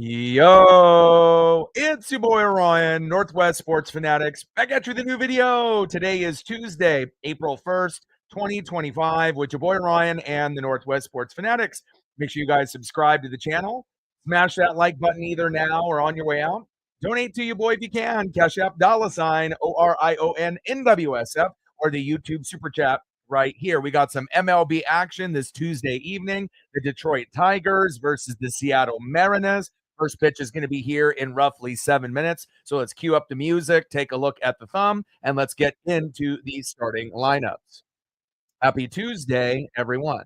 Yo, it's your boy Ryan, Northwest Sports Fanatics, back at you with a new video. Today is Tuesday, April 1st, 2025, with your boy Ryan and the Northwest Sports Fanatics. Make sure you guys subscribe to the channel. Smash that like button either now or on your way out. Donate to your boy if you can. Cash App $ ORION NWSF or the YouTube Super Chat right here. We got some MLB action this Tuesday evening. The Detroit Tigers versus the Seattle Mariners. First pitch is going to be here in roughly 7 minutes. So let's cue up the music, take a look at the thumb, and let's get into the starting lineups. Happy Tuesday, everyone.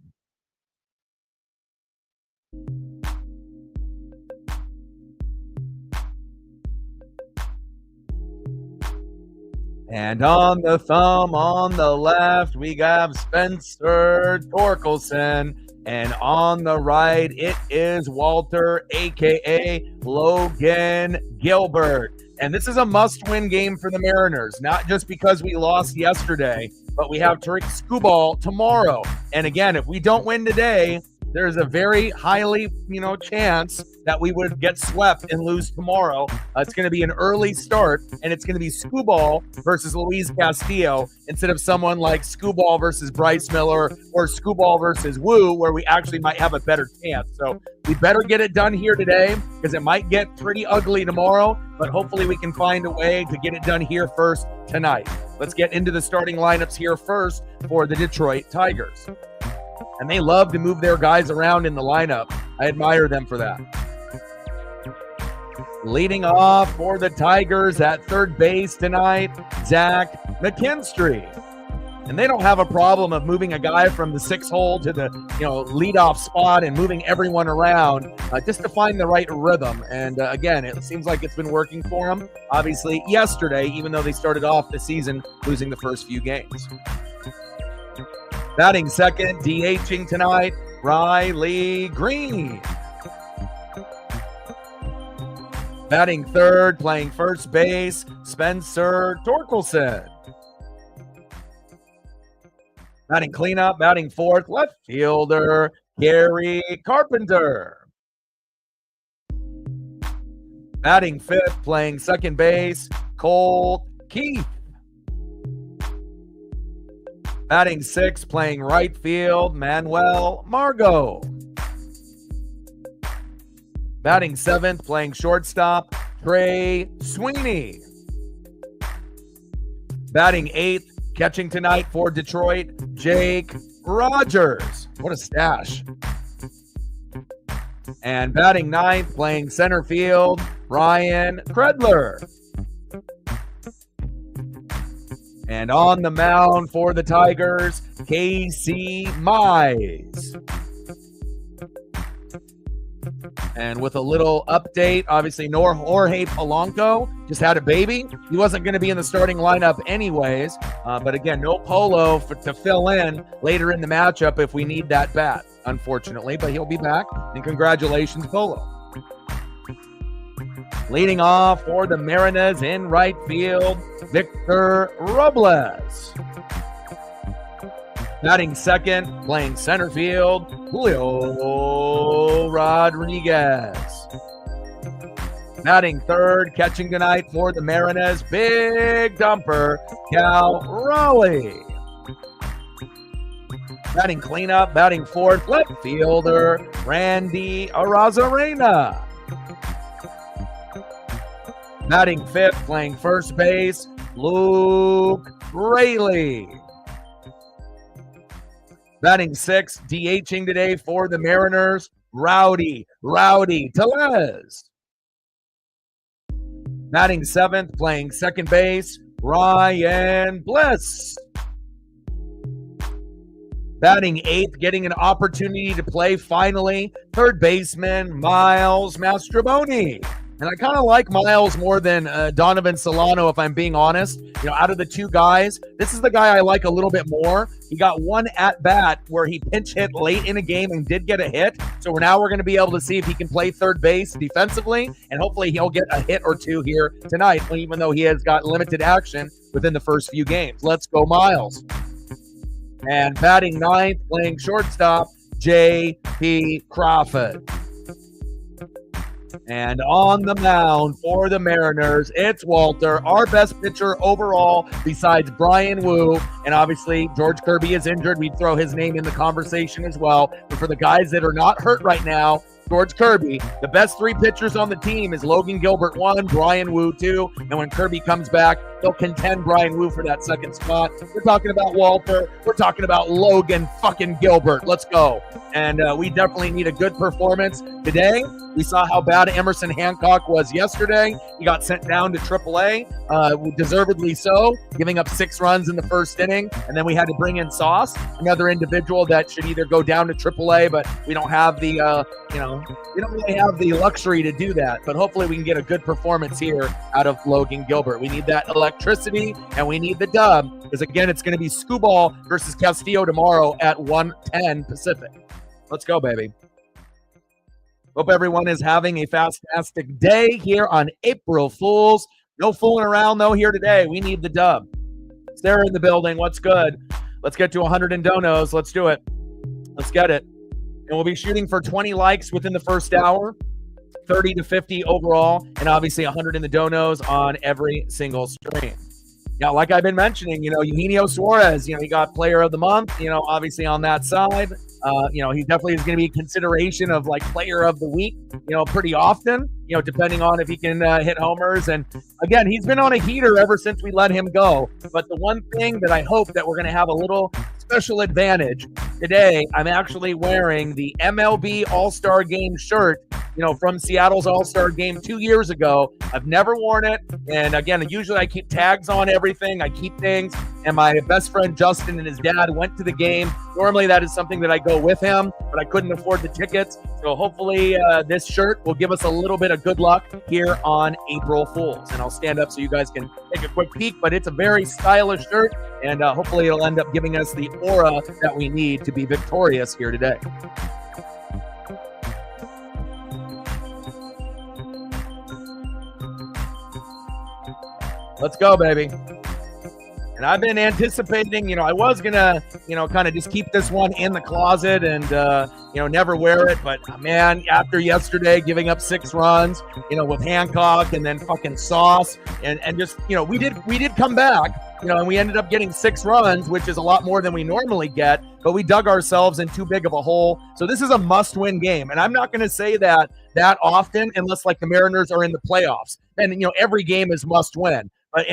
And on the thumb on the left, we have Spencer Torkelson. And on the right, it is Walter, a.k.a. Logan Gilbert. And this is a must-win game for the Mariners, not just because we lost yesterday, but we have Tariq Skubal tomorrow. And again, if we don't win today, there's a very highly, chance that we would get swept and lose tomorrow. It's going to be an early start, and it's going to be Skubal versus Luis Castillo instead of someone like Skubal versus Bryce Miller or Skubal versus Wu, where we actually might have a better chance. So we better get it done here today because it might get pretty ugly tomorrow, but hopefully we can find a way to get it done here first tonight. Let's get into the starting lineups here first for the Detroit Tigers. And they love to move their guys around in the lineup. I admire them for that. Leading off for the Tigers at third base tonight, Zach McKinstry. And they don't have a problem of moving a guy from the 6 hole to the leadoff spot and moving everyone around just to find the right rhythm. And again, it seems like it's been working for them. Obviously, yesterday, even though they started off the season losing the first few games. Batting second, DHing tonight, Riley Green. Batting third, playing first base, Spencer Torkelson. Batting cleanup, batting fourth, left fielder, Gary Carpenter. Batting fifth, playing second base, Colt Keith. Batting sixth, playing right field, Manuel Margot. Batting seventh, playing shortstop, Trey Sweeney. Batting eighth, catching tonight for Detroit, Jake Rogers. What a stash. And batting ninth, playing center field, Ryan Kredler. And on the mound for the Tigers, Casey Mize. And with a little update, obviously Jorge Polanco just had a baby. He wasn't going to be in the starting lineup anyways. But again, no Polo to fill in later in the matchup if we need that bat, unfortunately. But he'll be back. And congratulations, Polo. Leading off for the Mariners in right field, Victor Robles. Batting second, playing center field, Julio Rodriguez. Batting third, catching tonight for the Mariners, big dumper, Cal Raleigh. Batting cleanup, batting fourth, left fielder, Randy Arozarena. Batting fifth, playing first base, Luke Raley. Batting sixth, DHing today for the Mariners, Rowdy Tellez. Batting seventh, playing second base, Ryan Bliss. Batting eighth, getting an opportunity to play finally, third baseman, Miles Mastrobuoni. And I kind of like Miles more than Donovan Solano, if I'm being honest. Out of the two guys, this is the guy I like a little bit more. He got one at-bat where he pinch hit late in a game and did get a hit. So now we're going to be able to see if he can play third base defensively, and hopefully he'll get a hit or two here tonight, even though he has got limited action within the first few games. Let's go, Miles. And batting ninth, playing shortstop, J.P. Crawford. And on the mound for the Mariners, it's Walter, our best pitcher overall besides Brian Wu. And obviously, George Kirby is injured. We'd throw his name in the conversation as well. But for the guys that are not hurt right now, George Kirby, the best three pitchers on the team is Logan Gilbert 1, Brian Wu 2, and when Kirby comes back, they'll contend Brian Wu for that second spot. We're talking about Walter. We're talking about Logan fucking Gilbert. Let's go. And we definitely need a good performance today. We saw how bad Emerson Hancock was yesterday. He got sent down to AAA, deservedly so, giving up 6 runs in the first inning. And then we had to bring in Sauce, another individual that should either go down to AAA, but we don't have the, we don't really have the luxury to do that. But hopefully we can get a good performance here out of Logan Gilbert. We need that electricity and we need the dub because, again, it's going to be Skubal versus Castillo tomorrow at 1:10 Pacific. Let's go, baby. Hope everyone is having a fantastic day here on April Fools. No fooling around, though, here today. We need the dub. They're in the building. What's good? Let's get to 100 in donos. Let's do it. Let's get it. And we'll be shooting for 20 likes within the first hour, 30 to 50 overall, and obviously 100 in the donos on every single stream. Yeah, like I've been mentioning, Eugenio Suarez, he got player of the month, obviously on that side. He definitely is going to be a consideration of like player of the week, pretty often, depending on if he can hit homers. And again, he's been on a heater ever since we let him go. But the one thing that I hope that we're going to have a little special advantage today, I'm actually wearing the MLB All-Star Game shirt, from Seattle's All-Star Game 2 years ago. I've never worn it. And again, usually I keep tags on everything. I keep things. And my best friend Justin and his dad went to the game. Normally that is something that I go with him, but I couldn't afford the tickets. So hopefully this shirt will give us a little bit of good luck here on April Fools. And I'll stand up so you guys can take a quick peek, but it's a very stylish shirt. And hopefully it'll end up giving us the aura that we need to be victorious here today. Let's go, baby. And I've been anticipating, I was going to, kind of just keep this one in the closet and, never wear it. But, man, after yesterday giving up 6 runs, with Hancock and then fucking Sauce and just, we did come back, and we ended up getting 6 runs, which is a lot more than we normally get. But we dug ourselves in too big of a hole. So this is a must-win game. And I'm not going to say that often unless, like, the Mariners are in the playoffs. And, every game is must-win. But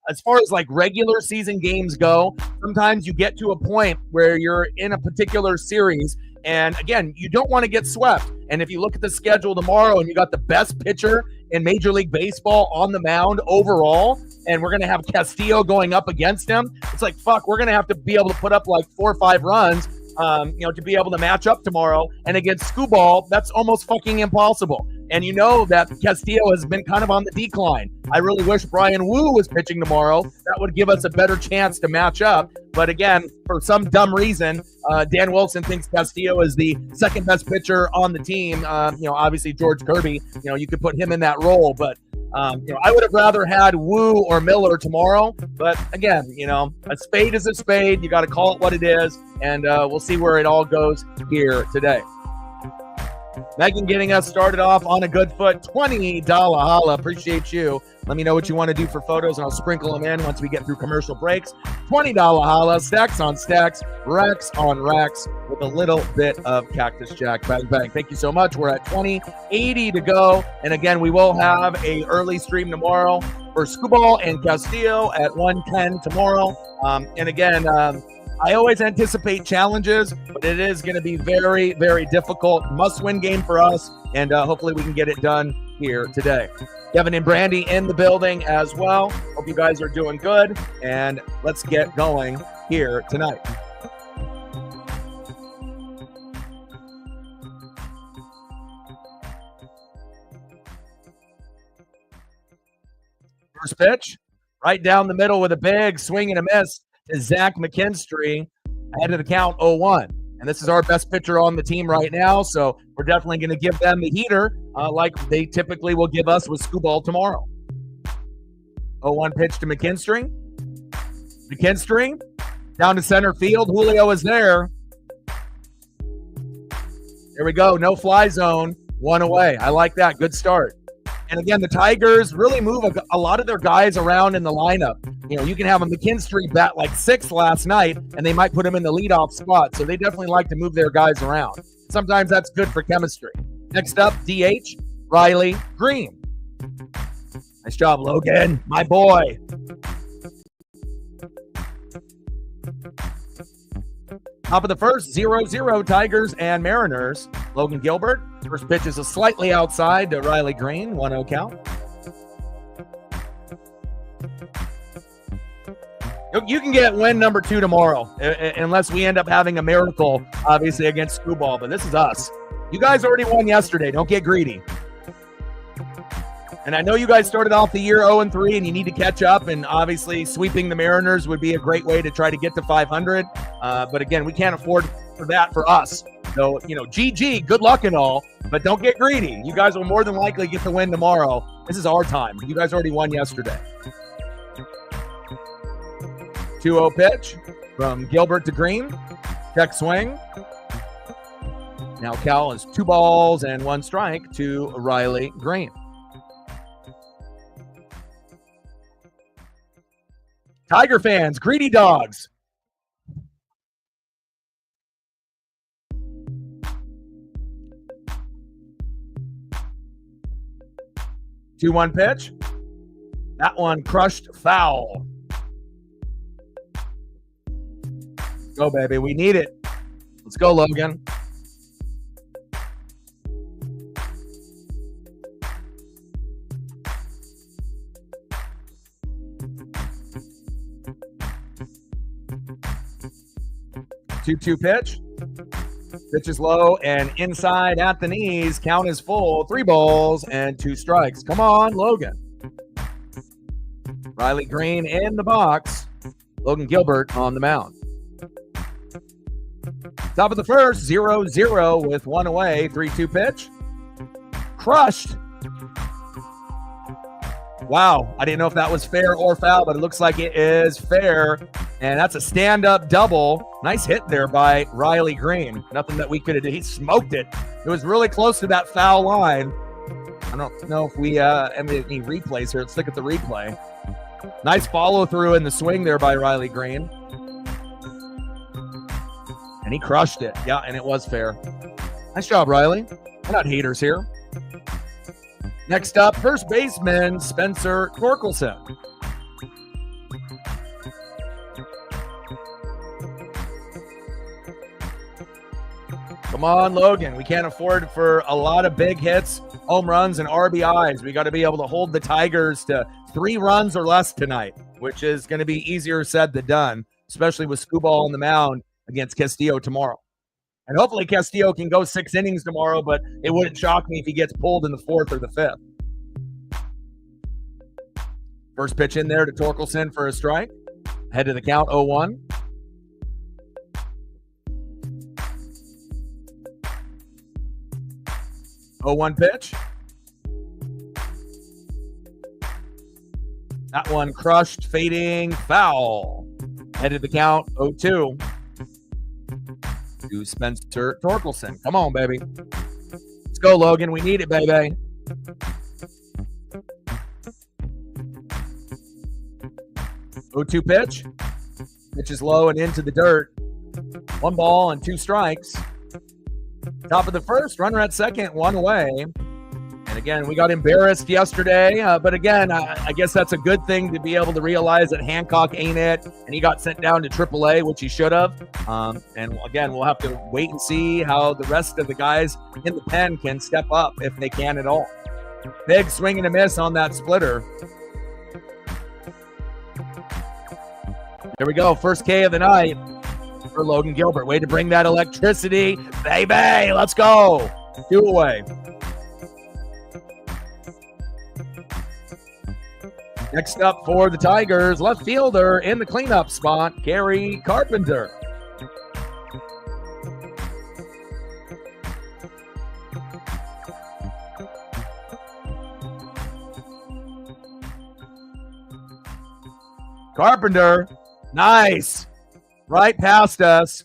as far as like regular season games go, sometimes you get to a point where you're in a particular series. And again, you don't want to get swept. And if you look at the schedule tomorrow and you got the best pitcher in Major League Baseball on the mound overall, and we're going to have Castillo going up against him, it's like, fuck, we're going to have to be able to put up like 4 or 5 runs, to be able to match up tomorrow. And against Skubal, that's almost fucking impossible. And that Castillo has been kind of on the decline. I really wish Brian Wu was pitching tomorrow. That would give us a better chance to match up. But again, for some dumb reason, Dan Wilson thinks Castillo is the second best pitcher on the team. Obviously George Kirby, you could put him in that role. But, I would have rather had Wu or Miller tomorrow. But again, a spade is a spade. You got to call it what it is. And we'll see where it all goes here today. Megan getting us started off on a good foot. $20 holla. Appreciate you. Let me know what you want to do for photos, and I'll sprinkle them in once we get through commercial breaks. $20 holla. Stacks on stacks. Racks on racks with a little bit of Cactus Jack. Bang, bang. Thank you so much. We're at 20:80 to go. And again, we will have a early stream tomorrow for Skubal and Castillo at 1:10 tomorrow. And again, I always anticipate challenges, but it is going to be very, very difficult. Must-win game for us, and hopefully we can get it done here today. Kevin and Brandy in the building as well. Hope you guys are doing good, and let's get going here tonight. First pitch, right down the middle with a big swing and a miss to Zach McKinstry, ahead of the count 0-1. And this is our best pitcher on the team right now, so we're definitely going to give them the heater like they typically will give us with Skubal tomorrow. 0-1 pitch to McKinstry. McKinstry down to center field. Julio is there. There we go. No fly zone. 1 away. I like that. Good start. And again, the Tigers really move a lot of their guys around in the lineup. You know, you can have a McKinstry bat like 6 last night, and they might put him in the leadoff spot. So they definitely like to move their guys around. Sometimes that's good for chemistry. Next up, DH, Riley Green. Nice job, Logan, my boy. Top of the first, 0-0 Tigers and Mariners. Logan Gilbert. First pitch is a slightly outside to Riley Green, 1-0 count. You can get win number 2 tomorrow, unless we end up having a miracle, obviously, against Screwball. But this is us. You guys already won yesterday. Don't get greedy. And I know you guys started off the year 0-3, and you need to catch up. And obviously, sweeping the Mariners would be a great way to try to get to 500. But again, we can't afford for that for us. So, you know, GG, good luck and all, but don't get greedy. You guys will more than likely get the win tomorrow. This is our time. You guys already won yesterday. 2-0 pitch from Gilbert to Green. Check swing. Now Cal is 2 balls and 1 strike to Riley Green. Tiger fans, greedy dogs. 2-1 pitch. That one crushed foul. Go, baby. We need it. Let's go, Logan. Two-two pitch. Pitch is low and inside at the knees. Count is full. 3 balls and 2 strikes. Come on, Logan. Riley Green in the box. Logan Gilbert on the mound. Top of the first, 0-0 with 1 away. 3-2 pitch. Crushed. Wow, I didn't know if that was fair or foul, but it looks like it is fair. And that's a stand-up double. Nice hit there by Riley Green. Nothing that we could have done. He smoked it. It was really close to that foul line. I don't know if we have any replays here. Let's look at the replay. Nice follow-through in the swing there by Riley Green. And he crushed it. Yeah, and it was fair. Nice job, Riley. We're not haters here. Next up, first baseman Spencer Torkelson. Come on, Logan. We can't afford for a lot of big hits, home runs, and RBIs. We got to be able to hold the Tigers to 3 runs or less tonight, which is going to be easier said than done, especially with Screwball on the mound against Castillo tomorrow. And hopefully Castillo can go 6 innings tomorrow, but it wouldn't shock me if he gets pulled in the 4th or the 5th. First pitch in there to Torkelson for a strike. Head to the count, 0-1. Oh, 0-1 pitch. That one crushed, fading, foul. Headed the count, 0-2. To Spencer Torkelson. Come on, baby. Let's go, Logan. We need it, baby. Oh, 2 pitch. Pitch is low and into the dirt. 1 ball and 2 strikes. Top of the first, runner at second, 1 away. And again, we got embarrassed yesterday. But again, I guess that's a good thing to be able to realize that Hancock ain't it. And he got sent down to AAA, which he should have. And again, we'll have to wait and see how the rest of the guys in the pen can step up, if they can at all. Big swing and a miss on that splitter. There we go. First K of the night for Logan Gilbert. Way to bring that electricity. Baby, let's go. 2 away. Next up for the Tigers, left fielder in the cleanup spot, Gary Carpenter. Carpenter, nice. Right past us.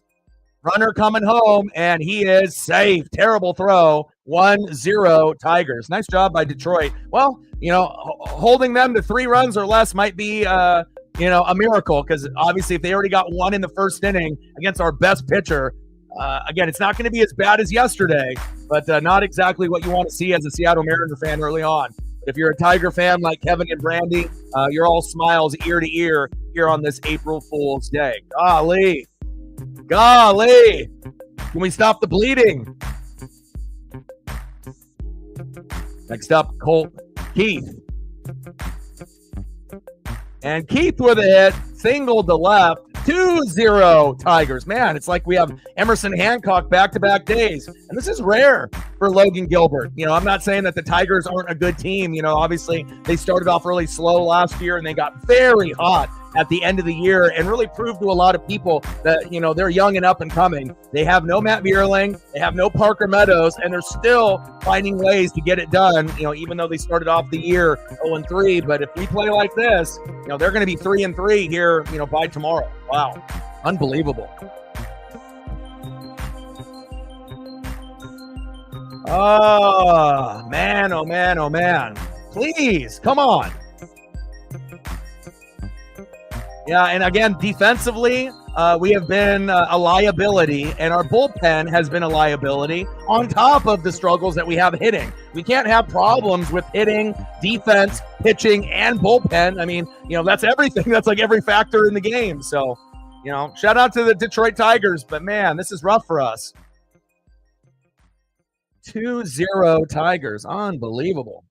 Runner coming home, and he is safe. Terrible throw. 1-0 Tigers. Nice job by Detroit. Well, holding them to 3 runs or less might be, a miracle, because obviously if they already got 1 in the first inning against our best pitcher, again, it's not going to be as bad as yesterday, but not exactly what you want to see as a Seattle Mariner fan early on. But if you're a Tiger fan like Kevin and Brandy, you're all smiles ear to ear here on this April Fool's Day. Golly. Can we stop the bleeding? Next up, Keith. And Keith with a hit, single to left, 2-0 Tigers. Man, it's like we have Emerson Hancock back-to-back days. And this is rare for Logan Gilbert. I'm not saying that the Tigers aren't a good team. Obviously they started off really slow last year and they got very hot at the end of the year and really proved to a lot of people that, they're young and up and coming. They have no Matt Vierling, they have no Parker Meadows, and they're still finding ways to get it done, even though they started off the year 0-3. But if we play like this, they're going to be 3-3 here, by tomorrow. Wow. Unbelievable. Oh, man, oh, man, oh, man. Please, come on. Yeah, and again, defensively, we have been a liability, and our bullpen has been a liability on top of the struggles that we have hitting. We can't have problems with hitting, defense, pitching, and bullpen. I mean, that's everything. That's like every factor in the game. So, shout out to the Detroit Tigers, but man, this is rough for us. 2-0 Tigers. Unbelievable.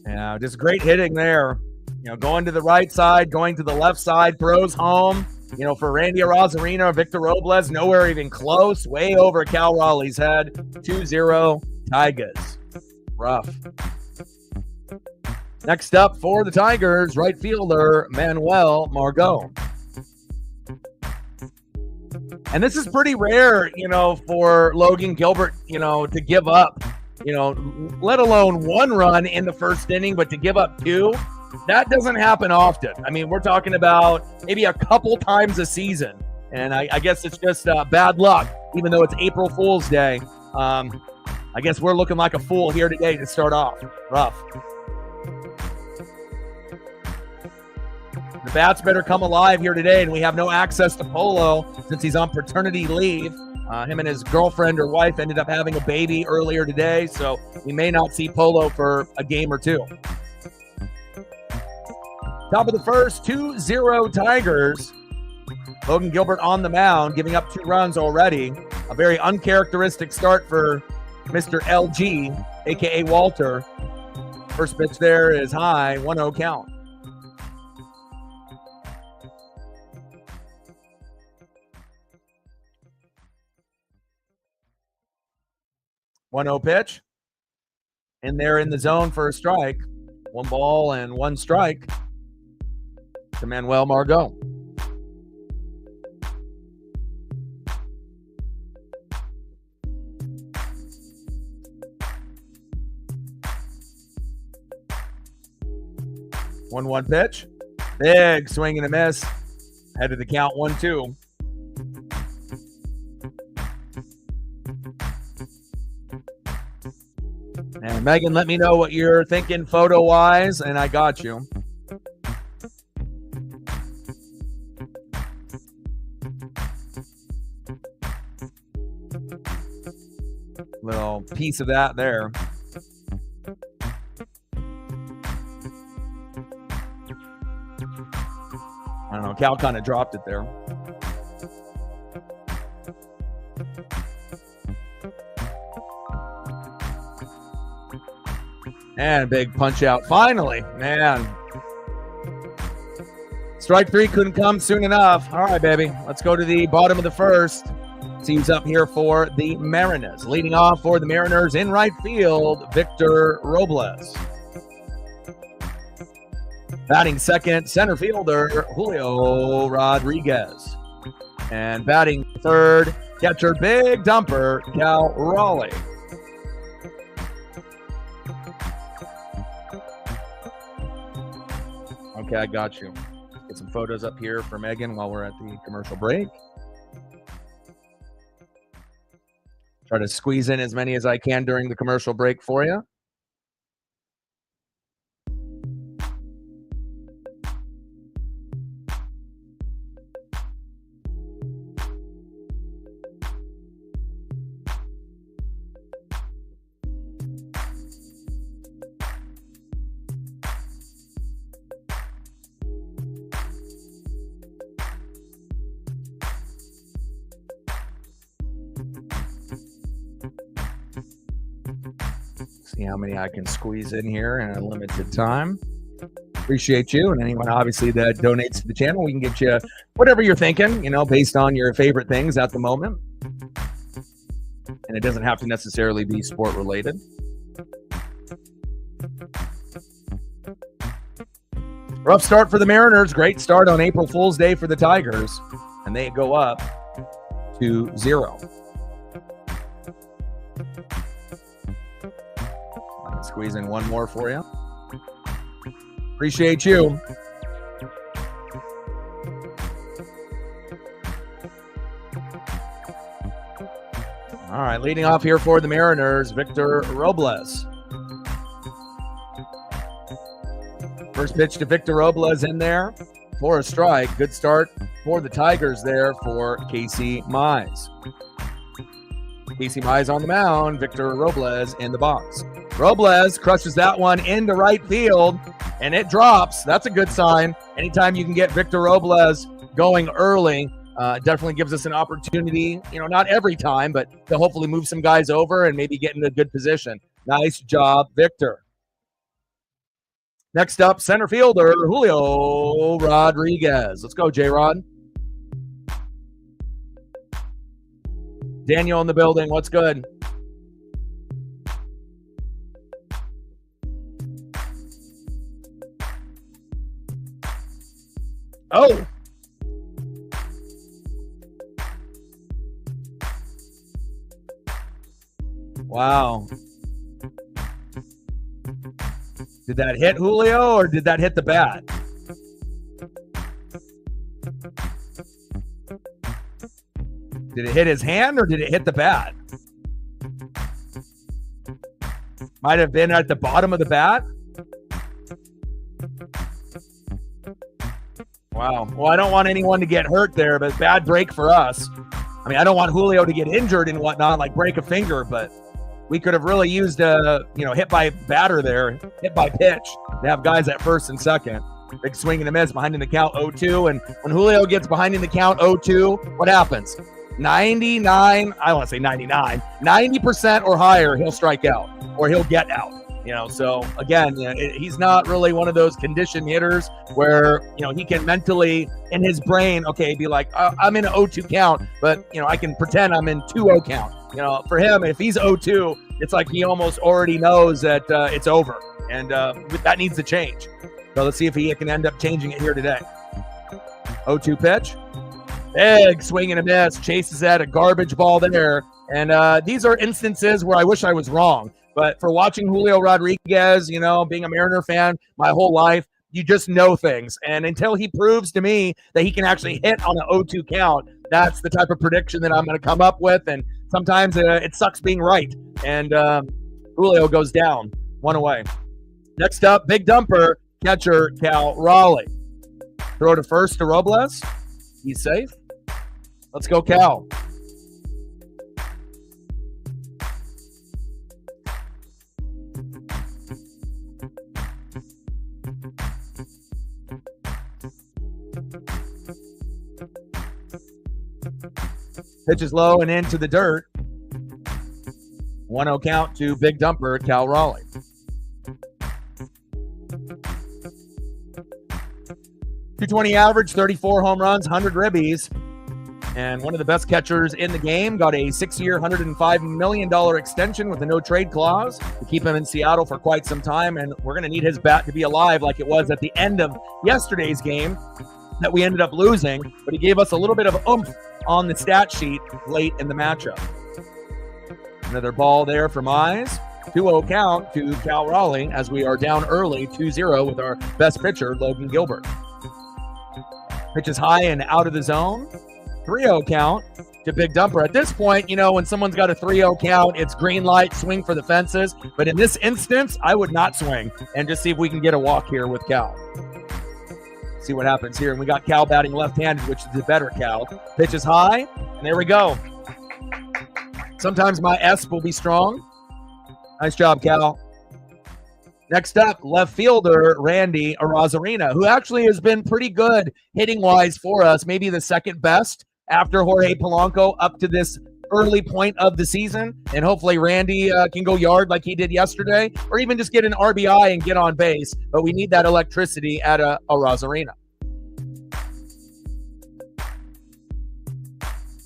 Yeah, just great hitting there. Going to the right side, going to the left side, throws home. For Randy Arozarena, Victor Robles, nowhere even close. Way over Cal Raleigh's head. 2-0 Tigers. Rough. Next up for the Tigers, right fielder Manuel Margot. And this is pretty rare, for Logan Gilbert, to give up, let alone 1 run in the first inning, but to give up 2, that doesn't happen often. I mean, we're talking about maybe a couple times a season. And I guess it's just bad luck, even though it's April Fool's Day. I guess we're looking like a fool here today to start off. Rough. The bats better come alive here today, and we have no access to Polo since he's on paternity leave. Him and his girlfriend or wife ended up having a baby earlier today, so we may not see Polo for a game or 2. Top of the first, 2-0 Tigers. Logan Gilbert on the mound, giving up 2 runs already. A very uncharacteristic start for Mr. LG, a.k.a. Walter. First pitch there is high, 1-0 count. Pitch. And they're in the zone for a strike. 1 ball and 1 strike to Manuel Margot. One pitch. Big swing and a miss. Head of the count 1-2. And Megan, let me know what you're thinking photo-wise, and I got you. Little piece of that there. I don't know, Cal kind of dropped it there. And big punch out. Finally, man. Strike 3 couldn't come soon enough. All right, baby. Let's go to the bottom of the first. See who's up here for the Mariners. Leading off for the Mariners in right field, Victor Robles. Batting second, center fielder, Julio Rodriguez. And batting third, catcher Big Dumper, Cal Raleigh. Okay, I got you. Get some photos up here for Megan while we're at the commercial break. Try to squeeze in as many as I can during the commercial break for you. See how many I can squeeze in here in a limited time. Appreciate you, and anyone obviously that donates to the channel. We can get you whatever you're thinking, based on your favorite things at the moment. And it doesn't have to necessarily be sport related. Rough start for the Mariners. Great start on April Fool's Day for the Tigers. And they go up to 0. Squeeze in one more for you. Appreciate you. All right, leading off here for the Mariners, Victor Robles. First pitch to Victor Robles in there for a strike. Good start for the Tigers there for Casey Mize. Casey Mize on the mound, Victor Robles in the box. Robles crushes that one into right field, and it drops. That's a good sign. Anytime you can get Victor Robles going early, definitely gives us an opportunity, not every time, but to hopefully move some guys over and maybe get in a good position. Nice job, Victor. Next up, center fielder, Julio Rodriguez. Let's go, J-Rod. Daniel in the building. What's good? Oh. Wow. Did that hit Julio or did that hit the bat? Did it hit his hand or did it hit the bat? Might have been at the bottom of the bat. Wow. Well, I don't want anyone to get hurt there, but bad break for us. I mean, I don't want Julio to get injured and whatnot, like break a finger, but we could have really used a, hit by batter there, hit by pitch to have guys at first and second. Big swing and a miss behind in the count 0-2. And when Julio gets behind in the count 0-2, what happens? 99, I want to say 99, 90% or higher, he'll strike out or he'll get out. So again, he's not really one of those conditioned hitters where, he can mentally in his brain, be like, I'm in an 0-2 count, but, I can pretend I'm in 2-0 count. For him, if he's 0-2, it's like he almost already knows that it's over. And that needs to change. So let's see if he can end up changing it here today. 0-2 pitch. Big swing and a miss. Chases at a garbage ball there. And these are instances where I wish I was wrong. But for watching Julio Rodriguez, being a Mariner fan my whole life, you just know things. And until he proves to me that he can actually hit on an 0-2 count, that's the type of prediction that I'm going to come up with. And sometimes it sucks being right. And Julio goes down, 1 away. Next up, Big Dumper, catcher Cal Raleigh. Throw to first to Robles. He's safe. Let's go, Cal. Pitch is low and into the dirt. 1-0 count to Big Dumper, Cal Raleigh. .220 average, 34 home runs, 100 ribbies. And one of the best catchers in the game. Got a 6-year, $105 million extension with a no-trade clause to keep him in Seattle for quite some time. And we're going to need his bat to be alive like it was at the end of yesterday's game that we ended up losing. But he gave us a little bit of oomph on the stat sheet late in the matchup. Another ball there for Mize. 2-0 count to Cal Raleigh as we are down early 2-0 with our best pitcher, Logan Gilbert. Pitches high and out of the zone. 3-0 count to Big Dumper. At this point, when someone's got a 3-0 count, it's green light, swing for the fences. But in this instance, I would not swing and just see if we can get a walk here with Cal. See what happens here. And we got Cal batting left-handed, which is the better Cal. Pitches high, and there we go. Sometimes my S will be strong. Nice job, Cal. Next up, left fielder Randy Arozarena, who actually has been pretty good hitting-wise for us, maybe the second best after Jorge Polanco up to this early point of the season. And hopefully Randy can go yard like he did yesterday, or even just get an RBI and get on base. But we need that electricity at Arozarena.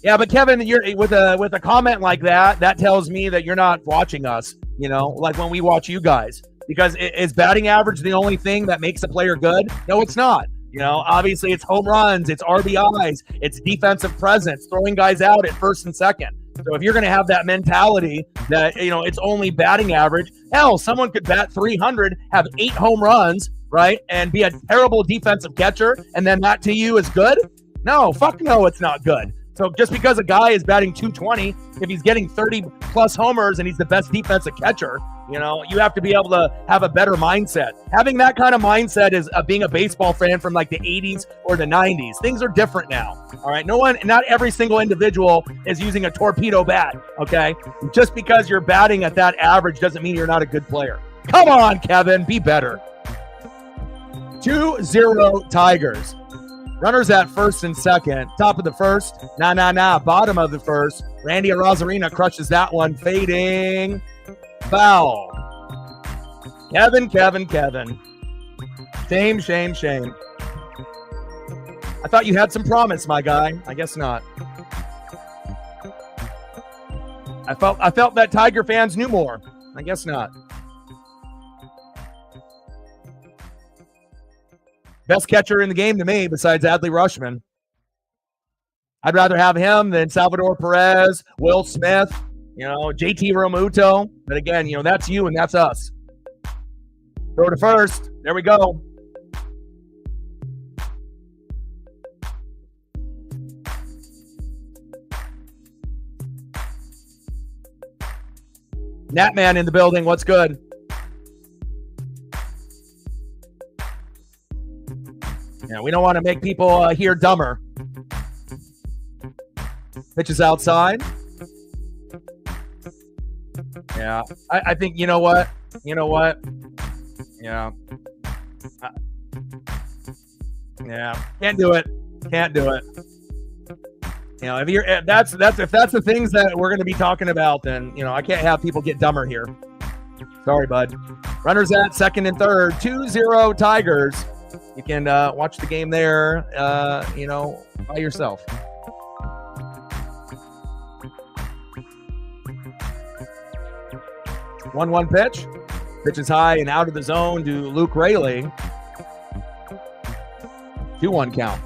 Yeah, but Kevin, you're with a comment like that, that tells me that you're not watching us, like when we watch you guys. Because is batting average the only thing that makes a player good? No, it's not. Obviously it's home runs, it's RBIs, it's defensive presence, throwing guys out at first and second. So if you're going to have that mentality that, it's only batting average, hell, someone could bat 300, have 8 home runs, right, and be a terrible defensive catcher, and then that to you is good? No, fuck no, it's not good. So just because a guy is batting 220, if he's getting 30-plus homers and he's the best defensive catcher, you have to be able to have a better mindset. Having that kind of mindset is being a baseball fan from like the 80s or the 90s. Things are different now, all right? Not every single individual is using a torpedo bat, okay? Just because you're batting at that average doesn't mean you're not a good player. Come on, Kevin, be better. 2-0 Tigers. Runners at first and second. Top of the first. Bottom of the first. Randy Arozarena crushes that one. Fading. Foul. Kevin. Shame. I thought you had some promise, my guy. I guess not. I felt that Tiger fans knew more. I guess not. Best catcher in the game to me, besides Adley Rushman. I'd rather have him than Salvador Perez, Will Smith, JT Realmuto. But again, that's you and that's us. Throw to first. There we go. Natman in the building. What's good? Yeah, we don't want to make people hear dumber. Pitches outside. Yeah, I think, you know what? Yeah. Yeah, can't do it. If that's the things that we're going to be talking about, then, I can't have people get dumber here. Sorry, bud. Runners at second and third. 2-0 Tigers. You can watch the game there, by yourself. One pitch. Pitch is high and out of the zone to Luke Raley. 2-1 count.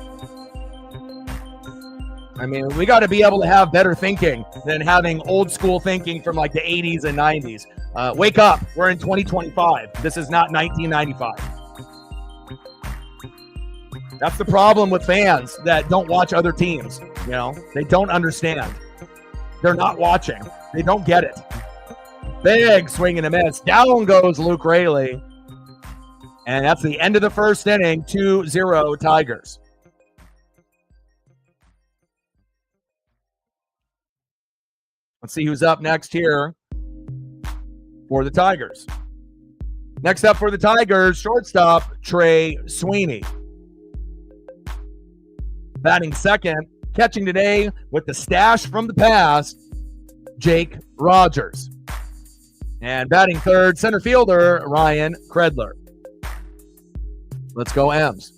I mean, we got to be able to have better thinking than having old school thinking from like the 80s and 90s. Wake up. We're in 2025. This is not 1995. That's the problem with fans that don't watch other teams. They don't understand. They're not watching. They don't get it. Big swing and a miss. Down goes Luke Raley. And that's the end of the first inning. 2-0 Tigers. Let's see who's up next here for the Tigers. Next up for the Tigers, shortstop Trey Sweeney. Batting second, catching today with the stash from the past, Jake Rogers. And batting third, center fielder Ryan Kredler. Let's go M's.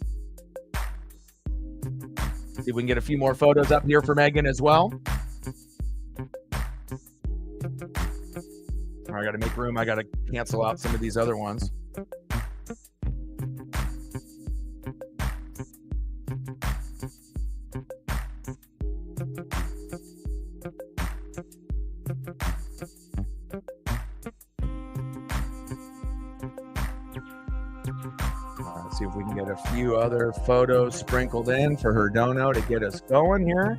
See if we can get a few more photos up here for Megan as well. I got to make room. I got to cancel out some of these other ones. See if we can get a few other photos sprinkled in for her dono to get us going here.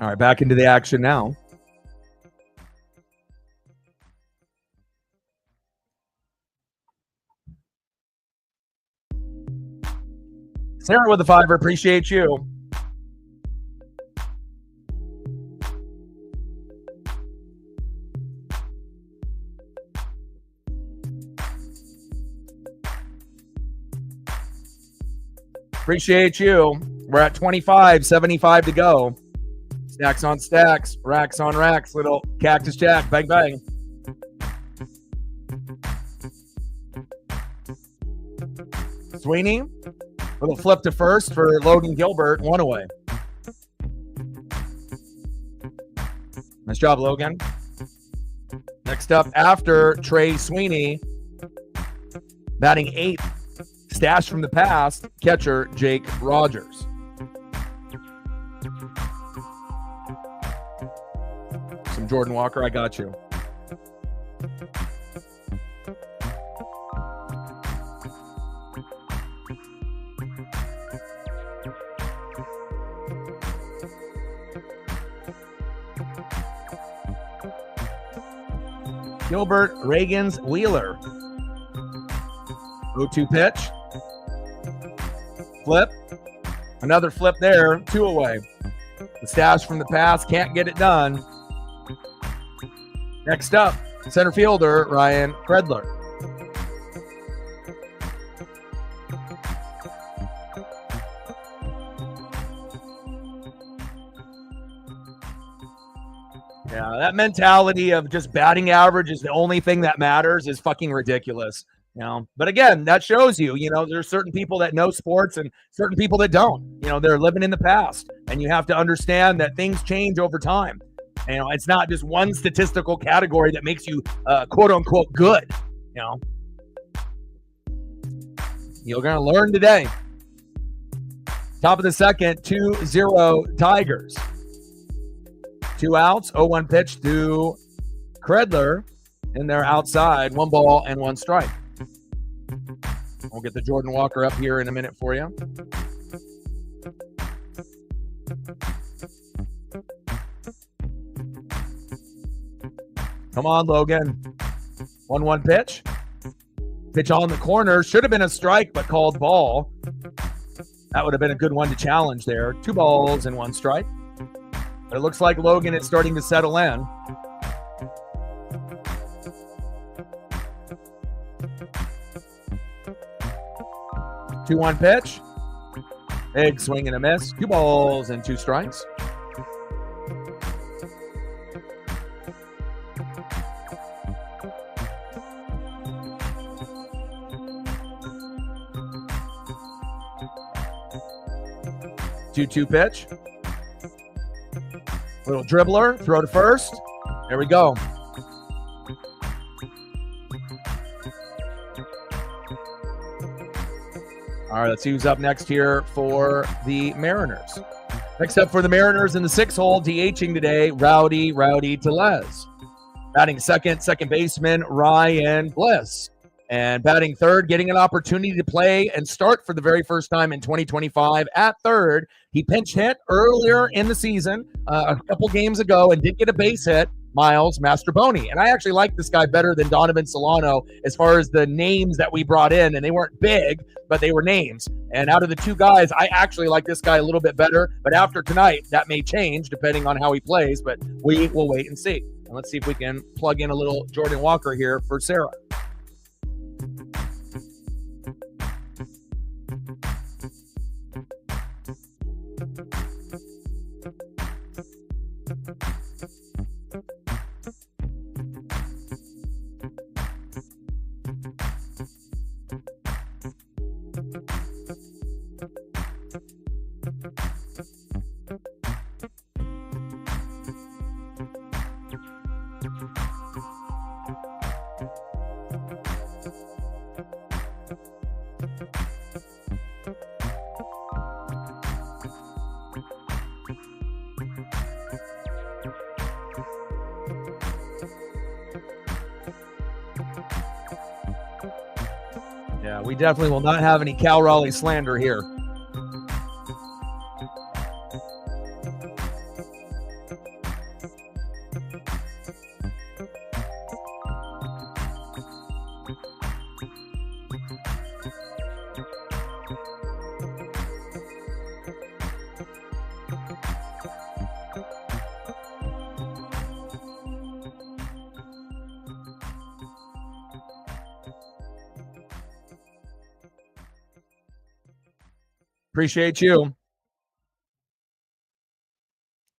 All right, back into the action now. Sarah with the $5, appreciate you. Appreciate you. We're at 25, 75 to go. Stacks on stacks, racks on racks, little cactus jack, bang, bang. Sweeney, little flip to first for Logan Gilbert, one away. Nice job, Logan. Next up after Trey Sweeney, batting 8th, stashed from the past, catcher Jake Rogers. Some Jordan Walker, I got you. Gilbert, Reagan's, Wheeler. 0-2 pitch. Flip. Another flip there, 2 away. The stash from the past, can't get it done. Next up, center fielder Ryan Kredler. Yeah, that mentality of just batting average is the only thing that matters is fucking ridiculous. You know, but again, that shows you, there's certain people that know sports and certain people that don't. They're living in the past, and you have to understand that things change over time. It's not just one statistical category that makes you quote unquote good. You're going to learn today. Top of the second, 2-0 Tigers. 2 outs, 0-1 pitch to Kredler, and they're outside, 1 ball and 1 strike. We'll get the Jordan Walker up here in a minute for you. Come on, Logan. 1-1 pitch. Pitch on the corner. Should have been a strike, but called ball. That would have been a good one to challenge there. 2 balls and 1 strike. But it looks like Logan is starting to settle in. Two-one pitch. Big swing and a miss. 2 balls and 2 strikes. Two-two pitch. Little dribbler. Throw to first. There we go. All right, let's see who's up next here for the Mariners. Next up for the Mariners in the 6th hole, DHing today, Rowdy Tellez. Batting second baseman, Ryan Bliss. And batting third, getting an opportunity to play and start for the very first time in 2025 at third. He pinch hit earlier in the season, a couple games ago, and did get a base hit, Miles Mastroboni. And I actually like this guy better than Donovan Solano as far as the names that we brought in. And they weren't big, but they were names. And out of the 2 guys, I actually like this guy a little bit better. But after tonight, that may change depending on how he plays. But we will wait and see. And let's see if we can plug in a little Jordan Walker here for Sarah. Yeah, we definitely will not have any Cal Raleigh slander here. Appreciate you.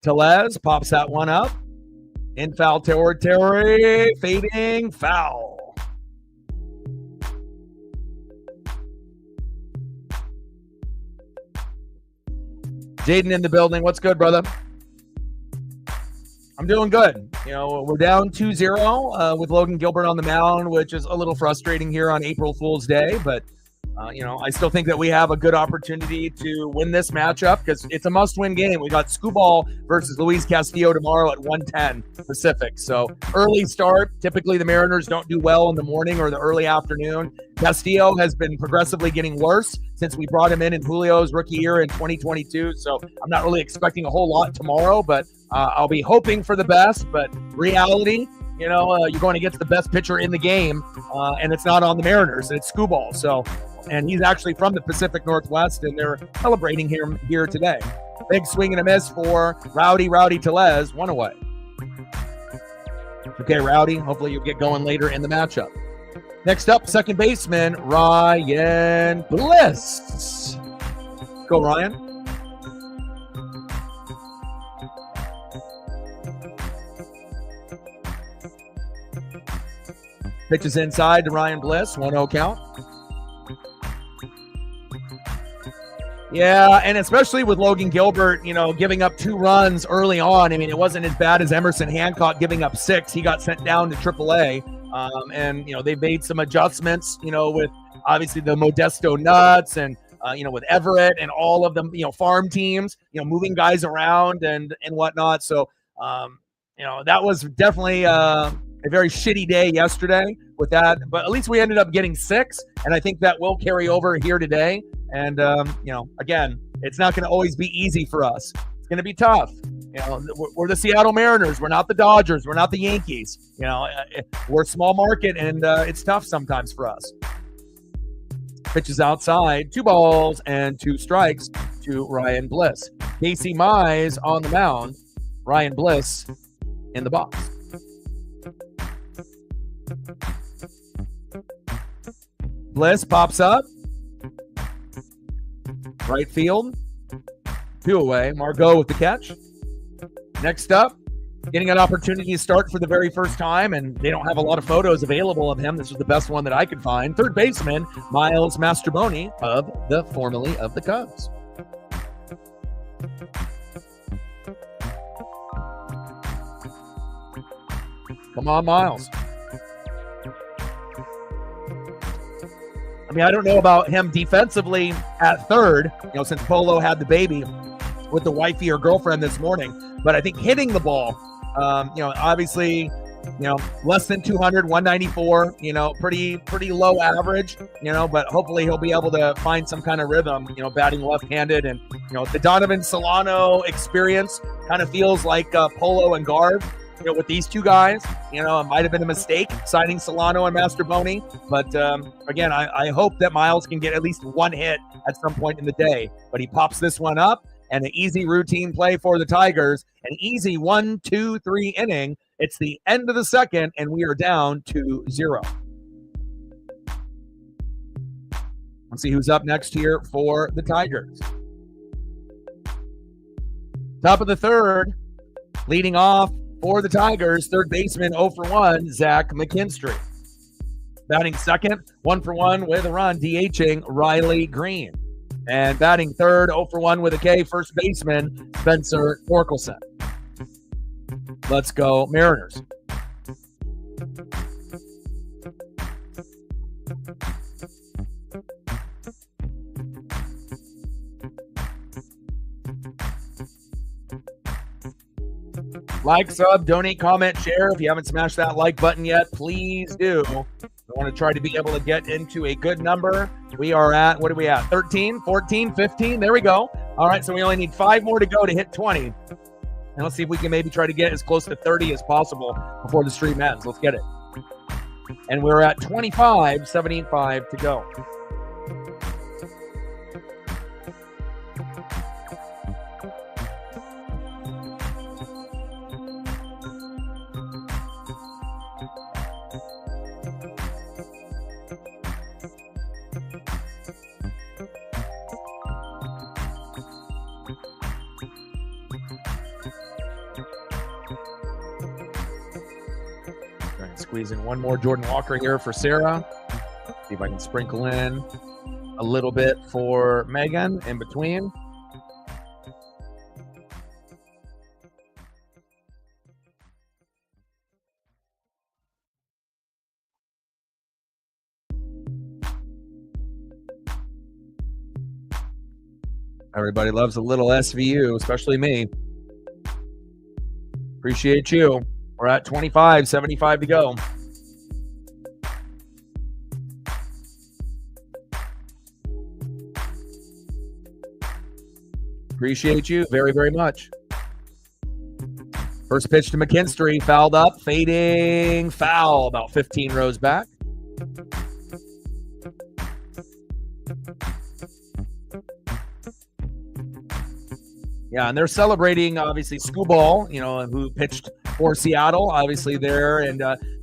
Tellez pops that one up. In foul territory, fading foul. Jaden in the building. What's good, brother? I'm doing good. You know, we're down 2-0 with Logan Gilbert on the mound, which is a little frustrating here on April Fool's Day, but you know, I still think that we have a good opportunity to win this matchup because it's a must-win game. We got Scooball versus Luis Castillo tomorrow at 1:10 Pacific. So early start. Typically, the Mariners don't do well in the morning or the early afternoon. Castillo has been progressively getting worse since we brought him in Julio's rookie year in 2022. So I'm not really expecting a whole lot tomorrow, but I'll be hoping for the best. But reality, you know, you're going to get the best pitcher in the game, and it's not on the Mariners. It's Scooball. So. And he's actually from the Pacific Northwest, and they're celebrating him here today. Big swing and a miss for Rowdy Tellez, one away. Okay, Rowdy, hopefully you'll get going later in the matchup. Next up, second baseman, Ryan Bliss. Go, Ryan. Pitches inside to Ryan Bliss, 1-0 count. Yeah, and especially with Logan Gilbert, you know, giving up 2 runs early on. I mean, it wasn't as bad as Emerson Hancock giving up 6. He got sent down to AAA. And, you know, they made some adjustments, you know, with obviously the Modesto Nuts and, you know, with Everett and all of them, you know, farm teams, you know, moving guys around and whatnot. So, you know, that was definitely a very shitty day yesterday with that. But at least we ended up getting 6. And I think that will carry over here today. And, you know, again, it's not going to always be easy for us. It's going to be tough. You know, we're the Seattle Mariners. We're not the Dodgers. We're not the Yankees. You know, we're a small market, and it's tough sometimes for us. Pitches outside, 2 balls and 2 strikes to Ryan Bliss. Casey Mize on the mound. Ryan Bliss in the box. Bliss pops up. Right field, 2 away. Margot with the catch. Next up, getting an opportunity to start for the very first time, and they don't have a lot of photos available of him. This was the best one that I could find. Third baseman, Miles Mastroboni formerly of the Cubs. Come on, Miles. I mean, I don't know about him defensively at third, you know, since Polo had the baby with the wifey or girlfriend this morning. But I think hitting the ball, you know, obviously, you know, less than 200, 194, you know, pretty low average, you know, but hopefully he'll be able to find some kind of rhythm, you know, batting left-handed. And, you know, the Donovan Solano experience kind of feels like Polo and Garv. You know, with these 2 guys, you know, it might have been a mistake signing Solano and Mastroboni. But again, I hope that Miles can get at least 1 hit at some point in the day. But he pops this one up, and an easy routine play for the Tigers. An easy 1, 2, 3 inning. It's the end of the second, and we are down 2-0. Let's see who's up next here for the Tigers. Top of the third, leading off for the Tigers, third baseman 0 for 1, Zach McKinstry. Batting second, 1 for 1 with a run, DHing Riley Green. And batting third, 0 for 1 with a K, first baseman Spencer Torkelson. Let's go Mariners. Like, sub, donate, comment, share. If you haven't smashed that like button yet, please do. We want to try to be able to get into a good number. We are at, what are we at? 13, 14, 15. There we go. All right, so we only need 5 more to go to hit 20. And let's see if we can maybe try to get as close to 30 as possible before the stream ends. Let's get it. And we're at 25, 75 to go. Squeeze in one more Jordan Walker here for Sarah. See if I can sprinkle in a little bit for Megan in between. Everybody loves a little SVU, especially me. Appreciate you. We're at 25, 75 to go. Appreciate you very, very much. First pitch to McKinstry, fouled up, fading foul, about 15 rows back. Yeah, and they're celebrating, obviously, Skubal, who pitched for Seattle, obviously there, and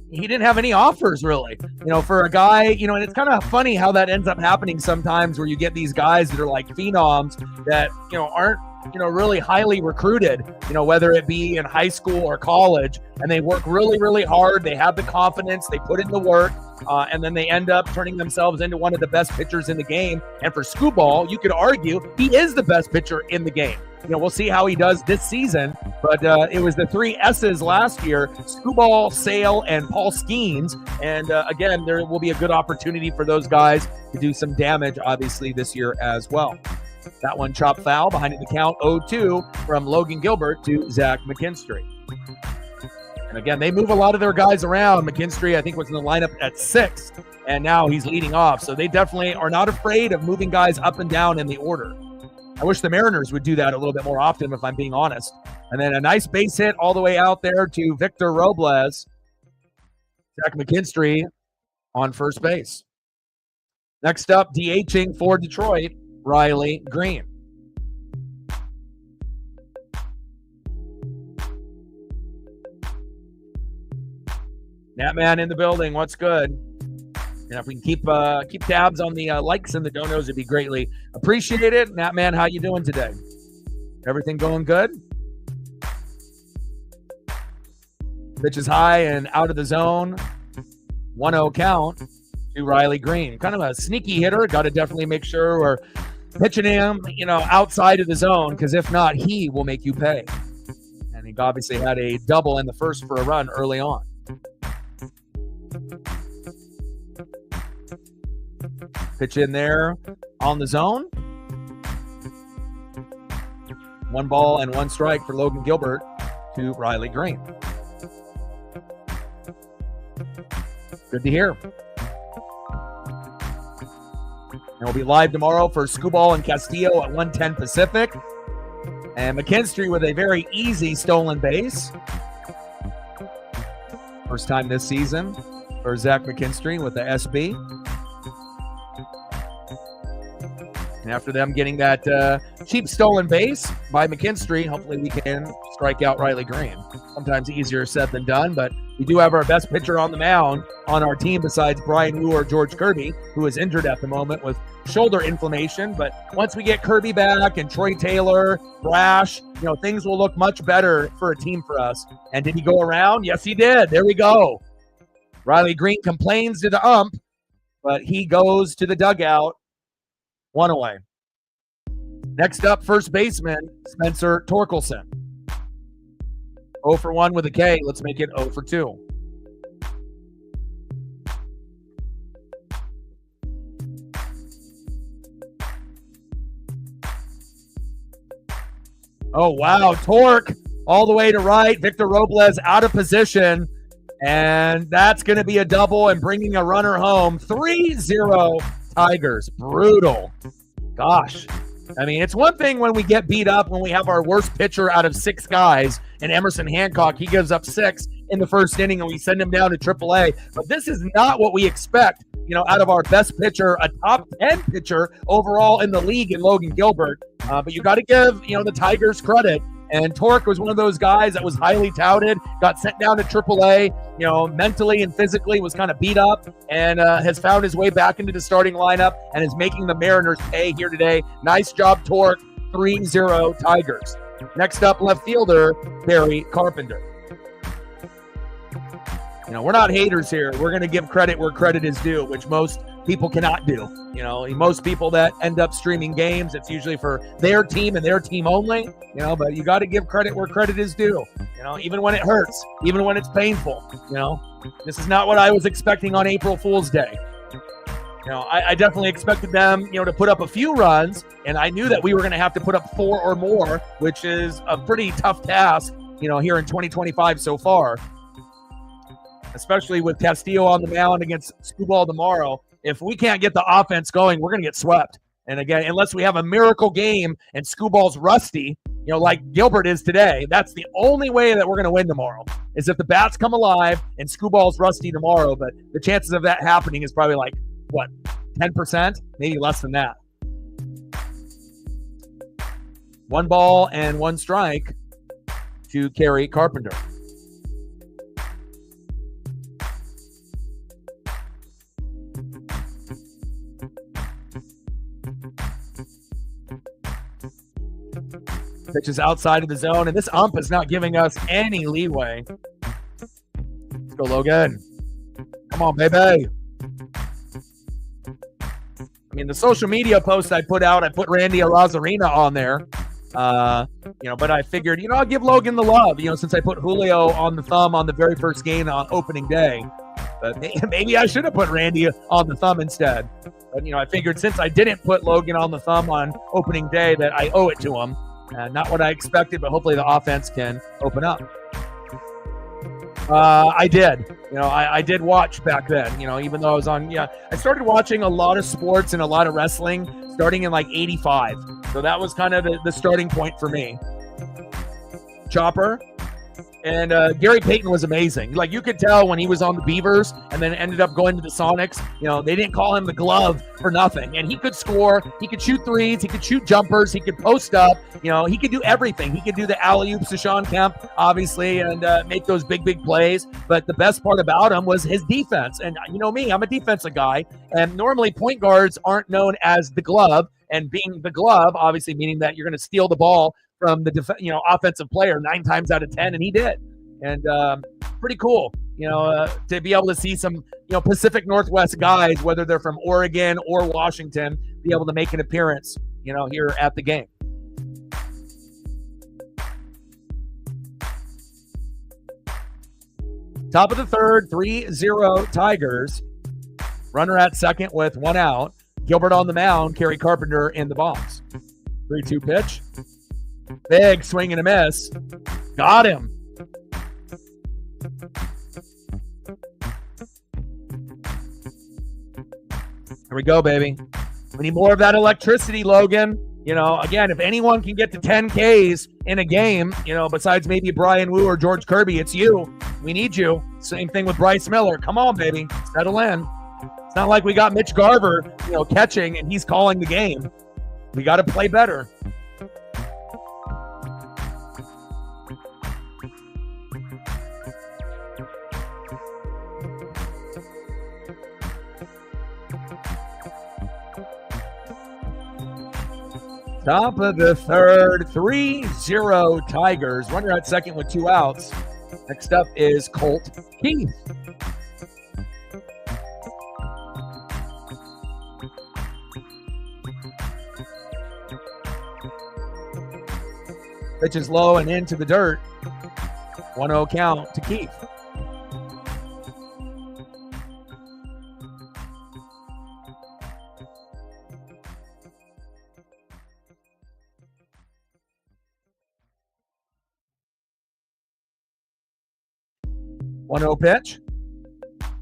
he didn't have any offers, really, for a guy, and it's kind of funny how that ends up happening sometimes where you get these guys that are like phenoms that, aren't, really highly recruited, whether it be in high school or college, and they work really, really hard. They have the confidence, they put in the work, and then they end up turning themselves into one of the best pitchers in the game. And for Skubal, you could argue he is the best pitcher in the game. We'll see how he does this season, but it was the 3 S's last year: Skubal, Sale, and Paul Skeens. And again, there will be a good opportunity for those guys to do some damage, obviously, this year as well. That one chopped foul behind the count 0-2 from Logan Gilbert to Zach McKinstry. And again, they move a lot of their guys around. McKinstry, I think, was in the lineup at 6, and now he's leading off. So they definitely are not afraid of moving guys up and down in the order. I wish the Mariners would do that a little bit more often, if I'm being honest. And then a nice base hit all the way out there to Victor Robles. Zach McKinstry on first base. Next up, DHing for Detroit, Riley Green. Natman in the building. What's good? And if we can keep tabs on the likes and the donos, it'd be greatly appreciated. Natman, how you doing today? Everything going good? Pitch is high and out of the zone. 1-0 count to Riley Green. Kind of a sneaky hitter. Got to definitely make sure we're pitching him, outside of the zone, because if not, he will make you pay. And he obviously had a double in the first for a run early on. Pitch in there on the zone. 1 ball and 1 strike for Logan Gilbert to Riley Green. Good to hear. And we'll be live tomorrow for Skubal and Castillo at 1:10 Pacific. And McKinstry with a very easy stolen base. First time this season for Zach McKinstry with the SB. And after them getting that cheap stolen base by McKinstry, hopefully we can strike out Riley Green. Sometimes easier said than done, but we do have our best pitcher on the mound on our team besides Brian Wu or George Kirby, who is injured at the moment with shoulder inflammation. But once we get Kirby back and Troy Taylor, Brash, things will look much better for a team for us. And did he go around? Yes, he did. There we go. Riley Green complains to the ump, but he goes to the dugout. 1 away. Next up, first baseman, Spencer Torkelson. 0 for 1 with a K. Let's make it 0 for 2. Oh, wow. Torque all the way to right. Victor Robles out of position. And that's going to be a double and bringing a runner home. 3-0 Tigers. Brutal. Gosh. I mean, it's one thing when we get beat up, when we have our worst pitcher out of 6 guys, and Emerson Hancock, he gives up 6 in the first inning, and we send him down to AAA. But this is not what we expect, out of our best pitcher, a top 10 pitcher overall in the league in Logan Gilbert. But you got to give, the Tigers credit. And Torque was one of those guys that was highly touted, got sent down to AAA, mentally and physically was kind of beat up, and has found his way back into the starting lineup and is making the Mariners pay here today. Nice job, Torque. 3-0 Tigers. Next up, left fielder, Barry Carpenter. We're not haters here. We're going to give credit where credit is due, which most people cannot do. Most people that end up streaming games, it's usually for their team and their team only, but you got to give credit where credit is due, even when it hurts, even when it's painful. This is not what I was expecting on April Fool's Day. I definitely expected them, to put up a few runs, and I knew that we were going to have to put up 4 or more, which is a pretty tough task, here in 2025 so far. Especially with Castillo on the mound against Skubal tomorrow. If we can't get the offense going, we're going to get swept. And again, unless we have a miracle game and Skubal's rusty, like Gilbert is today, that's the only way that we're going to win tomorrow, is if the bats come alive and Skubal's rusty tomorrow. But the chances of that happening is probably 10%? Maybe less than that. 1 ball and 1 strike to Kerry Carpenter. Pitch is outside of the zone, and this ump is not giving us any leeway. Let's go, Logan. Come on, baby. I mean, the social media post I put out, I put Randy Arozarena on there. But I figured, I'll give Logan the love, since I put Julio on the thumb on the very first game on opening day. But maybe I should have put Randy on the thumb instead. But, I figured since I didn't put Logan on the thumb on opening day that I owe it to him. Not what I expected, but hopefully the offense can open up. I did. I did watch back then, even though I was on, I started watching a lot of sports and a lot of wrestling starting in 85. So that was kind of the starting point for me. Chopper. And Gary Payton was amazing. You could tell when he was on the Beavers and then ended up going to the Sonics, they didn't call him the glove for nothing. And he could score. He could shoot threes. He could shoot jumpers. He could post up. He could do everything. He could do the alley-oops to Sean Kemp, obviously, and make those big plays. But the best part about him was his defense. And me, I'm a defensive guy. And normally point guards aren't known as the glove. And being the glove, obviously, meaning that you're going to steal the ball from the offensive player 9 times out of 10, and he did. And pretty cool, to be able to see some, Pacific Northwest guys, whether they're from Oregon or Washington, be able to make an appearance, here at the game. Top of the third, 3-0 Tigers. Runner at second with 1 out. Gilbert on the mound, Kerry Carpenter in the box. 3-2 pitch. Big swing and a miss. Got him. Here we go, baby. We need more of that electricity, Logan. Again, if anyone can get to 10 Ks in a game, besides maybe Brian Wu or George Kirby, it's you. We need you. Same thing with Bryce Miller. Come on, baby. Settle in. It's not like we got Mitch Garver, catching and he's calling the game. We got to play better. Top of the third, 3-0 Tigers. Runner at second with 2 outs. Next up is Colt Keith. Pitch is low and into the dirt. 1-0 count to Keith. 1-0 pitch.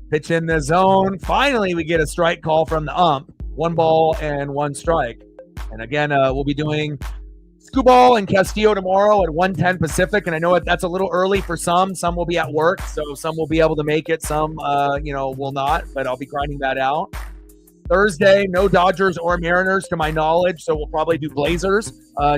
Pitch in the zone. Finally, we get a strike call from the ump. 1 ball and 1 strike. And again, we'll be doing Scuball and Castillo tomorrow at 1:10 Pacific. And I know that's a little early for some. Some will be at work, so some will be able to make it. Some, will not. But I'll be grinding that out. Thursday, no Dodgers or Mariners to my knowledge, so we'll probably do Blazers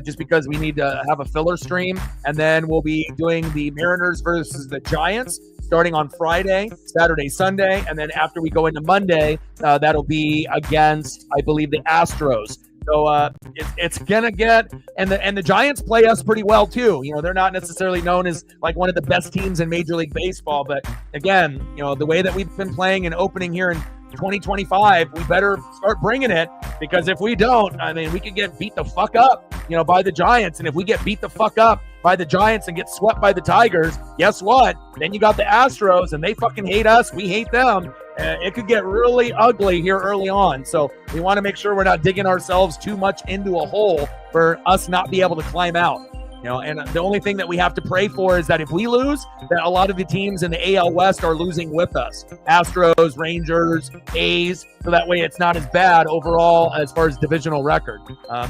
just because we need to have a filler stream. And then we'll be doing the Mariners versus the Giants starting on Friday, Saturday, Sunday. And then after we go into Monday, that'll be against, I believe, the Astros. So it's going to get – and the Giants play us pretty well too. They're not necessarily known as like one of the best teams in Major League Baseball. But again, the way that we've been playing and opening here in 2025, we better start bringing it, because if we don't, we could get beat the fuck up, by the Giants. And if we get beat the fuck up by the Giants and get swept by the Tigers, guess what? Then you got the Astros, and they fucking hate us. We hate them. It could get really ugly here early on. So we want to make sure we're not digging ourselves too much into a hole for us not be able to climb out. And the only thing that we have to pray for is that if we lose, that a lot of the teams in the AL West are losing with us. Astros, Rangers, A's, so that way it's not as bad overall as far as divisional record.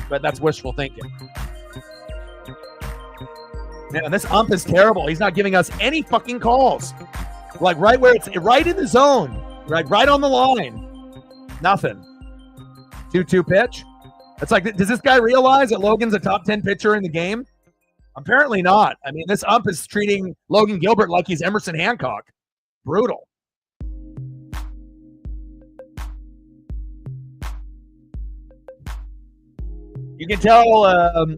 But that's wishful thinking. Man, this ump is terrible. He's not giving us any fucking calls. Like right where it's right in the zone. Right on the line. Nothing. 2-2 pitch. It's like, does this guy realize that Logan's a top 10 pitcher in the game? Apparently not. This ump is treating Logan Gilbert like he's Emerson Hancock. Brutal. You can tell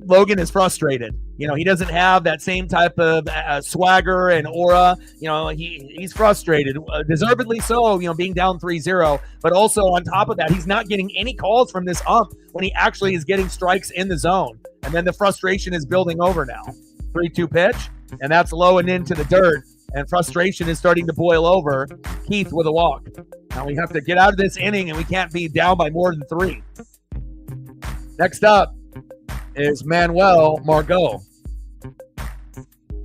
Logan is frustrated. He doesn't have that same type of swagger and aura. He's frustrated, deservedly so, being down 3-0. But also on top of that, he's not getting any calls from this ump when he actually is getting strikes in the zone. And then the frustration is building over now. 3-2 pitch, and that's low and into the dirt. And frustration is starting to boil over. Keith with a walk. Now we have to get out of this inning, and we can't be down by more than 3. Next up is Manuel Margot.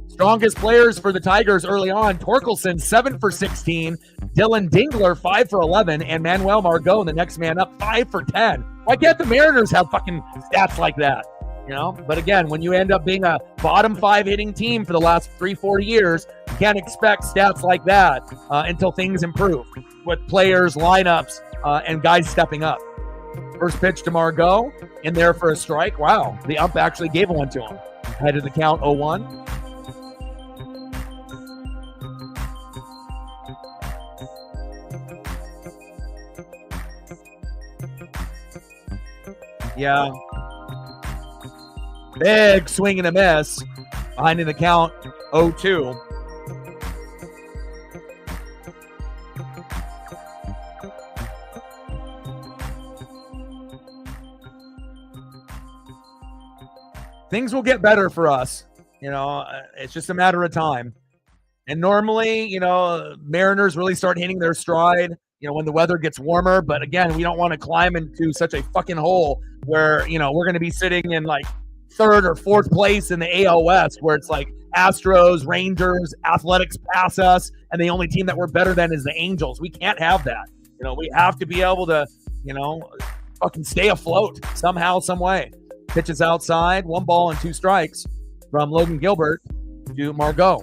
Strongest players for the Tigers early on: Torkelson 7 for 16, Dylan Dingler 5 for 11, and Manuel Margot, the next man up, 5 for 10. Why can't the Mariners have fucking stats like that? But again, when you end up being a bottom 5 hitting team for the last 3-4 years, you can't expect stats like that until things improve with players, lineups, and guys stepping up. First pitch to Margot, in there for a strike. Wow, the ump actually gave one to him. Ahead of the count, 0-1. Yeah. Big swing and a miss. Behind in the count, 0-2. Things will get better for us. It's just a matter of time. And normally, Mariners really start hitting their stride, when the weather gets warmer. But again, we don't want to climb into such a fucking hole where, we're going to be sitting in like 3rd or 4th place in the AL West, where it's like Astros, Rangers, Athletics pass us, and the only team that we're better than is the Angels. We can't have that. We have to be able to, fucking stay afloat somehow, some way. Pitches outside, 1 ball and 2 strikes from Logan Gilbert to Margot.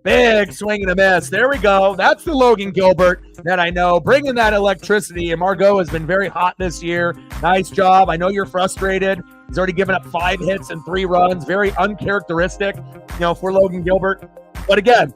Big swing and a miss. There we go. That's the Logan Gilbert that I know, bringing that electricity. And Margot has been very hot this year. Nice job. I know you're frustrated. He's already given up 5 hits and 3 runs. Very uncharacteristic, for Logan Gilbert. But again,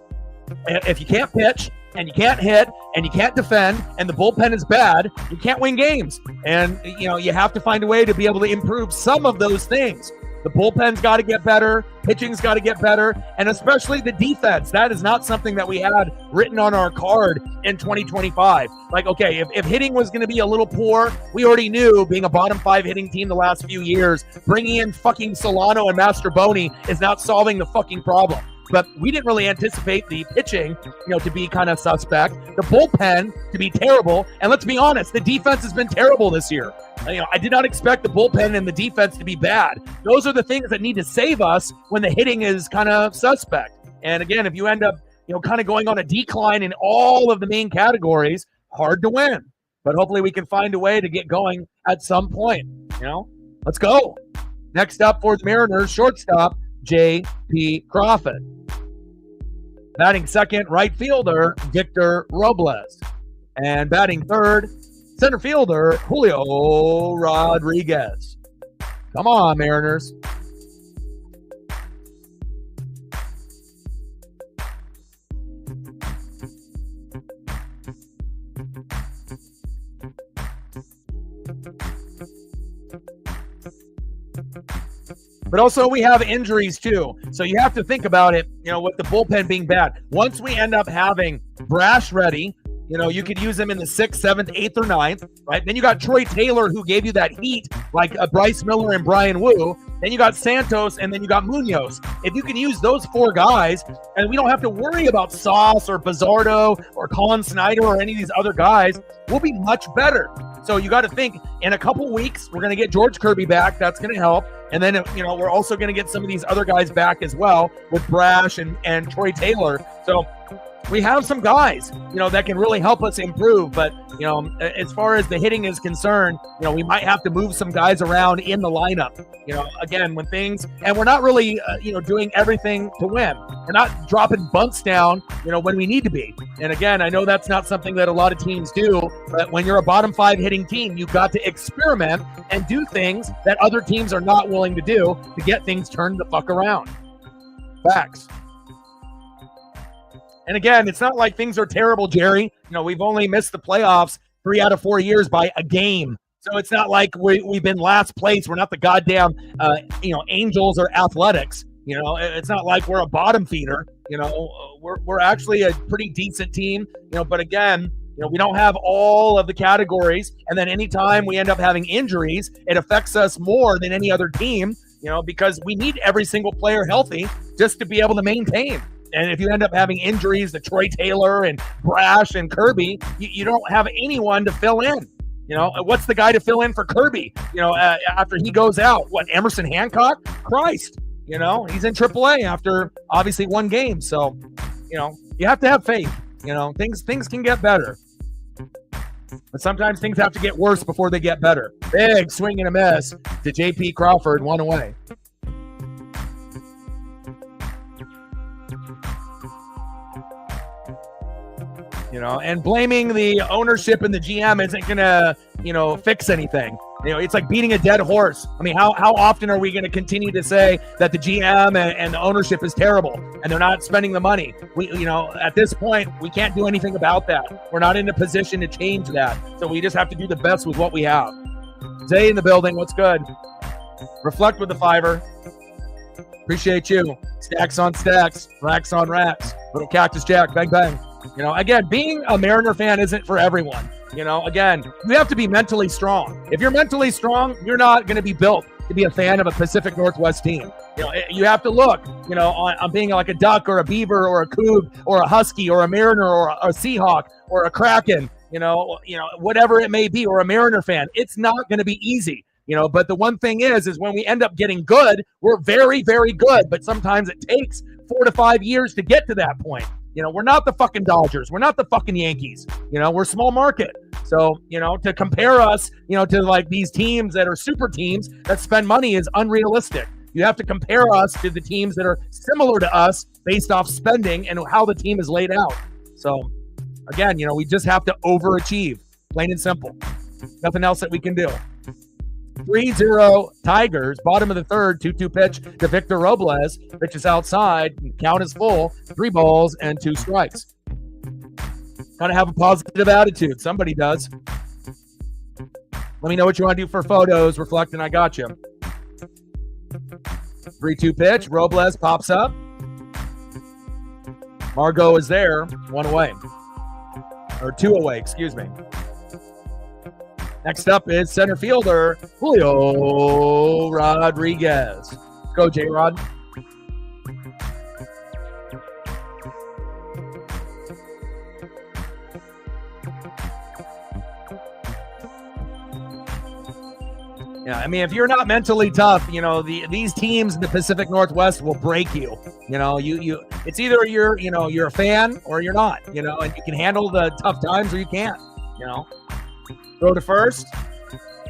if you can't pitch and you can't hit and you can't defend and the bullpen is bad, you can't win games. And, you have to find a way to be able to improve some of those things. The bullpen's got to get better. Pitching's got to get better. And especially the defense. That is not something that we had written on our card in 2025. Like, okay, if hitting was going to be a little poor, we already knew, being a bottom 5 hitting team the last few years, bringing in fucking Solano and Mastroboni is not solving the fucking problem. but we didn't really anticipate the pitching, to be kind of suspect, the bullpen to be terrible, and let's be honest, the defense has been terrible this year. I did not expect the bullpen and the defense to be bad. Those are the things that need to save us when the hitting is kind of suspect. And again, if you end up, kind of going on a decline in all of the main categories, hard to win. But hopefully we can find a way to get going at some point. Let's go. Next up for the Mariners, shortstop, J.P. Crawford. Batting second, right fielder, Victor Robles. And batting third, center fielder, Julio Rodriguez. Come on, Mariners. But also we have injuries too. So you have to think about it, with the bullpen being bad. Once we end up having Brash ready, you could use him in the 6th, 7th, 8th, or 9th, right? Then you got Troy Taylor, who gave you that heat, like Bryce Miller and Brian Wu. Then you got Santos, and then you got Munoz. If you can use those 4 guys, and we don't have to worry about Sauce or Bizzardo or Colin Snyder or any of these other guys, we'll be much better. So you got to think, in a couple weeks, we're going to get George Kirby back. That's going to help. And then, we're also going to get some of these other guys back as well with Brash and Troy Taylor. So we have some guys, that can really help us improve. But, as far as the hitting is concerned, we might have to move some guys around in the lineup. Again, when things, and we're not really, doing everything to win. We're not dropping bunts down, when we need to be. And again, I know that's not something that a lot of teams do, but when you're a bottom 5 hitting team, you've got to experiment and do things that other teams are not willing to do to get things turned the fuck around. Facts. And again, it's not like things are terrible, Jerry. We've only missed the playoffs 3 out of 4 years by a game. So it's not like we've been last place. We're not the goddamn, Angels or Athletics. It's not like we're a bottom feeder. We're actually a pretty decent team. But again, we don't have all of the categories. And then anytime we end up having injuries, it affects us more than any other team, because we need every single player healthy just to be able to maintain. And if you end up having injuries to Troy Taylor and Brash and Kirby, you don't have anyone to fill in. What's the guy to fill in for Kirby, after he goes out? What, Emerson Hancock? Christ, he's in AAA after obviously 1 game. So, you have to have faith. Things can get better. But sometimes things have to get worse before they get better. Big swing and a miss to J.P. Crawford, 1 away. And blaming the ownership and the GM isn't going to, fix anything. It's like beating a dead horse. I mean, how often are we going to continue to say that the GM and the ownership is terrible and they're not spending the money? At this point, we can't do anything about that. We're not in a position to change that. So we just have to do the best with what we have. Zay in the building. What's good? Reflect with the $5. Appreciate you. Stacks on stacks, racks on racks. Little Cactus Jack, bang, bang. Again, being a Mariner fan isn't for everyone. Again, you have to be mentally strong. If you're mentally strong, you're not going to be built to be a fan of a Pacific Northwest team. You have to look, on being like a Duck or a Beaver or a Cougar or a Husky or a Mariner or a Seahawk or a Kraken, whatever it may be, or a Mariner fan. It's not going to be easy. But the one thing is when we end up getting good, we're very, very good. But sometimes it takes 4 to 5 years to get to that point. We're not the fucking Dodgers. We're not the fucking Yankees. We're small market. So, to compare us, to like these teams that are super teams that spend money is unrealistic. You have to compare us to the teams that are similar to us based off spending and how the team is laid out. So, again, we just have to overachieve, plain and simple. Nothing else that we can do. 3-0 Tigers, bottom of the 3rd, 2-2 pitch to Victor Robles. Pitch is outside, count is full, 3 balls and 2 strikes. Gotta have a positive attitude. Somebody does. Let me know what you want to do for photos. Reflect and I got you. 3-2 pitch, Robles pops up. Margot is there, 1 away. Or 2 away, excuse me. Next up is center fielder, Julio Rodriguez. Let's go, J-Rod. Yeah, I mean, if you're not mentally tough, these teams in the Pacific Northwest will break you. It's either you're a fan or you're not, and you can handle the tough times or you can't, Throw to first.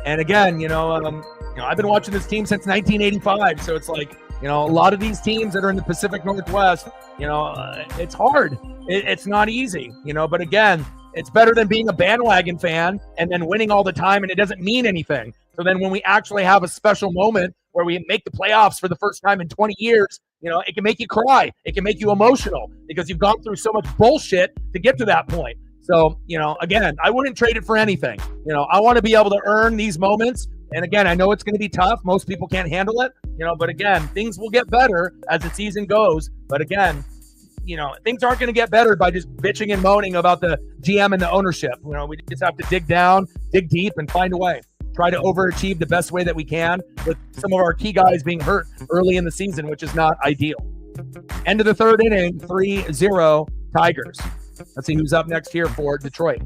And again, I've been watching this team since 1985. So it's like, a lot of these teams that are in the Pacific Northwest, it's hard. It's not easy, but again, it's better than being a bandwagon fan and then winning all the time and it doesn't mean anything. So then when we actually have a special moment where we make the playoffs for the first time in 20 years, it can make you cry. It can make you emotional because you've gone through so much bullshit to get to that point. So, again, I wouldn't trade it for anything. I want to be able to earn these moments. And again, I know it's going to be tough. Most people can't handle it, but again, things will get better as the season goes. But again, things aren't going to get better by just bitching and moaning about the GM and the ownership. We just have to dig down, dig deep, and find a way. Try to overachieve the best way that we can with some of our key guys being hurt early in the season, which is not ideal. End of the third inning, 3-0 Tigers. Let's see who's up next here for Detroit.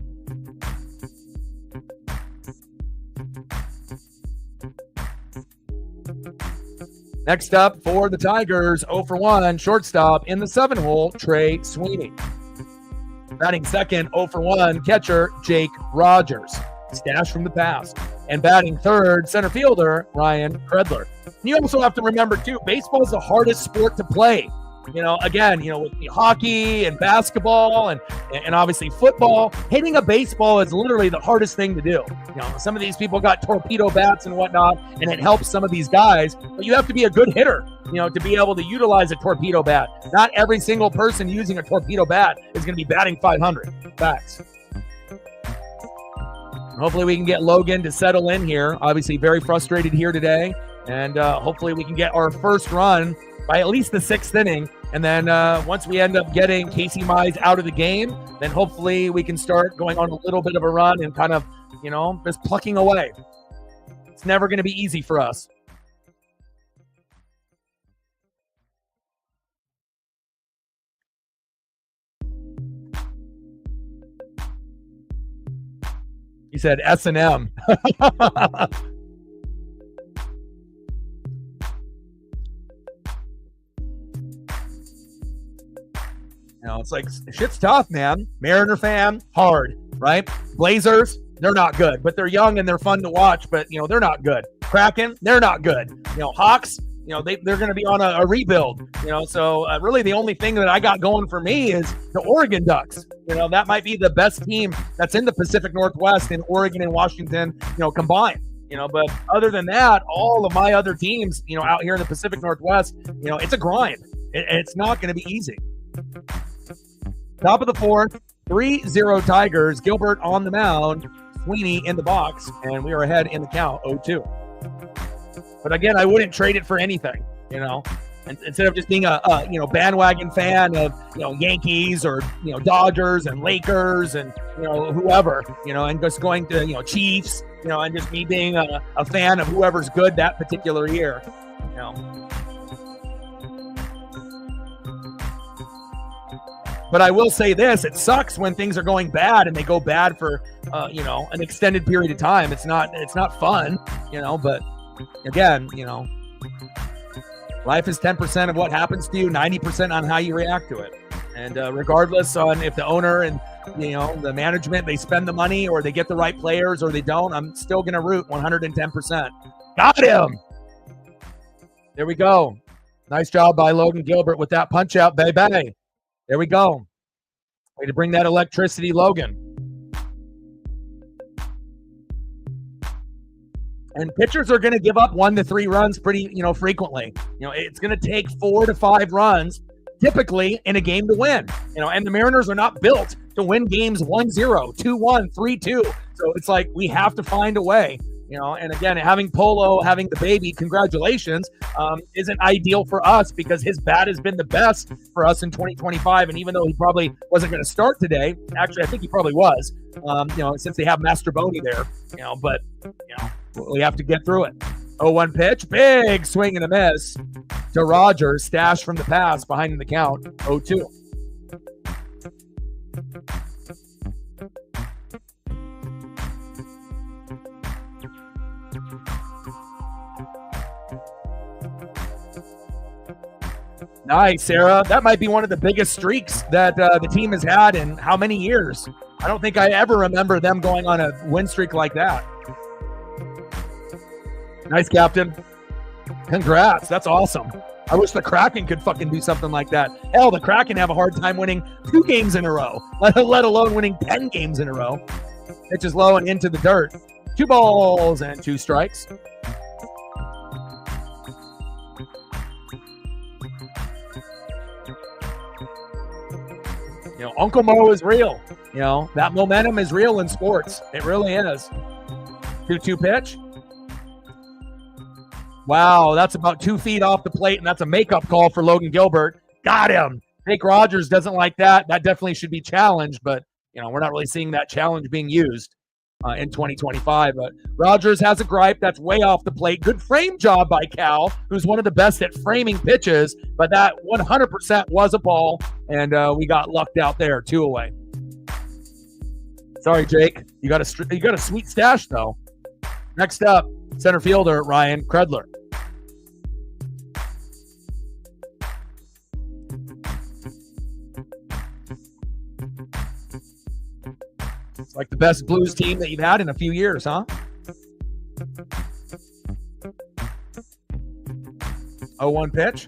Next up for the Tigers, 0-for-1, shortstop in the 7-hole, Trey Sweeney. Batting second, 0-for-1, catcher Jake Rogers, stash from the past. And batting third, center fielder Ryan Kredler. And you also have to remember, too, baseball is the hardest sport to play. Again, with the hockey and basketball and obviously football, hitting a baseball is literally the hardest thing to do. Some of these people got torpedo bats and whatnot, and it helps some of these guys, but you have to be a good hitter, to be able to utilize a torpedo bat. Not every single person using a torpedo bat is going to be batting 500. Facts. Hopefully we can get Logan to settle in here. Obviously very frustrated here today, and hopefully we can get our first run by at least the 6th inning. And then once we end up getting Casey Mize out of the game, then hopefully we can start going on a little bit of a run and kind of, just plucking away. It's never going to be easy for us. He said S&M. It's like, shit's tough, man. Mariner fan, hard, right? Blazers, they're not good, but they're young and they're fun to watch, but, they're not good. Kraken, they're not good. Hawks, they're going to be on a rebuild, so really the only thing that I got going for me is the Oregon Ducks. That might be the best team that's in the Pacific Northwest in Oregon and Washington, combined. But other than that, all of my other teams, out here in the Pacific Northwest, it's a grind. It's not going to be easy. Top of the fourth, 3-0 Tigers. Gilbert on the mound, Sweeney in the box, and we are ahead in the count, 0-2. But again, I wouldn't trade it for anything, And instead of just being a bandwagon fan of, Yankees or, Dodgers and Lakers and, whoever, and just going to, Chiefs, and just me being a fan of whoever's good that particular year, But I will say this, it sucks when things are going bad and they go bad for, an extended period of time. It's not fun, but again, life is 10% of what happens to you, 90% on how you react to it. And regardless on if the owner and, the management, they spend the money or they get the right players or they don't, I'm still going to root 110%. Got him. There we go. Nice job by Logan Gilbert with that punch out, baby. There we go. Way to bring that electricity, Logan. And pitchers are going to give up 1 to 3 runs pretty, frequently. It's going to take 4 to 5 runs typically in a game to win. And the Mariners are not built to win games 1-0, 2-1, 3-2. So it's like we have to find a way. And again, having Polo, having the baby, congratulations, isn't ideal for us because his bat has been the best for us in 2025. And even though he probably wasn't going to start today, actually, I think he probably was, since they have Mastroboni there, but we have to get through it. 0-1 pitch, big swing and a miss to Rogers, stash from the pass behind in the count, 0-2. Nice, Sarah. That might be one of the biggest streaks that the team has had in how many years? I don't think I ever remember them going on a win streak like that. Nice, Captain. Congrats. That's awesome. I wish the Kraken could fucking do something like that. Hell, the Kraken have a hard time winning 2 games in a row, let alone winning 10 games in a row. Pitch is low and into the dirt. 2 balls and 2 strikes. You know, Uncle Mo is real. You know, that momentum is real in sports. It really is. 2-2 pitch. Wow, that's about 2 feet off the plate, and that's a makeup call for Logan Gilbert. Got him. Jake Rogers doesn't like that. That definitely should be challenged, but, you know, we're not really seeing that challenge being used in 2025. But Rogers has a gripe. That's way off the plate. Good frame job by Cal, who's one of the best at framing pitches, but that 100% was a ball, and we got lucked out there. 2 away. Sorry, Jake. You got a sweet stash, though. Next up, center fielder Ryan Kredler. It's like the best Blues team that you've had in a few years, huh? 0-1 pitch.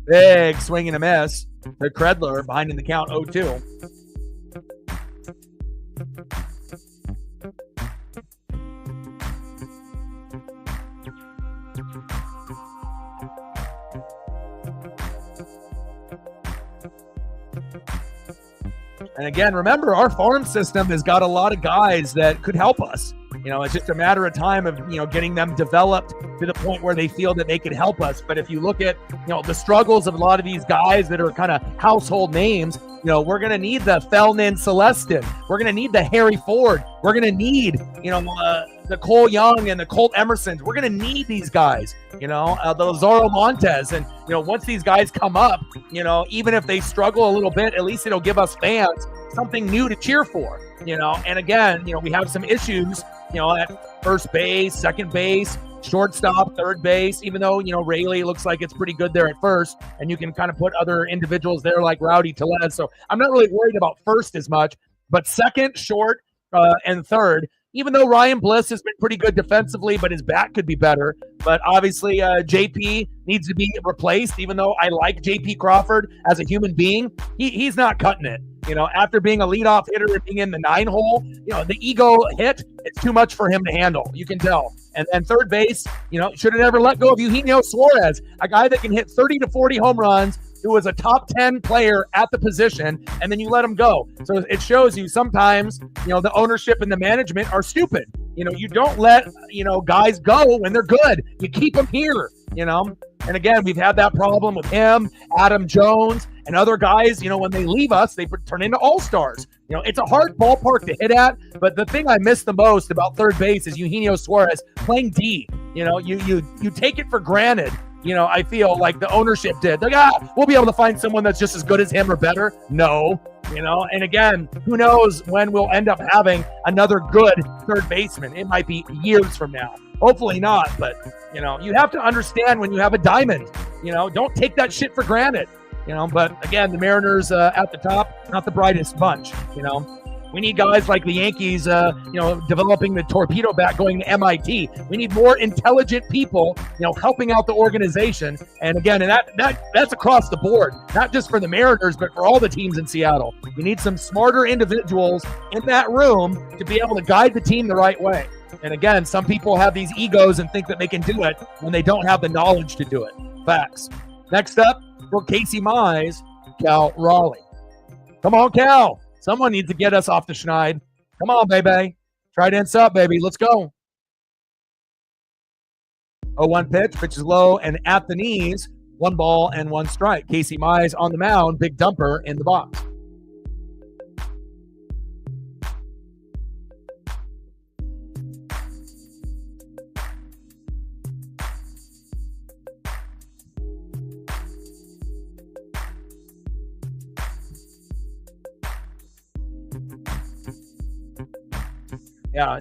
Big swing and a miss. The Kredler behind in the count 0-2. And again, remember, our farm system has got a lot of guys that could help us. You know, it's just a matter of time of, you know, getting them developed to the point where they feel that they could help us. But if you look at, you know, the struggles of a lot of these guys that are kind of household names, you know, we're going to need the Felnin Celestin. We're going to need the Harry Ford. We're going to need, you know, the Cole Young and the Colt Emersons. We're going to need these guys, you know, the Lazaro Montes. And, you know, once these guys come up, you know, even if they struggle a little bit, at least it'll give us fans something new to cheer for, you know. And again, you know, we have some issues, you know, at first base, second base, shortstop, third base, even though, you know, Rayleigh looks like it's pretty good there at first, and you can kind of put other individuals there like Rowdy Tellez. So I'm not really worried about first as much, but second, short, and third, even though Ryan Bliss has been pretty good defensively, but his bat could be better. But obviously, JP needs to be replaced, even though I like JP Crawford as a human being. He's not cutting it. You know, after being a leadoff hitter and being in the 9-hole, you know, the ego hit, it's too much for him to handle. You can tell. And then third base, you know, should have never let go of Eugenio Suarez, a guy that can hit 30 to 40 home runs, who was a top 10 player at the position, and then you let him go. So it shows you sometimes, you know, the ownership and the management are stupid. You know, you don't let, you know, guys go when they're good. You keep them here, you know. And again, we've had that problem with him, Adam Jones, and other guys. You know, when they leave us, they turn into all-stars. You know, it's a hard ballpark to hit at, but the thing I miss the most about third base is Eugenio Suarez playing D. You know, you take it for granted. You know, I feel like the ownership did. Like, we'll be able to find someone that's just as good as him or better. No, you know, and again, who knows when we'll end up having another good third baseman. It might be years from now. Hopefully not, but, you know, you have to understand when you have a diamond, you know, don't take that shit for granted, you know. But again, the Mariners at the top, not the brightest bunch, you know. We need guys like the Yankees, you know, developing the torpedo bat going to MIT. We need more intelligent people, you know, helping out the organization. And again, and that's across the board, not just for the Mariners, but for all the teams in Seattle. We need some smarter individuals in that room to be able to guide the team the right way. And again, some people have these egos and think that they can do it when they don't have the knowledge to do it. Facts. Next up, for Casey Mize, Cal Raleigh. Come on, Cal. Someone needs to get us off the schneid. Come on, baby. Try to ends up, baby. Let's go. 0-1 pitch is low and at the knees. 1 ball and 1 strike. Casey Mize on the mound. Big dumper in the box. Yeah,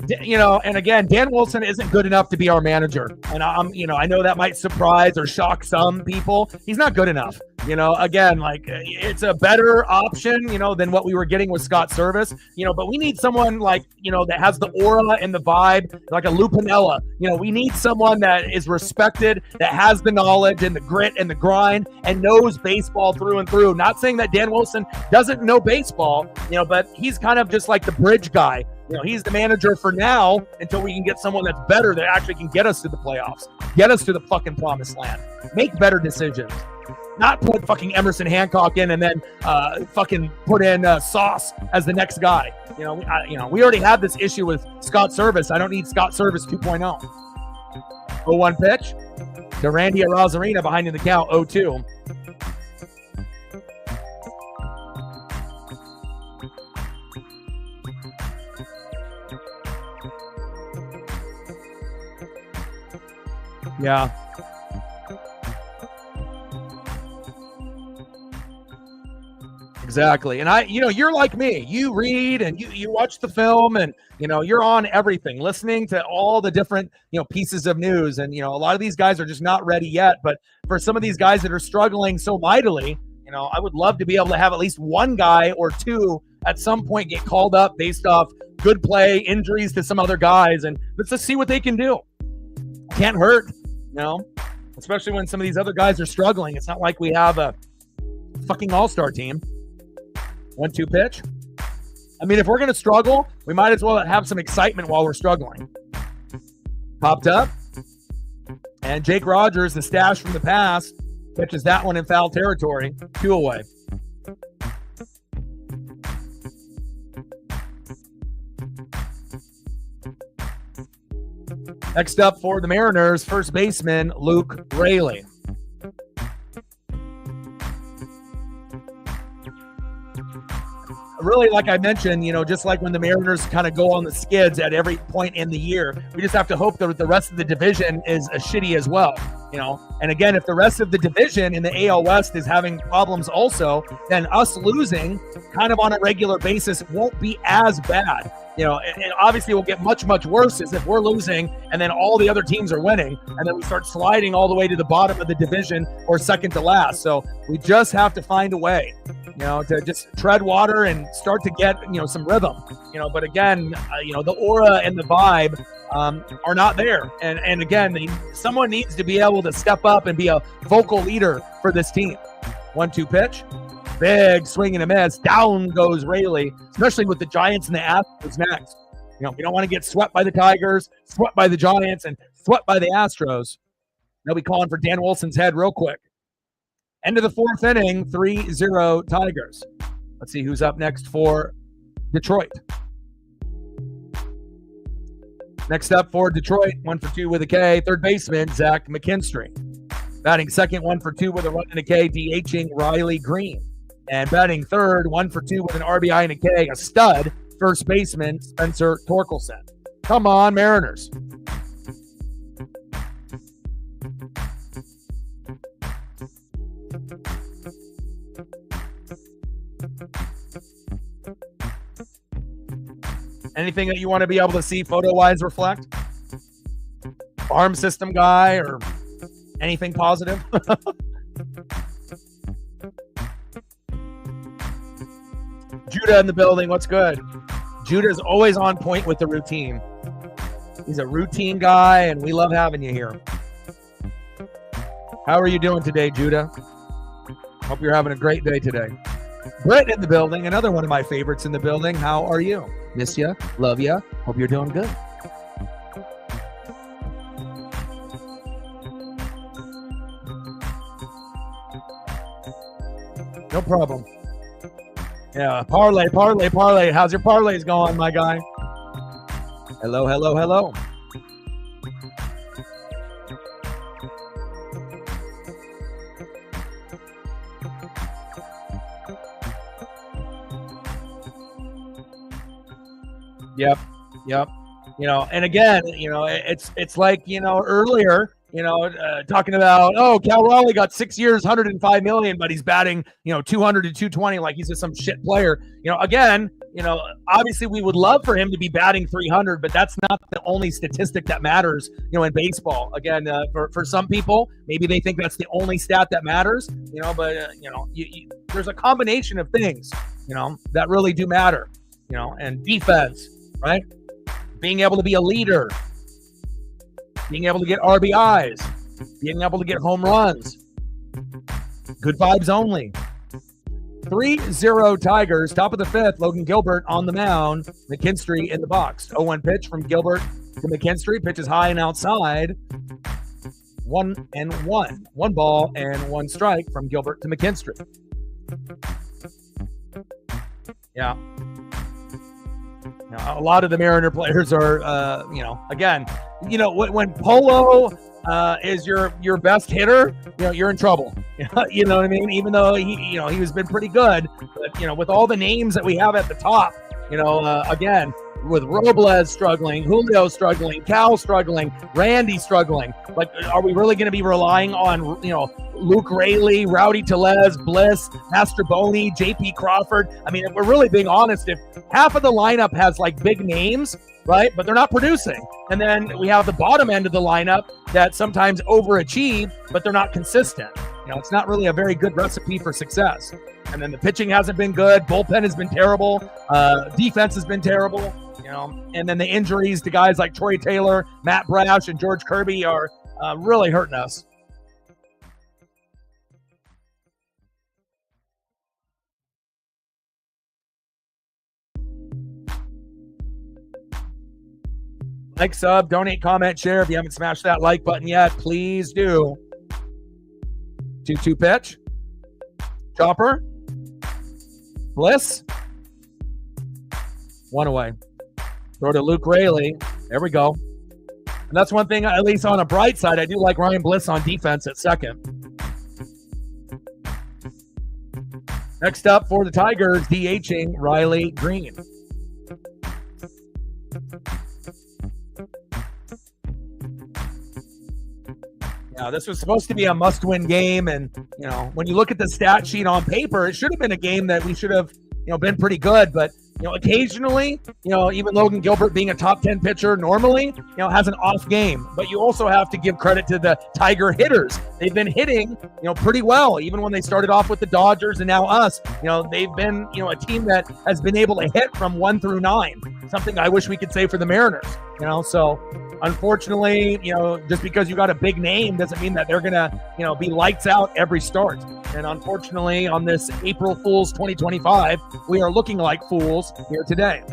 and again, Dan Wilson isn't good enough to be our manager. And I know that might surprise or shock some people. He's not good enough. Again, like it's a better option, than what we were getting with Scott Service. But we need someone like, that has the aura and the vibe, like a Lou Piniella. We need someone that is respected, that has the knowledge and the grit and the grind and knows baseball through and through. Not saying that Dan Wilson doesn't know baseball, but he's kind of just like the bridge guy. He's the manager for now until we can get someone that's better that actually can get us to the playoffs, get us to the fucking promised land, make better decisions, not put fucking Emerson Hancock in and then fucking put in Sauce as the next guy. We already have this issue with Scott Service. I don't need Scott Service 2.0. 0-1 pitch to Randy Arozarena behind in the count, 0-2. Yeah. Exactly. And you're like me. You read and you watch the film and, you're on everything, listening to all the different, pieces of news. And, a lot of these guys are just not ready yet. But for some of these guys that are struggling so mightily, I would love to be able to have at least one guy or two at some point get called up based off good play, injuries to some other guys. And let's just see what they can do. Can't hurt. Especially when some of these other guys are struggling. It's not like we have a fucking all-star team. 1-2 pitch. I mean, if we're going to struggle, we might as well have some excitement while we're struggling. Popped up. And Jake Rogers, the stash from the past, pitches that one in foul territory. 2 away. Next up for the Mariners, first baseman Luke Raley. Really, like I mentioned, just like when the Mariners kind of go on the skids at every point in the year, we just have to hope that the rest of the division is as shitty as well. And again, if the rest of the division in the AL West is having problems also, then us losing kind of on a regular basis won't be as bad. It obviously will get much, much worse as if we're losing and then all the other teams are winning and then we start sliding all the way to the bottom of the division or second to last. So we just have to find a way, to just tread water and start to get, some rhythm, but again, the aura and the vibe are not there. And again, someone needs to be able to step up and be a vocal leader for this team. 1-2 pitch. Big swing and a miss. Down goes Raley, especially with the Giants and the Astros next. We don't want to get swept by the Tigers, swept by the Giants, and swept by the Astros. They'll be calling for Dan Wilson's head real quick. End of the 4th inning, 3-0 Tigers. Let's see who's up next for Detroit. Next up for Detroit, 1 for 2 with a K, third baseman Zach McKinstry. Batting second, 1 for 2 with a run and a K, DHing Riley Green. And batting third, 1 for 2 with an RBI and a K, a stud, first baseman Spencer Torkelson. Come on, Mariners. Anything that you want to be able to see photo-wise reflect? Farm system guy or anything positive? Judah in the building. What's good? Judah's always on point with the routine. He's a routine guy, and we love having you here. How are you doing today, Judah? Hope you're having a great day today. Brett in the building, another one of my favorites in the building. How are you? Miss ya, love ya. Hope you're doing good. No problem. Yeah, parlay. How's your parlays going, my guy? Hello. Yep. And again, it's like, earlier, talking about, oh, Cal Raleigh got 6 years, $105 million, but he's batting, 200 to 220 like he's just some shit player. Again, obviously we would love for him to be batting 300, but that's not the only statistic that matters, in baseball. Again, for some people, maybe they think that's the only stat that matters, but there's a combination of things, that really do matter, and defense, right? Being able to be a leader, being able to get RBIs, being able to get home runs. Good vibes only. 3-0 Tigers, top of the fifth. Logan Gilbert on the mound. McKinstry in the box. 0-1 pitch from Gilbert to McKinstry. Pitches high and outside. 1-1. 1 ball and 1 strike from Gilbert to McKinstry. Yeah. A lot of the Mariner players are, again, when Polo is your best hitter, you're in trouble. You know what I mean? Even though he has been pretty good, but with all the names that we have at the top, again, with Robles struggling, Julio struggling, Cal struggling, Randy struggling, like, are we really going to be relying on Luke Raley, Rowdy Tellez, Bliss, Master Boney, JP Crawford? I mean, if we're really being honest, if half of the lineup has like big names, right, but they're not producing, and then we have the bottom end of the lineup that sometimes overachieve, but they're not consistent. It's not really a very good recipe for success. And then the pitching hasn't been good. Bullpen has been terrible. Defense has been terrible. And then the injuries to guys like Troy Taylor, Matt Brash, and George Kirby are really hurting us. Like, sub, donate, comment, share. If you haven't smashed that like button yet, please do. 2-2 pitch. Chopper. Bliss. 1 away. Throw to Luke Raley. There we go. And that's one thing, at least on a bright side, I do like Ryan Bliss on defense at second. Next up for the Tigers, DHing Riley Green. Yeah, this was supposed to be a must-win game, and when you look at the stat sheet on paper, it should have been a game that we should have been pretty good, but occasionally, even Logan Gilbert being a top 10 pitcher normally, has an off game. But you also have to give credit to the Tiger hitters. They've been hitting, pretty well, even when they started off with the Dodgers and now us. They've been, a team that has been able to hit from 1 through 9. Something I wish we could say for the Mariners. So unfortunately, just because you got a big name doesn't mean that they're gonna, be lights out every start. And unfortunately, on this April Fool's 2025, we are looking like fools here today.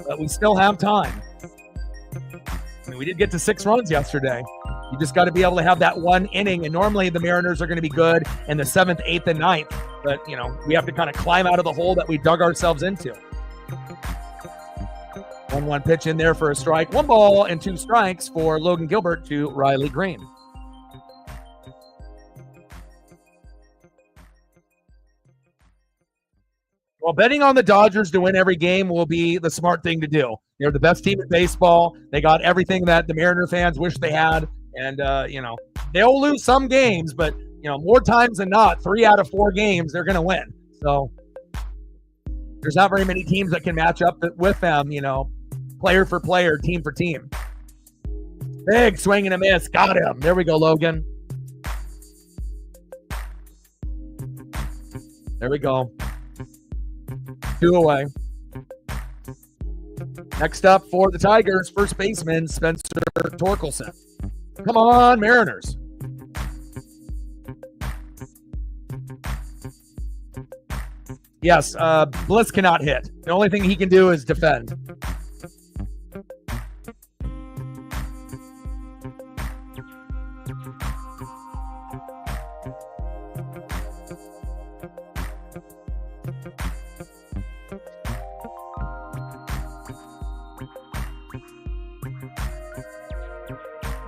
But we still have time. I mean, we did get to 6 runs yesterday. You just got to be able to have that one inning. And normally the Mariners are going to be good in the 7th, 8th, and 9th. But, we have to kind of climb out of the hole that we dug ourselves into. 1-1 pitch in there for a strike. 1 ball and 2 strikes for Logan Gilbert to Riley Green. Well, betting on the Dodgers to win every game will be the smart thing to do. They're the best team in baseball. They got everything that the Mariner fans wish they had. And, they'll lose some games, but, more times than not, 3 out of 4 games, they're going to win. So there's not very many teams that can match up with them, player for player, team for team. Big swing and a miss. Got him. There we go, Logan. There we go. 2 away. Next up for the Tigers, first baseman Spencer Torkelson. Come on, Mariners. Yes, Bliss cannot hit. The only thing he can do is defend.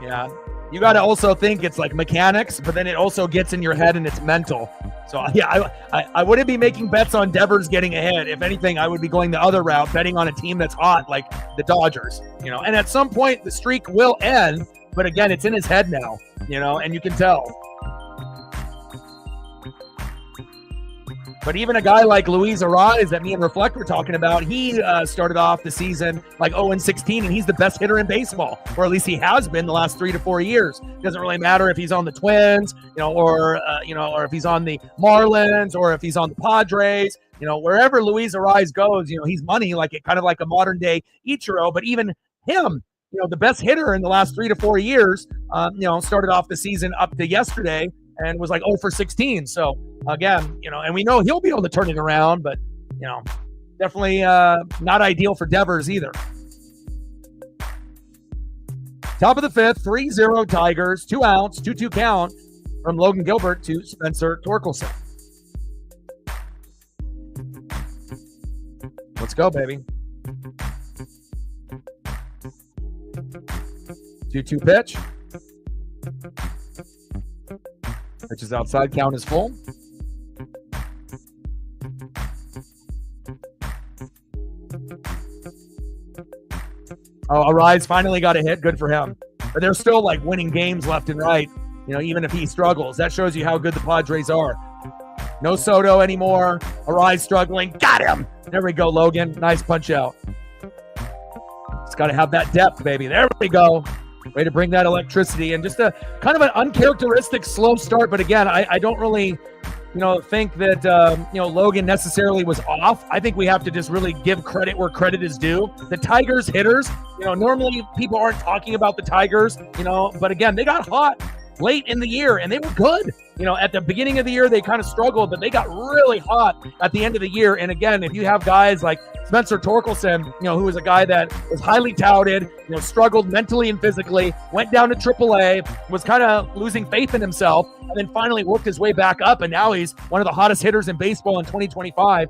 Yeah, you got to also think it's like mechanics, but then it also gets in your head and it's mental. So, yeah, I wouldn't be making bets on Devers getting ahead. If anything, I would be going the other route, betting on a team that's hot like the Dodgers. And at some point, the streak will end. But again, it's in his head now, and you can tell. But even a guy like Luis Arraez that me and Reflect were talking about, he started off the season like 0-16, and he's the best hitter in baseball, or at least he has been the last 3 to 4 years. It doesn't really matter if he's on the Twins, or if he's on the Marlins, or if he's on the Padres. Wherever Luis Arraez goes, he's money, kind of like a modern day Ichiro. But even him, the best hitter in the last 3 to 4 years, started off the season up to yesterday and was like 0-16. So again, and we know he'll be able to turn it around, but definitely not ideal for Devers either. Top of the fifth, 3-0 Tigers, 2 outs, 2-2 count from Logan Gilbert to Spencer Torkelson. Let's go, baby. 2-2 pitch. Pitch is outside, count is full. Oh, Arraez finally got a hit. Good for him. But they're still winning games left and right, even if he struggles. That shows you how good the Padres are. No Soto anymore. Arraez struggling. Got him. There we go, Logan. Nice punch out. It's got to have that depth, baby. There we go. Way to bring that electricity. And just a kind of an uncharacteristic slow start. But again, I don't really, think that, Logan necessarily was off. I think we have to just really give credit where credit is due. The Tigers hitters, normally people aren't talking about the Tigers, but again, they got hot late in the year and they were good. At the beginning of the year, they kind of struggled, but they got really hot at the end of the year. And again, if you have guys like Spencer Torkelson, who was a guy that was highly touted, struggled mentally and physically, went down to AAA, was kind of losing faith in himself, and then finally worked his way back up. And now he's one of the hottest hitters in baseball in 2025.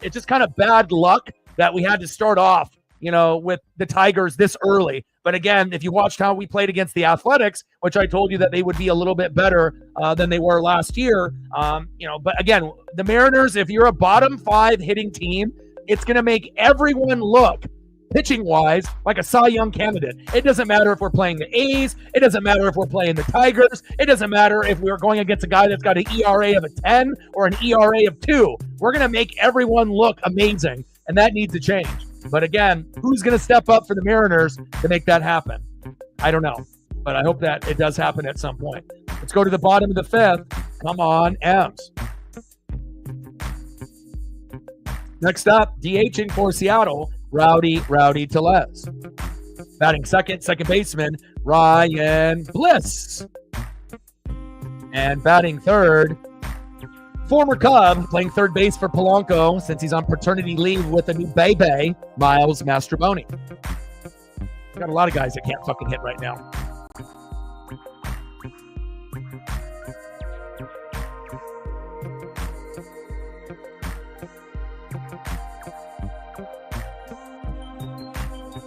It's just kind of bad luck that we had to start off, with the Tigers this early. But again, if you watched how we played against the Athletics, which I told you that they would be a little bit better than they were last year, but again, the Mariners, if you're a bottom 5 hitting team, it's going to make everyone look, pitching-wise, like a Cy Young candidate. It doesn't matter if we're playing the A's. It doesn't matter if we're playing the Tigers. It doesn't matter if we're going against a guy that's got an ERA of a 10 or an ERA of 2. We're going to make everyone look amazing, and that needs to change. But again, who's going to step up for the Mariners to make that happen? I don't know, but I hope that it does happen at some point. Let's go to the bottom of the fifth. Come on, M's. Next up, DHing for Seattle, Rowdy Tellez. Batting second baseman, Ryan Bliss. And batting third, former Cub, playing third base for Polanco since he's on paternity leave with a new baby, Miles Mastrobuoni. Got a lot of guys that can't fucking hit right now.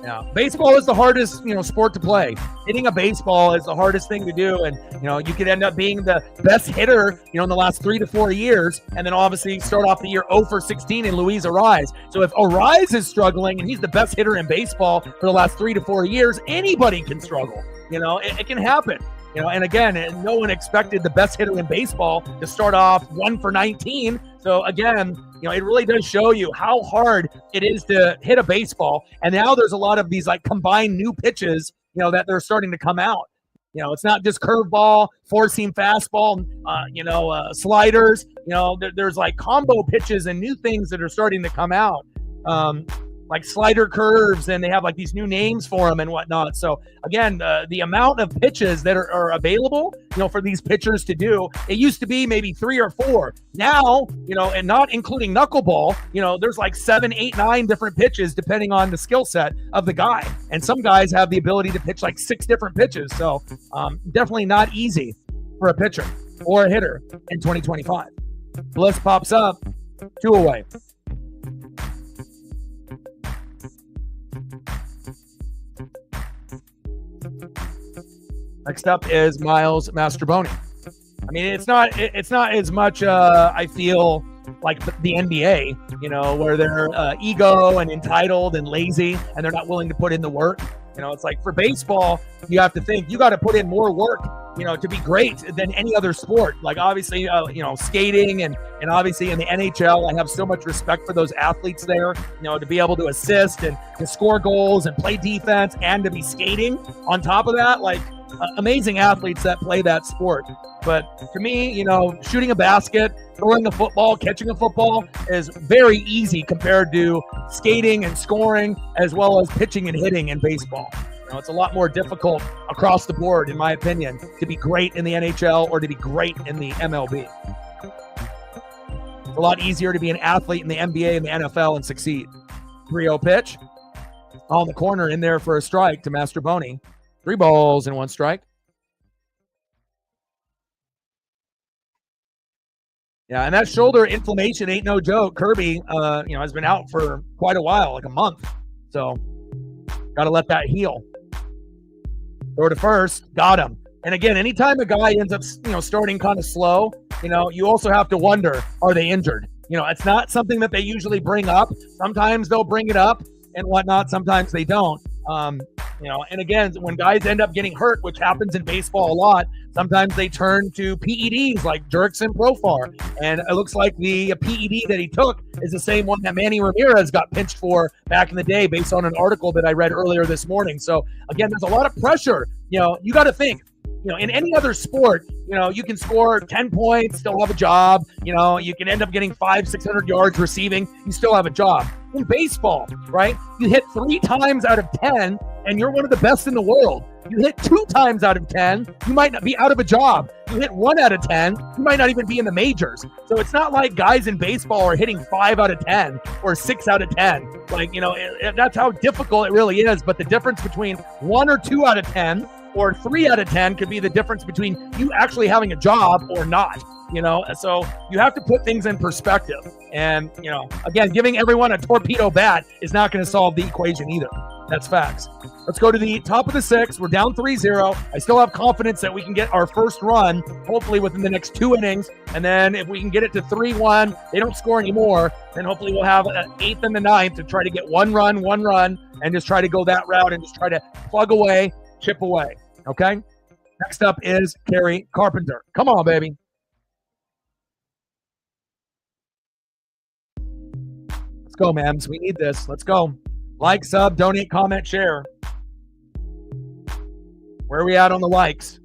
Yeah, baseball is the hardest, sport to play. Hitting a baseball is the hardest thing to do, and you could end up being the best hitter, in the last 3 to 4 years, and then obviously start off the year 0-16 in Luis Arraez. So if Arraez is struggling and he's the best hitter in baseball for the last 3 to 4 years, anybody can struggle. It can happen. And again, no one expected the best hitter in baseball to start off 1-for-19. So again, it really does show you how hard it is to hit a baseball. And now there's a lot of these combined new pitches, that they're starting to come out. It's not just curveball, four-seam fastball, sliders. There's combo pitches and new things that are starting to come out. Like slider curves, and they have these new names for them and whatnot. So again, the amount of pitches that are available, for these pitchers to do, it used to be maybe 3 or 4. Now, and not including knuckleball, there's 7, 8, 9 different pitches depending on the skill set of the guy. And some guys have the ability to pitch 6 different pitches. So definitely not easy for a pitcher or a hitter in 2025. Bliss pops up, 2 away. Next up is Miles Mastrobuoni. I mean, it's not as much, I feel, like the NBA, where they're ego and entitled and lazy, and they're not willing to put in the work. It's like for baseball, you have to think you got to put in more work, to be great than any other sport. Like obviously, skating and obviously in the NHL, I have so much respect for those athletes there, to be able to assist and to score goals and play defense and to be skating on top of that, like amazing athletes that play that sport. But to me, shooting a basket, throwing a football, catching a football is very easy compared to skating and scoring, as well as pitching and hitting in baseball. It's a lot more difficult across the board, in my opinion, to be great in the NHL or to be great in the MLB. It's a lot easier to be an athlete in the NBA and the NFL and succeed. 3-0 pitch. On the corner in there for a strike to Master Boney. 3 balls and 1 strike. Yeah, and that shoulder inflammation ain't no joke. Kirby, has been out for quite a while, like a month. So, got to let that heal. Throw to first, got him. And again, anytime a guy ends up, starting kind of slow, you also have to wonder, are they injured? It's not something that they usually bring up. Sometimes they'll bring it up and whatnot. Sometimes they don't. And again, when guys end up getting hurt, which happens in baseball a lot, sometimes they turn to PEDs like Jerks and Profar. And it looks like the PED that he took is the same one that Manny Ramirez got pinched for back in the day based on an article that I read earlier this morning. So again, there's a lot of pressure. You got to think, in any other sport, you can score 10 points, still have a job. You can end up getting 500-600 yards receiving. You still have a job. In baseball, right? You hit 3 times out of 10 and you're one of the best in the world. You hit 2 times out of 10, you might not be out of a job. You hit 1 out of 10, you might not even be in the majors. So it's not like guys in baseball are hitting 5 out of 10 or 6 out of 10. Like, that's how difficult it really is. But the difference between 1 or 2 out of 10 or 3 out of 10 could be the difference between you actually having a job or not. So you have to put things in perspective. And, again, giving everyone a torpedo bat is not going to solve the equation either. That's facts. Let's go to the top of the 6th. We're down 3-0. I still have confidence that we can get our first run, hopefully within the next 2 innings. And then if we can get it to 3-1, they don't score anymore, then hopefully we'll have an 8th and the 9th to try to get one run, and just try to go that route and just try to plug away, chip away. Okay? Next up is Kerry Carpenter. Come on, baby. Let's go, mams. We need this. Let's go. Like, sub, donate, comment, share. Where are we at on the likes?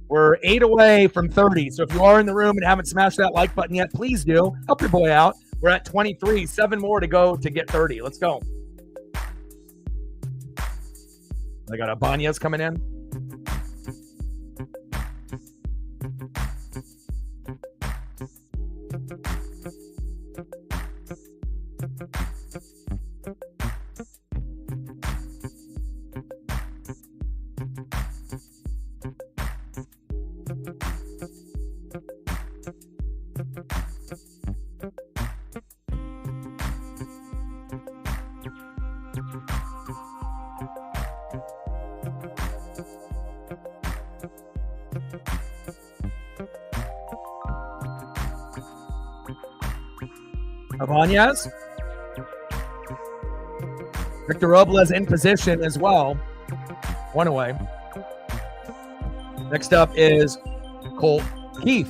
We're 8 away from 30. So if you are in the room and haven't smashed that like button yet, please do. Help your boy out. We're at 23. 7 more to go to get 30. Let's go. I got Ibanez coming in. Ibanez. Victor Robles in position as well. 1 away. Next up is Colt Keith.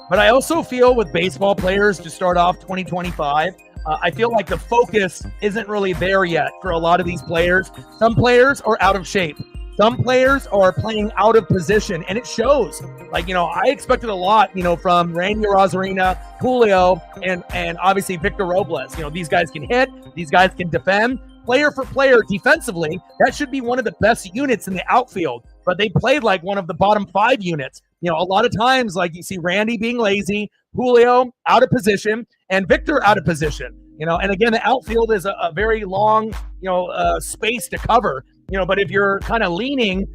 But I also feel with baseball players to start off 2025, I feel like the focus isn't really there yet for a lot of these players. Some players are out of shape. Some players are playing out of position, and it shows. Like, I expected a lot, from Randy Rosarina, Julio, and obviously Victor Robles. These guys can hit. These guys can defend. Player for player defensively, that should be one of the best units in the outfield. But they played like one of the bottom 5 units. A lot of times, like you see Randy being lazy, Julio out of position, and Victor out of position. And again, the outfield is a very long, space to cover. But if you're kind of leaning,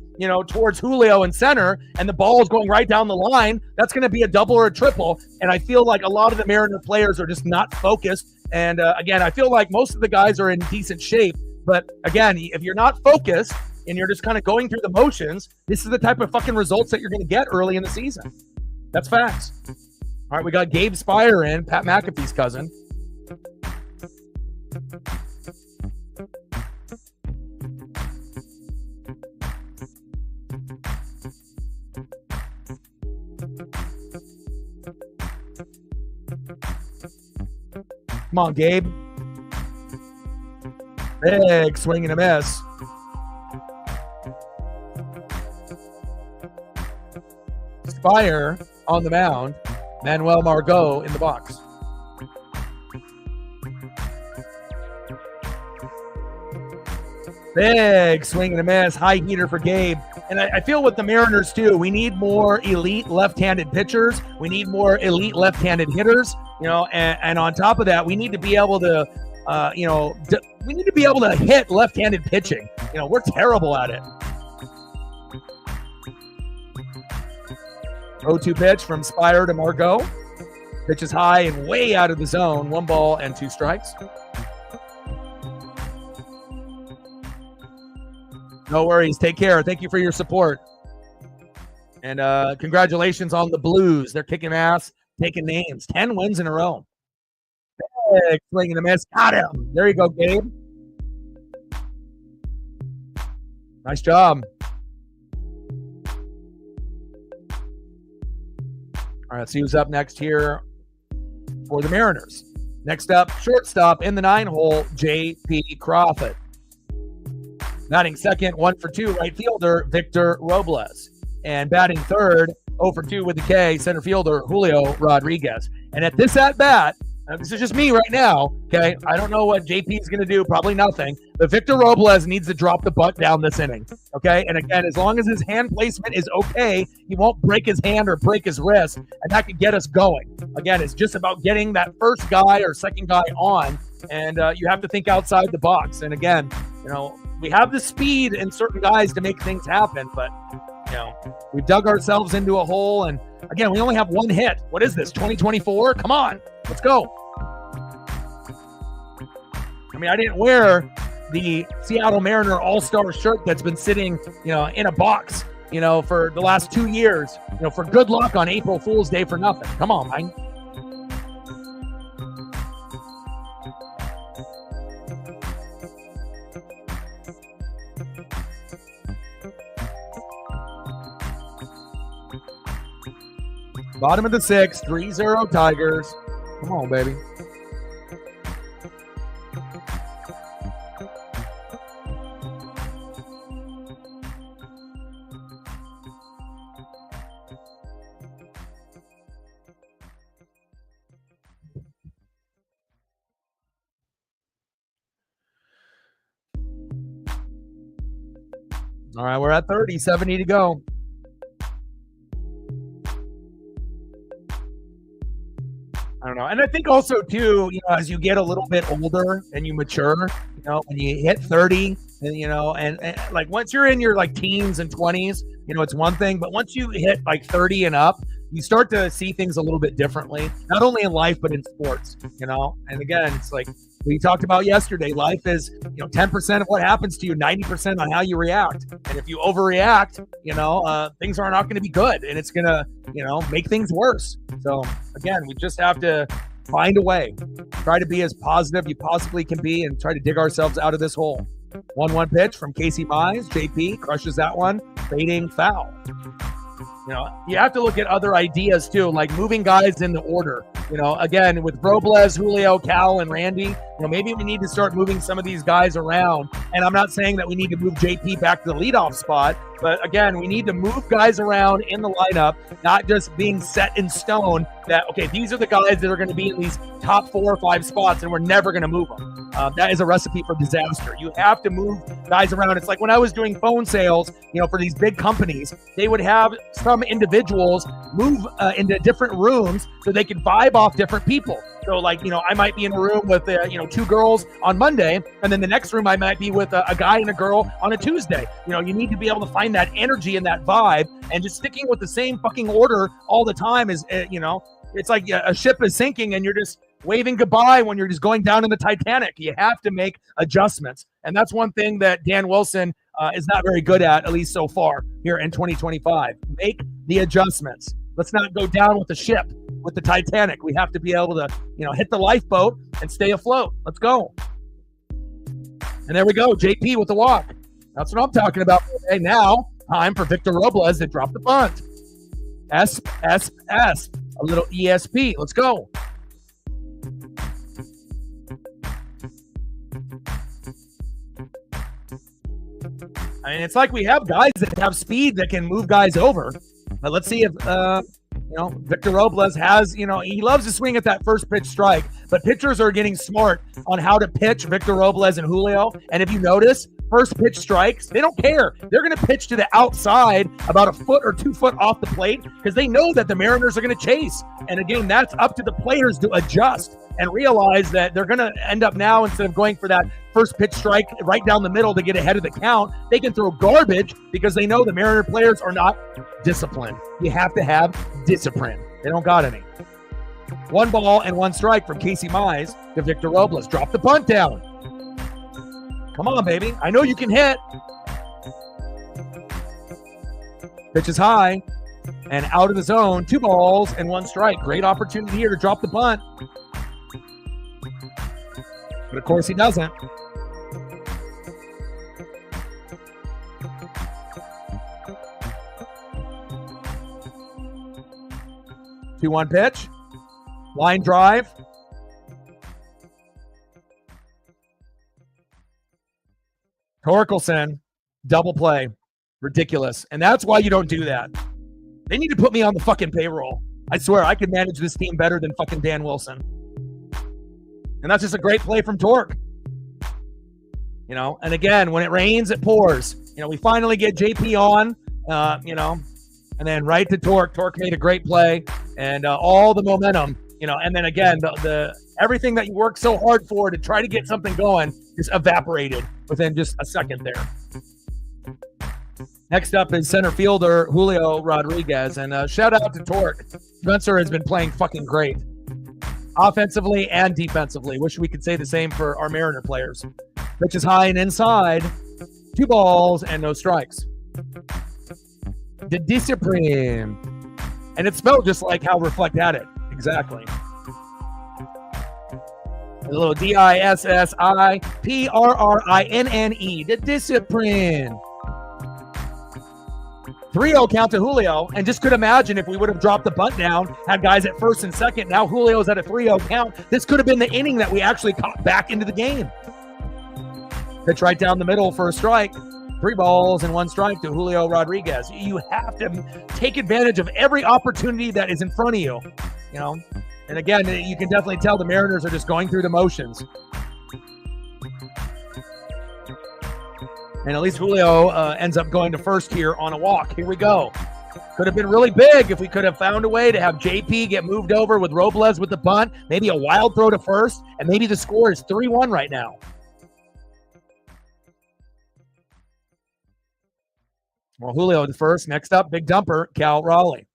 towards Julio in center and the ball is going right down the line, that's going to be a double or a triple. And I feel like a lot of the Mariner players are just not focused. And again, I feel like most of the guys are in decent shape. But again, if you're not focused and you're just kind of going through the motions, this is the type of fucking results that you're going to get early in the season. That's facts. All right, we got Gabe Spire in, Pat McAfee's cousin. Come on, Gabe. Big swing and a miss. Spire on the mound. Manuel Margot in the box. Big swing and a miss. High heater for Gabe. And I feel with the Mariners, too, we need more elite left-handed pitchers. We need more elite left-handed hitters. And on top of that, we need to be able to, we need to be able to hit left-handed pitching. We're terrible at it. 0-2 pitch from Spire to Margot. Pitch is high and way out of the zone. 1 ball and 2 strikes. No worries. Take care. Thank you for your support. And congratulations on the Blues. They're kicking ass, taking names. 10 wins in a row. Big swing and a miss. Got him. There you go, Gabe. Nice job. All right, let's see who's up next here for the Mariners. Next up, shortstop in the 9-hole, J.P. Crawford. Batting second, 1 for 2, right fielder, Victor Robles. And batting third, 0 for 2 with the K, center fielder, Julio Rodriguez. And at this at-bat, this is just me right now, okay? I don't know what JP is going to do, probably nothing. But Victor Robles needs to drop the butt down this inning, okay? And again, as long as his hand placement is okay, he won't break his hand or break his wrist, and that could get us going. Again, it's just about getting that first guy or second guy on, and you have to think outside the box. And again, we have the speed in certain guys to make things happen, but we've dug ourselves into a hole, and again, we only have 1 hit. What is this, 2024? Come on, let's go. I mean, I didn't wear the Seattle Mariner All-Star shirt that's been sitting, in a box, for the last 2 years, for good luck on April Fool's Day for nothing. Come on, man. Bottom of the 6th, 3-0 Tigers. Come on, baby. All right, we're at 30, 70 to go. I don't know. And I think also, too, as you get a little bit older and you mature, when you hit 30, and like once you're in your like teens and 20s, it's one thing. But once you hit like 30 and up, you start to see things a little bit differently, not only in life, but in sports, And again, it's like we talked about yesterday. Life is, 10% of what happens to you, 90% on how you react. And if you overreact, things are not going to be good, and it's going to, make things worse. So again, we just have to find a way, try to be as positive you possibly can be, and try to dig ourselves out of this hole. 1-1 pitch from Casey Mize. JP crushes that one, fading foul. You have to look at other ideas too, like moving guys in the order. Again, with Robles, Julio, Cal, and Randy, maybe we need to start moving some of these guys around. And I'm not saying that we need to move JP back to the leadoff spot, but again, we need to move guys around in the lineup, not just being set in stone that, okay, these are the guys that are going to be in these top 4 or 5 spots, and we're never going to move them. That is a recipe for disaster. You have to move guys around. It's like when I was doing phone sales, for these big companies, they would have some individuals move into different rooms so they could vibe off different people. So like, I might be in a room with, 2 girls on Monday, and then the next room I might be with a guy and a girl on a Tuesday. You need to be able to find that energy and that vibe, and just sticking with the same fucking order all the time is, it's like a ship is sinking and you're just waving goodbye when you're just going down in the Titanic. You have to make adjustments. And that's one thing that Dan Wilson is not very good at least so far here in 2025. Make the adjustments. Let's not go down with the ship, with the Titanic. We have to be able to, hit the lifeboat and stay afloat. Let's go. And there we go. JP with the walk. That's what I'm talking about. Okay, now time for Victor Robles to drop the bunt. S. A little ESP. Let's go. I mean, it's like we have guys that have speed that can move guys over. But let's see if, Victor Robles has, he loves to swing at that first pitch strike, but pitchers are getting smart on how to pitch Victor Robles and Julio. And if you notice, first pitch strikes, they don't care. They're going to pitch to the outside about a foot or 2 foot off the plate because they know that the Mariners are going to chase. And again, that's up to the players to adjust and realize that they're going to end up now, instead of going for that first pitch strike right down the middle to get ahead of the count, they can throw garbage because they know the Mariner players are not disciplined. You have to have discipline. They don't got any. 1 ball and 1 strike from Casey Mize to Victor Robles. Drop the bunt down. Come on, baby. I know you can hit. Pitch is high and out of the zone. 2 balls and 1 strike. Great opportunity here to drop the bunt. But of course he doesn't. Two 2-1 pitch. Line drive. Torkelson, double play. Ridiculous. And that's why you don't do that. They need to put me on the fucking payroll. I swear, I could manage this team better than fucking Dan Wilson. And that's just a great play from Torque. And again, when it rains, it pours. We finally get JP on, and then right to Torque. Torque made a great play, and all the momentum, and then again, the everything that you worked so hard for to try to get something going just evaporated within just a second there. Next up is center fielder Julio Rodriguez, and shout out to Torque. Spencer has been playing fucking great, offensively and defensively. Wish we could say the same for our Mariner players. Pitch is high and inside. 2 balls and no strikes. The discipline. And it's spelled just like how Reflect had it. Exactly. A little DISSIPRRINNE. The discipline. 3-0 count to Julio, and just could imagine if we would have dropped the bunt down, had guys at first and second. Now Julio's at a 3-0 count. This could have been the inning that we actually caught back into the game. Pitch right down the middle for a strike. 3 balls and 1 strike to Julio Rodriguez. You have to take advantage of every opportunity that is in front of you, And again, you can definitely tell the Mariners are just going through the motions. And at least Julio ends up going to first here on a walk. Here we go. Could have been really big if we could have found a way to have JP get moved over with Robles with the bunt, maybe a wild throw to first, and maybe the score is 3-1 right now. Well, Julio to first. Next up, big dumper, Cal Raleigh.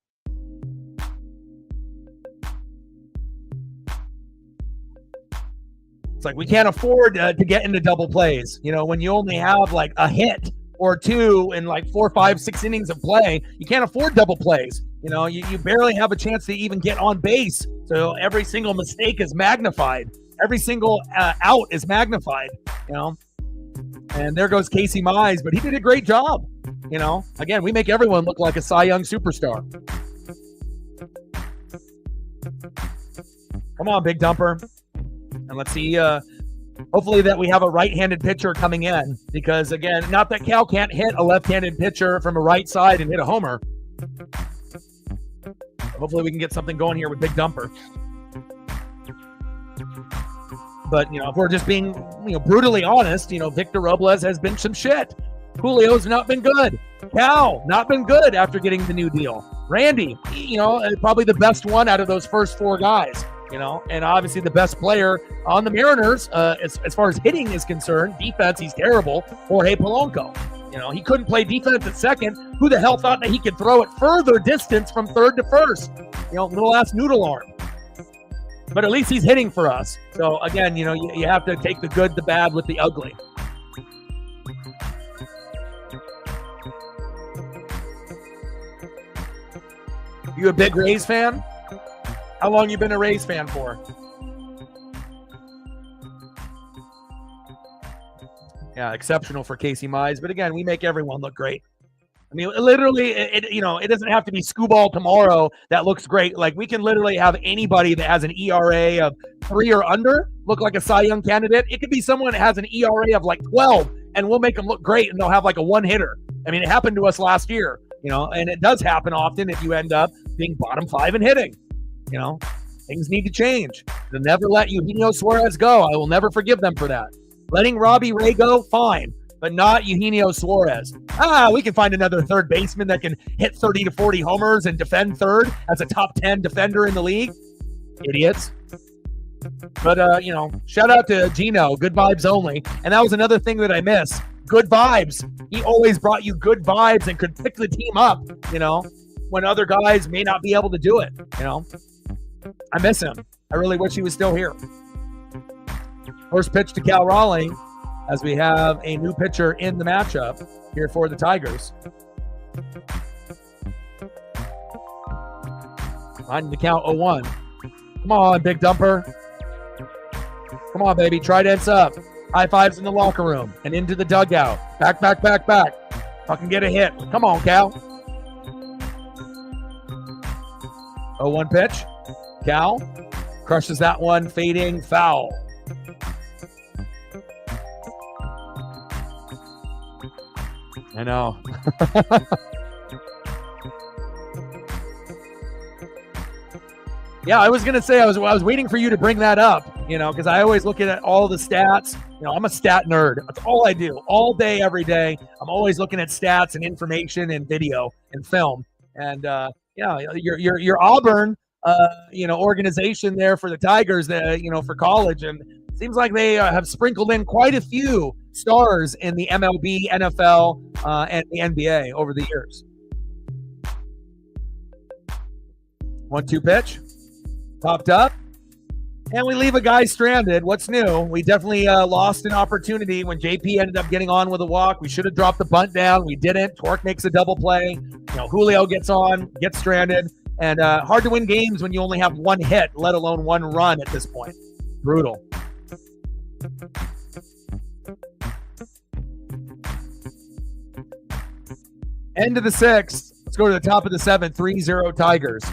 It's like we can't afford to get into double plays. When you only have like a hit or 2 in like 4, 5, 6 innings of play, you can't afford double plays. You barely have a chance to even get on base. So every single mistake is magnified. Every single out is magnified, And there goes Casey Mize, but he did a great job. Again, we make everyone look like a Cy Young superstar. Come on, big dumper. And let's see, hopefully that we have a right-handed pitcher coming in, because again, not that Cal can't hit a left-handed pitcher from a right side and hit a homer. Hopefully we can get something going here with big dumper. But, if we're just being, brutally honest, Victor Robles has been some shit. Julio's not been good. Cal, not been good after getting the new deal. Randy, probably the best one out of those first 4 guys, and obviously the best player on the Mariners, as far as hitting is concerned. Defense, he's terrible. Jorge Polanco. He couldn't play defense at second. Who the hell thought that he could throw it further distance from third to first? Little ass noodle arm. But at least he's hitting for us. So, again, you have to take the good, the bad with the ugly. You a big Rays fan? How long you been a Rays fan for? Yeah, exceptional for Casey Mize. But again, we make everyone look great. I mean, literally, it doesn't have to be Scooball tomorrow that looks great. Like, we can literally have anybody that has an ERA of 3 or under look like a Cy Young candidate. It could be someone that has an ERA of like 12 and we'll make them look great, and they'll have like a one-hitter. I mean, it happened to us last year, and it does happen often if you end up being bottom 5 and hitting. Things need to change. They'll never let Eugenio Suarez go. I will never forgive them for that. Letting Robbie Ray go, fine, but not Eugenio Suarez. We can find another third baseman that can hit 30 to 40 homers and defend third as a top 10 defender in the league. Idiots. But, shout out to Gino. Good vibes only. And that was another thing that I miss. Good vibes. He always brought you good vibes and could pick the team up, when other guys may not be able to do it, I miss him. I really wish he was still here. First pitch to Cal Raleigh as we have a new pitcher in the matchup here for the Tigers. Finding the count 0-1. Come on, big dumper. Come on, baby. Tridents up. High fives in the locker room and into the dugout. Back. Fucking get a hit. Come on, Cal. 0-1 pitch. Cal crushes that one, fading foul. I know. Yeah, I was going to say, I was waiting for you to bring that up, because I always look at all the stats. I'm a stat nerd. That's all I do all day, every day. I'm always looking at stats and information and video and film. And, your Auburn, organization there for the Tigers, for college. And it seems like they have sprinkled in quite a few stars in the MLB, NFL, and the NBA over the years. 1-2 pitch. Popped up. And we leave a guy stranded. What's new? We definitely lost an opportunity when JP ended up getting on with a walk. We should have dropped the bunt down. We didn't. Torque makes a double play. Julio gets on, gets stranded. And hard to win games when you only have one hit, let alone one run at this point. Brutal. End of the 6th. Let's go to the top of the 7th. 3-0 Tigers.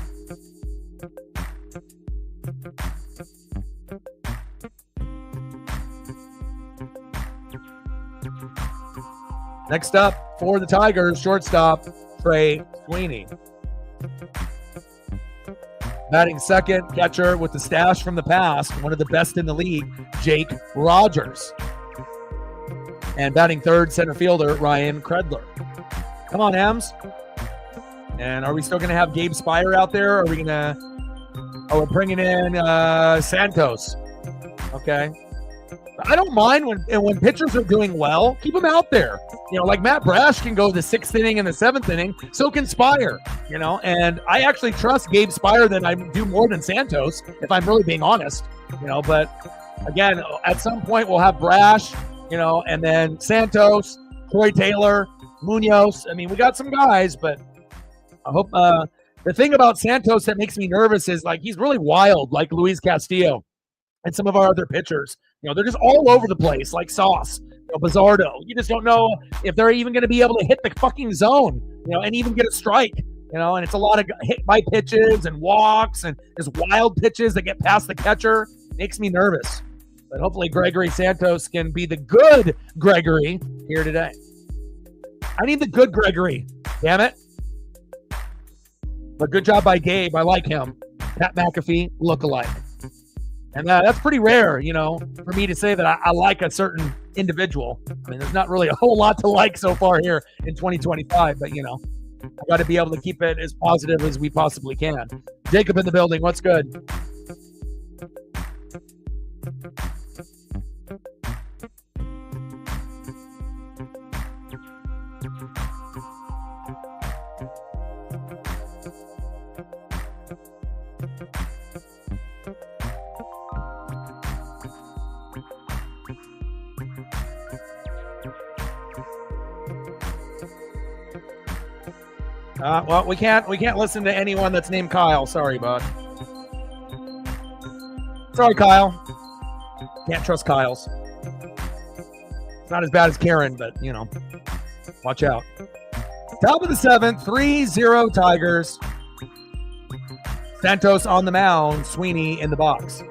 Next up for the Tigers, shortstop Trey Sweeney. Batting second, catcher with the stash from the past, one of the best in the league, Jake Rogers. And batting third, center fielder Ryan Kredler. Come on, Hams. And are we still going to have Gabe Spire out there? Or are we going to... Oh, we're bringing in Santos. Okay. I don't mind when pitchers are doing well, keep them out there. Like Matt Brash can go the 6th inning and the 7th inning, so can Spire, and I actually trust Gabe Spire than I do more than Santos, if I'm really being honest, but again, at some point we'll have Brash, and then Santos, Troy Taylor, Munoz. I mean, we got some guys, but I hope the thing about Santos that makes me nervous is he's really wild, like Luis Castillo and some of our other pitchers. They're just all over the place, like Sauce, Bizzardo. You just don't know if they're even going to be able to hit the fucking zone, and even get a strike, and it's a lot of hit by pitches and walks and just wild pitches that get past the catcher. Makes me nervous. But hopefully Gregory Santos can be the good Gregory here today. I need the good Gregory, damn it. But good job by Gabe. I like him. Pat McAfee, look-alike. And that's pretty rare, for me to say that I like a certain individual. I mean, there's not really a whole lot to like so far here in 2025, but, I got to be able to keep it as positive as we possibly can. Jacob in the building. What's good? Well, we can't listen to anyone that's named Kyle. Sorry, bud. Sorry, Kyle. Can't trust Kyles. It's not as bad as Karen, but, watch out. Top of the 7th, 3-0 Tigers. Santos on the mound, Sweeney in the box.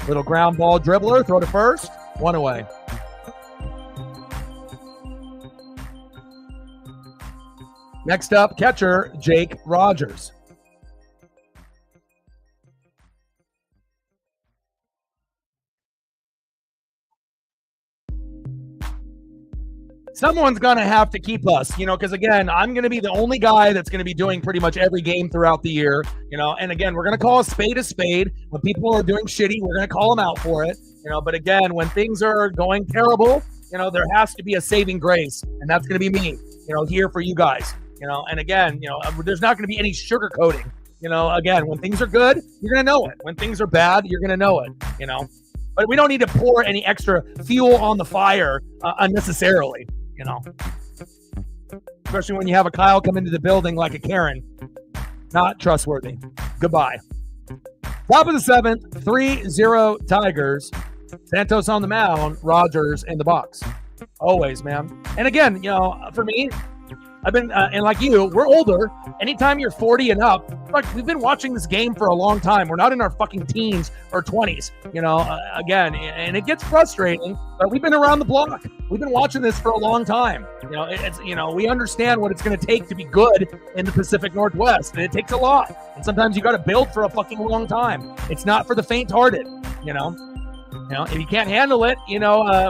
Little ground ball dribbler, throw to first, one away. Next up, catcher Jake Rogers. Someone's going to have to keep us, because again, I'm going to be the only guy that's going to be doing pretty much every game throughout the year, and again, we're going to call a spade a spade. When people are doing shitty, we're going to call them out for it, but again, when things are going terrible, there has to be a saving grace, and that's going to be me, here for you guys, and again, there's not going to be any sugarcoating, again, when things are good, you're going to know it. When things are bad, you're going to know it, but we don't need to pour any extra fuel on the fire unnecessarily. Especially when you have a Kyle come into the building like a Karen. Not trustworthy. Goodbye. Top of the seventh, 3-0 Tigers. Santos on the mound, Rogers in the box. Always, man. And again, for me, I've been, and like you, we're older. Anytime you're 40 and up, like we've been watching this game for a long time. We're not in our fucking teens or 20s, again, and it gets frustrating, but we've been around the block. We've been watching this for a long time. We understand what it's going to take to be good in the Pacific Northwest, and it takes a lot. And sometimes you got to build for a fucking long time. It's not for the faint-hearted, if you can't handle it,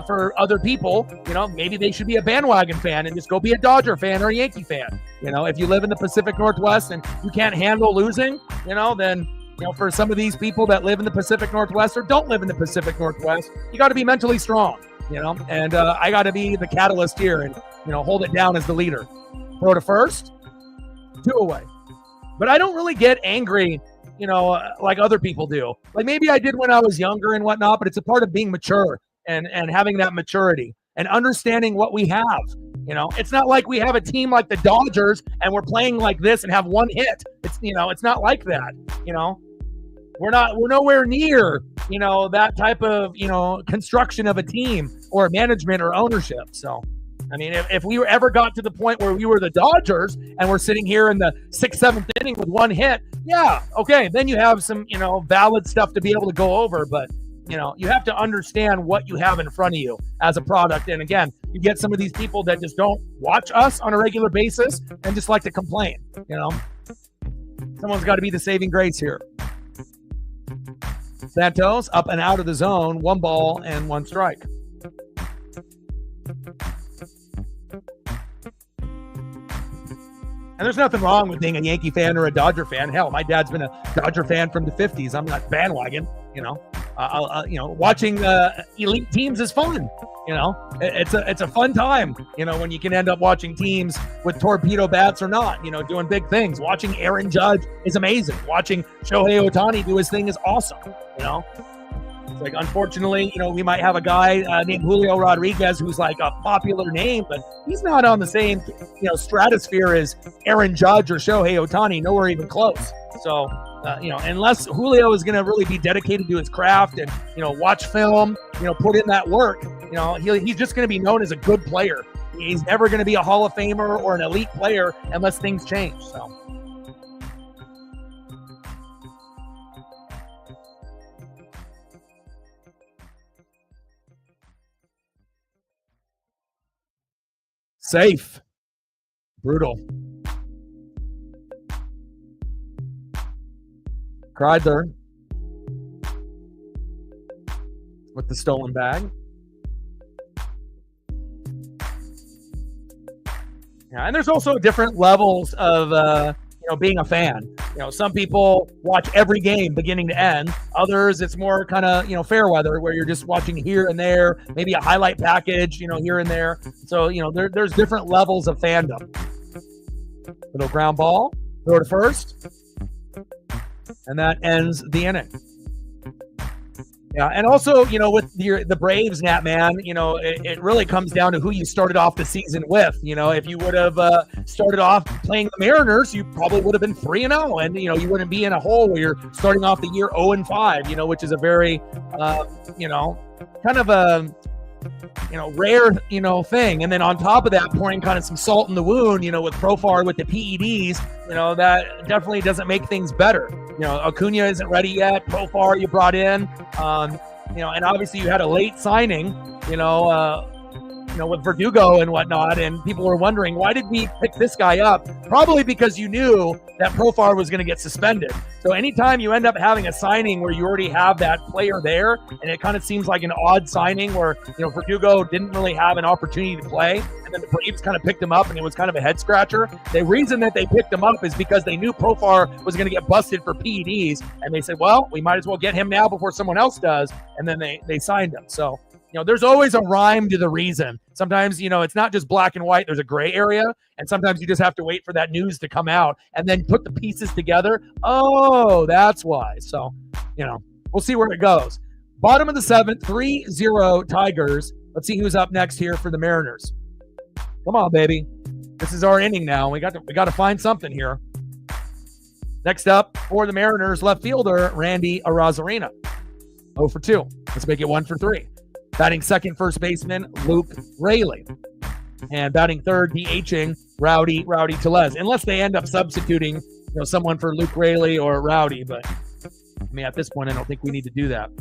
for other people, maybe they should be a bandwagon fan and just go be a Dodger fan or a Yankee fan. If you live in the Pacific Northwest and you can't handle losing, then, for some of these people that live in the Pacific Northwest or don't live in the Pacific Northwest, you got to be mentally strong, and I got to be the catalyst here and, hold it down as the leader. Throw to first, 2 away. But I don't really get angry like other people do. Like maybe I did when I was younger and whatnot, but it's a part of being mature and having that maturity and understanding what we have. It's not like we have a team like the Dodgers and we're playing like this and have one hit. It's, it's not like that. We're nowhere near, that type of, construction of a team or management or ownership. So, I mean, if we ever got to the point where we were the Dodgers and we're sitting here in the 6th, 7th inning with one hit, yeah, okay, then you have some, valid stuff to be able to go over. But, you have to understand what you have in front of you as a product. And again, you get some of these people that just don't watch us on a regular basis and just like to complain, Someone's got to be the saving grace here. Santos up and out of the zone, 1 ball and 1 strike. And there's nothing wrong with being a Yankee fan or a Dodger fan. Hell, my dad's been a Dodger fan from the 50s. I'm not bandwagon, watching elite teams is fun. It's a fun time, when you can end up watching teams with torpedo bats or not, doing big things. Watching Aaron Judge is amazing. Watching Shohei Ohtani do his thing is awesome, It's like, unfortunately, we might have a guy named Julio Rodriguez who's like a popular name, but he's not on the same, stratosphere as Aaron Judge or Shohei Ohtani, nowhere even close. So, unless Julio is going to really be dedicated to his craft and, watch film, put in that work, he's just going to be known as a good player. He's never going to be a Hall of Famer or an elite player unless things change. So. Safe. Brutal. Kreidler with the stolen bag. Yeah, and there's also different levels of being a fan. Some people watch every game beginning to end. Others, it's more kind of, fair weather where you're just watching here and there, maybe a highlight package, here and there. So, there's different levels of fandom. Little ground ball, throw to first, and that ends the inning. Yeah, and also, with the Braves, Nat, man, it really comes down to who you started off the season with. If you would have started off playing the Mariners, you probably would have been 3-0, and you wouldn't be in a hole where you're starting off the year 0-5. Which is a very, kind of a rare, thing. And then on top of that, pouring kind of some salt in the wound, with Profar with the PEDs, that definitely doesn't make things better. Acuna isn't ready yet. Profar you brought in, and obviously you had a late signing, with Verdugo and whatnot, and people were wondering, why did we pick this guy up? Probably because you knew that Profar was going to get suspended. So anytime you end up having a signing where you already have that player there, and it kind of seems like an odd signing where, Verdugo didn't really have an opportunity to play, and then the Braves kind of picked him up, and it was kind of a head scratcher. The reason that they picked him up is because they knew Profar was going to get busted for PEDs, and they said, well, we might as well get him now before someone else does, and then they signed him. So, there's always a rhyme to the reason. Sometimes, it's not just black and white. There's a gray area, and sometimes you just have to wait for that news to come out and then put the pieces together. Oh, that's why. So, we'll see where it goes. Bottom of the 7th, 3-0 Tigers. Let's see who's up next here for the Mariners. Come on, baby. This is our inning now. We got to find something here. Next up for the Mariners, left fielder Randy Arozarena. 0 for 2. Let's make it 1 for 3. Batting second, first baseman Luke Raley. And batting third, DHing Rowdy Tellez. Unless they end up substituting, someone for Luke Raley or Rowdy. But, at this point, I don't think we need to do that.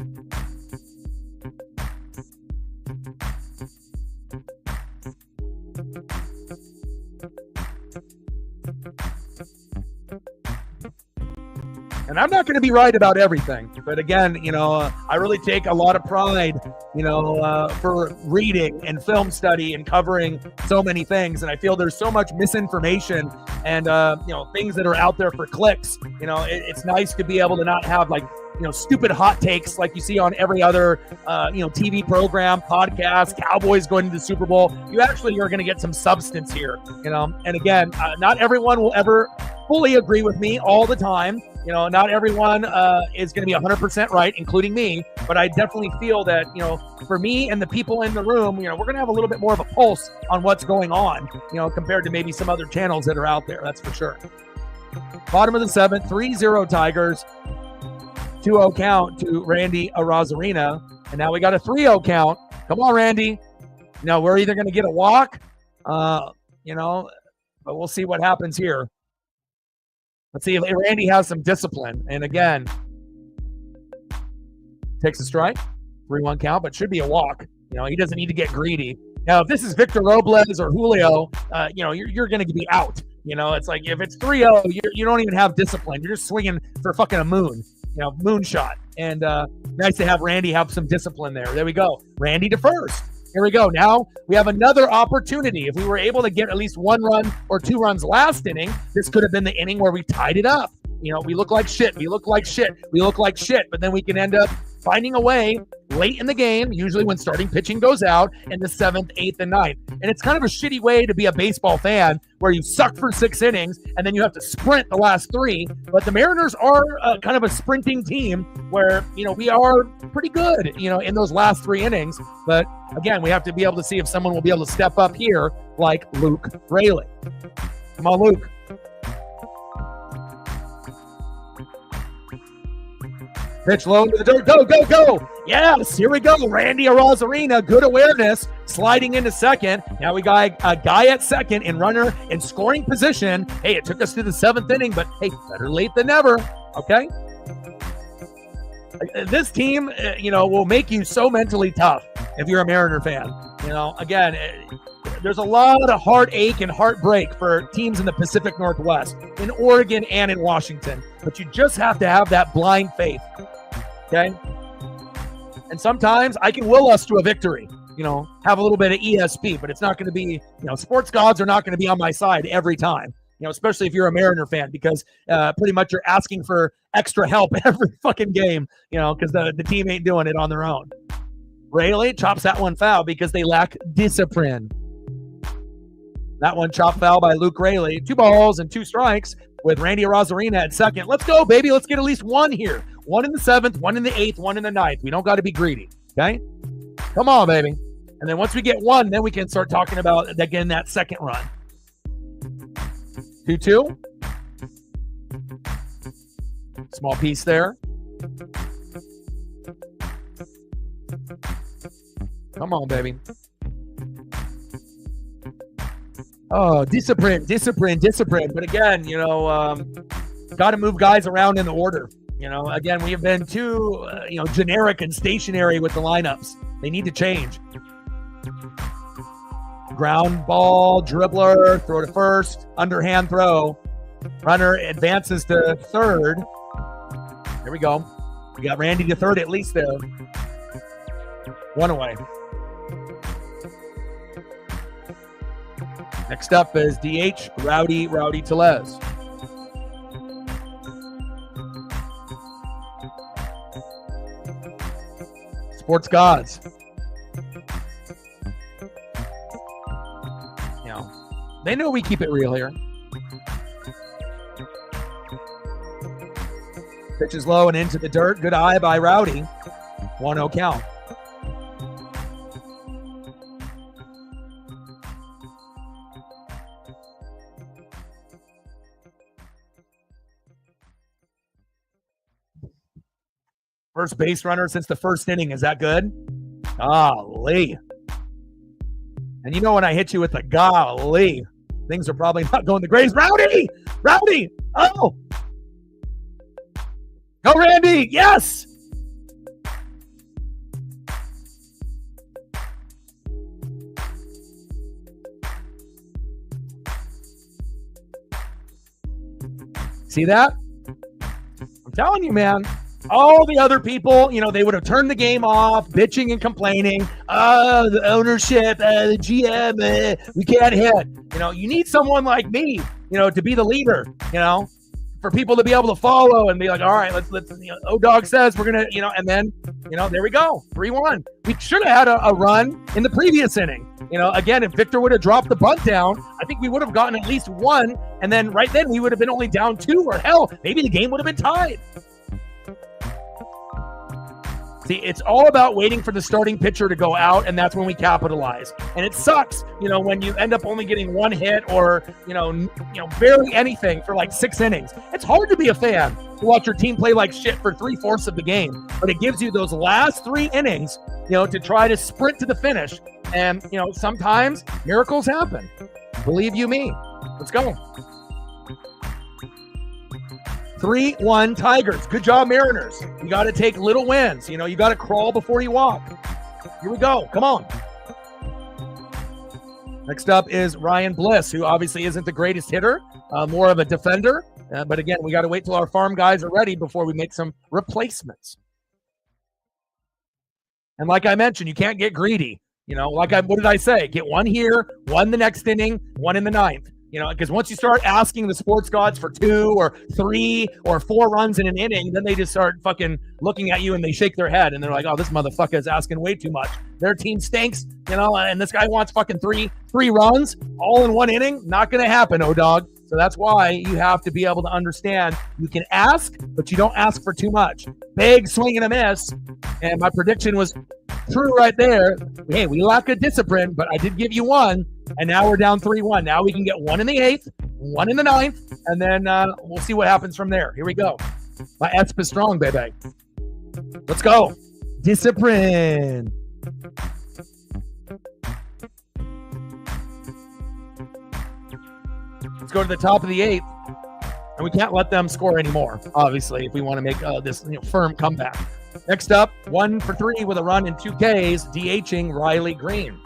And I'm not going to be right about everything. But again, I really take a lot of pride, for reading and film study and covering so many things. And I feel there's so much misinformation and, things that are out there for clicks. It's nice to be able to not have stupid hot takes like you see on every other, TV program, podcast, Cowboys going to the Super Bowl. You actually are going to get some substance here, And again, not everyone will ever fully agree with me all the time. Not everyone is going to be 100% right, including me. But I definitely feel that, for me and the people in the room, we're going to have a little bit more of a pulse on what's going on, compared to maybe some other channels that are out there. That's for sure. Bottom of the 7th, 3-0 Tigers. 2-0 count to Randy Arozarena. And now we got a 3-0 count. Come on, Randy. We're either going to get a walk, but we'll see what happens here. Let's see if Randy has some discipline. And again, takes a strike, 3-1 count, but should be a walk. He doesn't need to get greedy. Now, if this is Victor Robles or Julio, you're going to be out. It's like if it's 3-0, you don't even have discipline. You're just swinging for fucking a moonshot. And nice to have Randy have some discipline there. There we go. Randy to first. Here we go. Now we have another opportunity. If we were able to get at least 1 run or 2 runs last inning, this could have been the inning where we tied it up. We look like shit. But then we can end up finding a way late in the game, usually when starting pitching goes out, in the 7th, 8th, and 9th. And it's kind of a shitty way to be a baseball fan where you suck for 6 innings and then you have to sprint the last 3. But the Mariners are kind of a sprinting team where, we are pretty good, in those last 3 innings. But again, we have to be able to see if someone will be able to step up here like Luke Raley. Come on, Luke. Pitch low into the dirt. Go. Yes, here we go. Randy Arozarena, good awareness, sliding into second. Now we got a guy at second and runner in scoring position. Hey, it took us to the 7th inning, but hey, better late than never. Okay? This team, will make you so mentally tough if you're a Mariner fan. Again, there's a lot of heartache and heartbreak for teams in the Pacific Northwest, in Oregon and in Washington. But you just have to have that blind faith. Okay? And sometimes I can will us to a victory, have a little bit of ESP, but it's not going to be, sports gods are not going to be on my side every time, especially if you're a Mariner fan, because pretty much you're asking for extra help every fucking game, because the team ain't doing it on their own. Raley chops that one foul because they lack discipline. That one chopped foul by Luke Raley. 2 balls and 2 strikes with Randy Arozarena at second. Let's go, baby. Let's get at least 1 here. 1 in the 7th, 1 in the 8th, 1 in the 9th. We don't got to be greedy, okay? Come on, baby. And then once we get 1, then we can start talking about, again, that second run. 2-2. Small piece there. Come on, baby. Oh, discipline. But again, got to move guys around in the order. Again, we have been too, generic and stationary with the lineups. They need to change. Ground ball, dribbler, throw to first, underhand throw. Runner advances to third. There we go. We got Randy to third at least there. One away. Next up is DH, Rowdy Tellez. Sports gods. You know, they know we keep it real here. Pitch is low and into the dirt. Good eye by Rowdy. 1-0 count. First base runner since the first inning. Is that good? Golly. And you know when I hit you with the golly, things are probably not going the greatest. Rowdy! Oh! Go, Randy! Yes! See that? I'm telling you, man. All the other people, you know, they would have turned the game off, bitching and complaining. The ownership, the GM, we can't hit. You know, you need someone like me, you know, to be the leader, you know, for people to be able to follow and be like, all right, let's you know, O-Dog says we're going to, you know, and then, you know, there we go, 3-1. We should have had a run in the previous inning. You know, again, if Victor would have dropped the bunt down, I think we would have gotten at least one. And then right then we would have been only down 2, or hell, maybe the game would have been tied. See, it's all about waiting for the starting pitcher to go out, and that's when we capitalize. And it sucks, you know, when you end up only getting one hit or, you know, barely anything for like 6 innings. It's hard to be a fan to watch your team play like shit for 3/4 of the game, but it gives you those last 3 innings, you know, to try to sprint to the finish. And, you know, sometimes miracles happen. Believe you me. Let's go. 3-1 Tigers. Good job, Mariners. You got to take little wins. You know, you got to crawl before you walk. Here we go. Come on. Next up is Ryan Bliss, who obviously isn't the greatest hitter, more of a defender. But again, we got to wait till our farm guys are ready before we make some replacements. And like I mentioned, you can't get greedy. You know, what did I say? Get one here, one the next inning, one in the 9th. You know, because once you start asking the sports gods for 2 or 3 or 4 runs in an inning, then they just start fucking looking at you and they shake their head and they're like, oh, this motherfucker is asking way too much. Their team stinks, you know, and this guy wants fucking three runs all in one inning. Not going to happen, O-Dog. So that's why you have to be able to understand you can ask, but you don't ask for too much. Big swing and a miss. And my prediction was true right there. Hey, we lack a discipline, but I did give you one. And now we're down 3-1. Now we can get one in the 8th, one in the 9th, and then we'll see what happens from there. Here we go. My Esp is strong, baby. Let's go. Discipline. Let's go to the top of the 8th. And we can't let them score anymore, obviously, if we want to make this firm comeback. Next up, 1 for 3 with a run and 2 Ks, DHing Riley Green.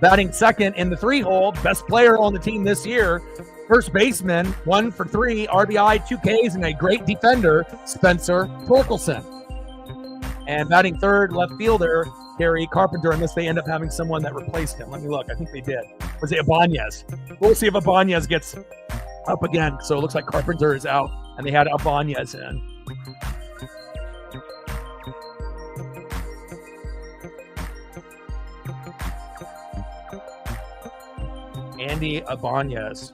Batting second in the 3-hole, best player on the team this year. First baseman, 1 for 3, RBI, 2 Ks, and a great defender, Spencer Torkelson. And batting third, left fielder, Gary Carpenter, unless they end up having someone that replaced him. Let me look. I think they did. Was it Ibanez? We'll see if Ibanez gets up again. So it looks like Carpenter is out, and they had Ibanez in. Andy Ibanez.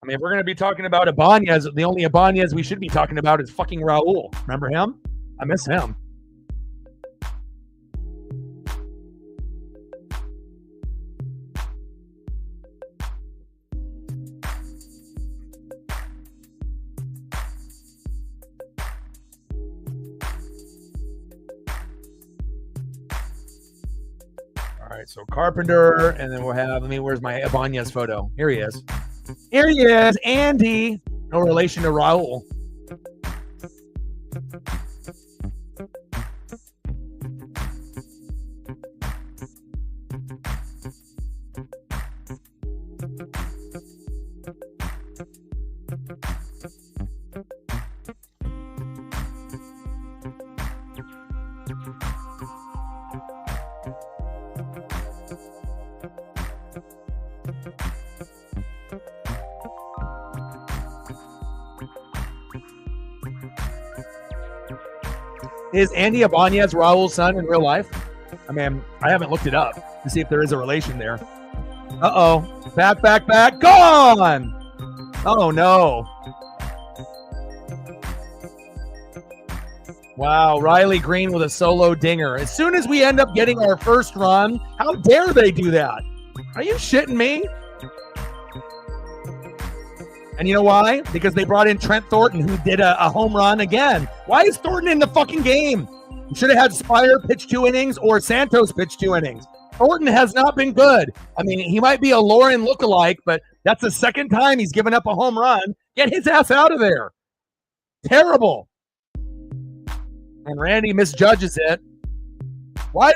I mean, if we're going to be talking about Ibanez, the only Ibanez we should be talking about is fucking Raul. Remember him? I miss him. All right, so Carpenter, and then we'll have, where's my Ibanez photo? Here he is. Here he is, Andy. No relation to Raul. Is Andy Ibanez Raul's son in real life? I mean, I haven't looked it up to see if there is a relation there. Uh-oh. Back. Gone! Oh, no. Wow, Riley Green with a solo dinger. As soon as we end up getting our first run, how dare they do that? Are you shitting me? And you know why? Because they brought in Trent Thornton, who did a home run again. Why is Thornton in the fucking game? You should have had Spire pitch 2 innings or Santos pitch 2 innings. Thornton has not been good. I mean, he might be a Lauren lookalike, but that's the second time he's given up a home run. Get his ass out of there. Terrible. And Randy misjudges it. Why?